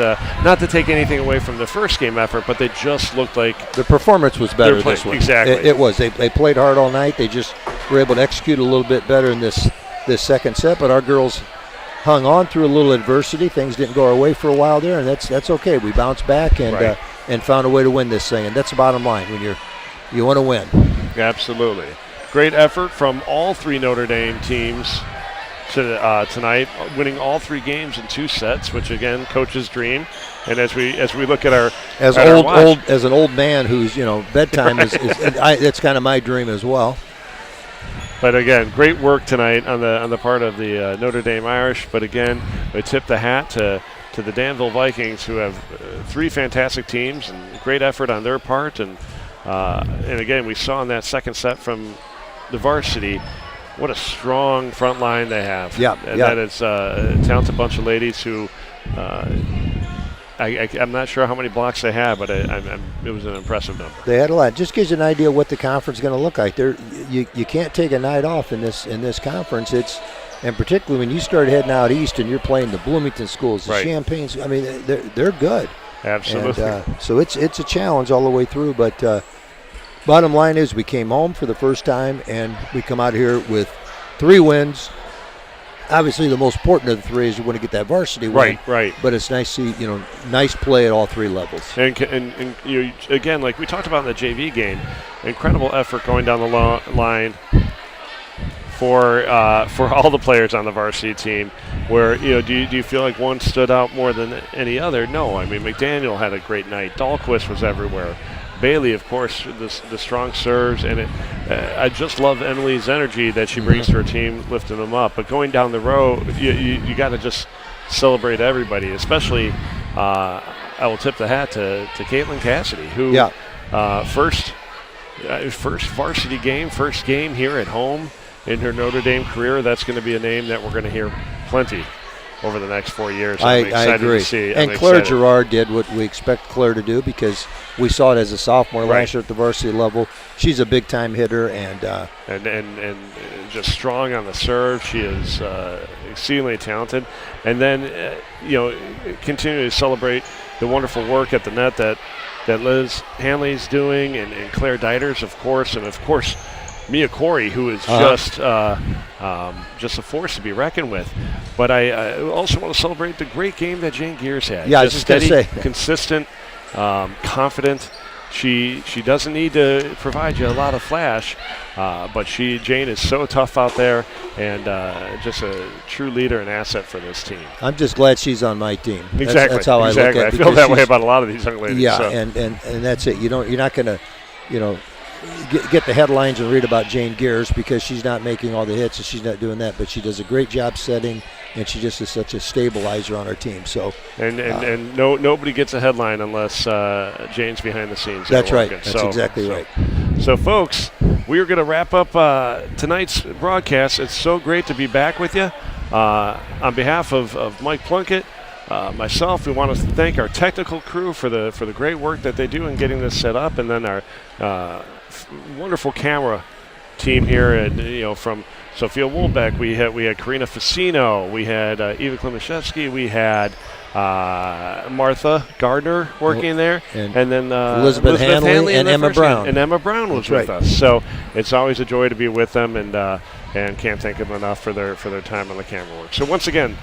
Not to take anything away from the first game effort, but they just looked like
the performance was better this one.
Exactly.
It was. They played hard all night. They just were able to execute a little bit better in this second set. But our girls hung on through a little adversity. Things didn't go our way for a while there, and that's okay. We bounced back and found a way to win this thing, and that's the bottom line when you want to win.
Absolutely. Great effort from all 3 Notre Dame teams tonight, winning all 3 games in 2 sets, which again, coach's dream. And as we look at our
as an old man who's bedtime is it's kind of my dream as well.
But again, great work tonight on the part of the Notre Dame Irish. But again, we tip the hat to the Danville Vikings, who have 3 fantastic teams and great effort on their part. And again, we saw in that second set from the Varsity what a strong front line they have. That is a talented bunch of ladies who I'm not sure how many blocks they had, but it was an impressive number.
They had a lot. Just gives you an idea what the conference is going to look like. You can't take a night off in this conference. And particularly when you start heading out east and you're playing the Bloomington schools, the Champagnes. I mean, they're good.
Absolutely.
And, so it's a challenge all the way through. But bottom line is we came home for the first time, and we come out here with 3 wins. Obviously, the most important of the 3 is you want to get that varsity win.
Right.
But it's nice to see, nice play at all 3 levels.
And again, like we talked about in the JV game, incredible effort going down the line for all the players on the varsity team. Where do you feel like one stood out more than any other? No, I mean McDaniel had a great night. Dahlquist was everywhere. Bailey, of course, the strong serves, and I just love Emily's energy that she brings to her team, lifting them up. But going down the row, you got to just celebrate everybody, especially I will tip the hat to Caitlin Cassidy, who first varsity game, first game here at home in her Notre Dame career. That's going to be a name that we're going to hear plenty over the next 4 years.
I agree.
To see.
And Claire Gerard did what we expect Claire to do, because we saw it as a sophomore last year at the varsity level. She's a big-time hitter and
just strong on the serve. She is exceedingly talented. And then, continue to celebrate the wonderful work at the net that Liz Hanley's doing, and Claire Deiters, of course, and of course Mia Corey, who is just a force to be reckoned with. But I also want to celebrate the great game that Jane Gears had.
Yeah, I was just
steady,
going to say.
consistent, confident. She doesn't need to provide you a lot of flash, but Jane is so tough out there, and just a true leader and asset for this team.
I'm just glad she's on my team.
Exactly.
That's how I look at it.
I feel that way about a lot of these young ladies.
Yeah,
so.
and that's it. You're not going to, get the headlines and read about Jane Gears because she's not making all the hits and she's not doing that, but she does a great job setting, and she just is such a stabilizer on our team. So
nobody gets a headline unless Jane's behind the scenes.
That's right. That's exactly right.
So, folks, we are going to wrap up tonight's broadcast. It's so great to be back with you. On behalf of Mike Plunkett, myself, we want to thank our technical crew for the great work that they do in getting this set up, and then our wonderful camera team here, and from Sophia Woolbeck, we had Karina Facino, we had Eva Klimaszewski, we had Martha Gardner working there, and then
Elizabeth Hanley and Emma Brown.
And Emma Brown was with us. So it's always a joy to be with them, and can't thank them enough for their time on the camera work. So once again,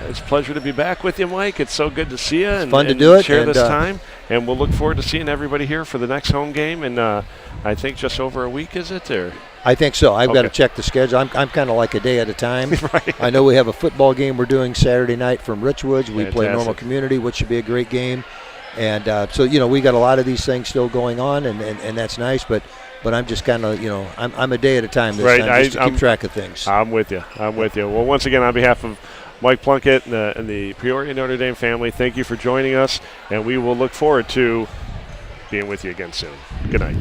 it's a pleasure to be back with you, Mike. It's so good to see you.
It's fun to do it.
Share this time. And we'll look forward to seeing everybody here for the next home game. And I think just over a week, is it? Or
I think so. I've got to check the schedule. I'm kind of like a day at a time.
Right.
I know we have a football game we're doing Saturday night from Richwoods. We play Normal Community, which should be a great game. And so we got a lot of these things still going on, and that's nice. But I'm just kind of, I'm a day at a time this time, just to keep track of things.
I'm with you. Well, once again, on behalf of Mike Plunkett and the Peoria Notre Dame family, thank you for joining us, and we will look forward to being with you again soon. Good night.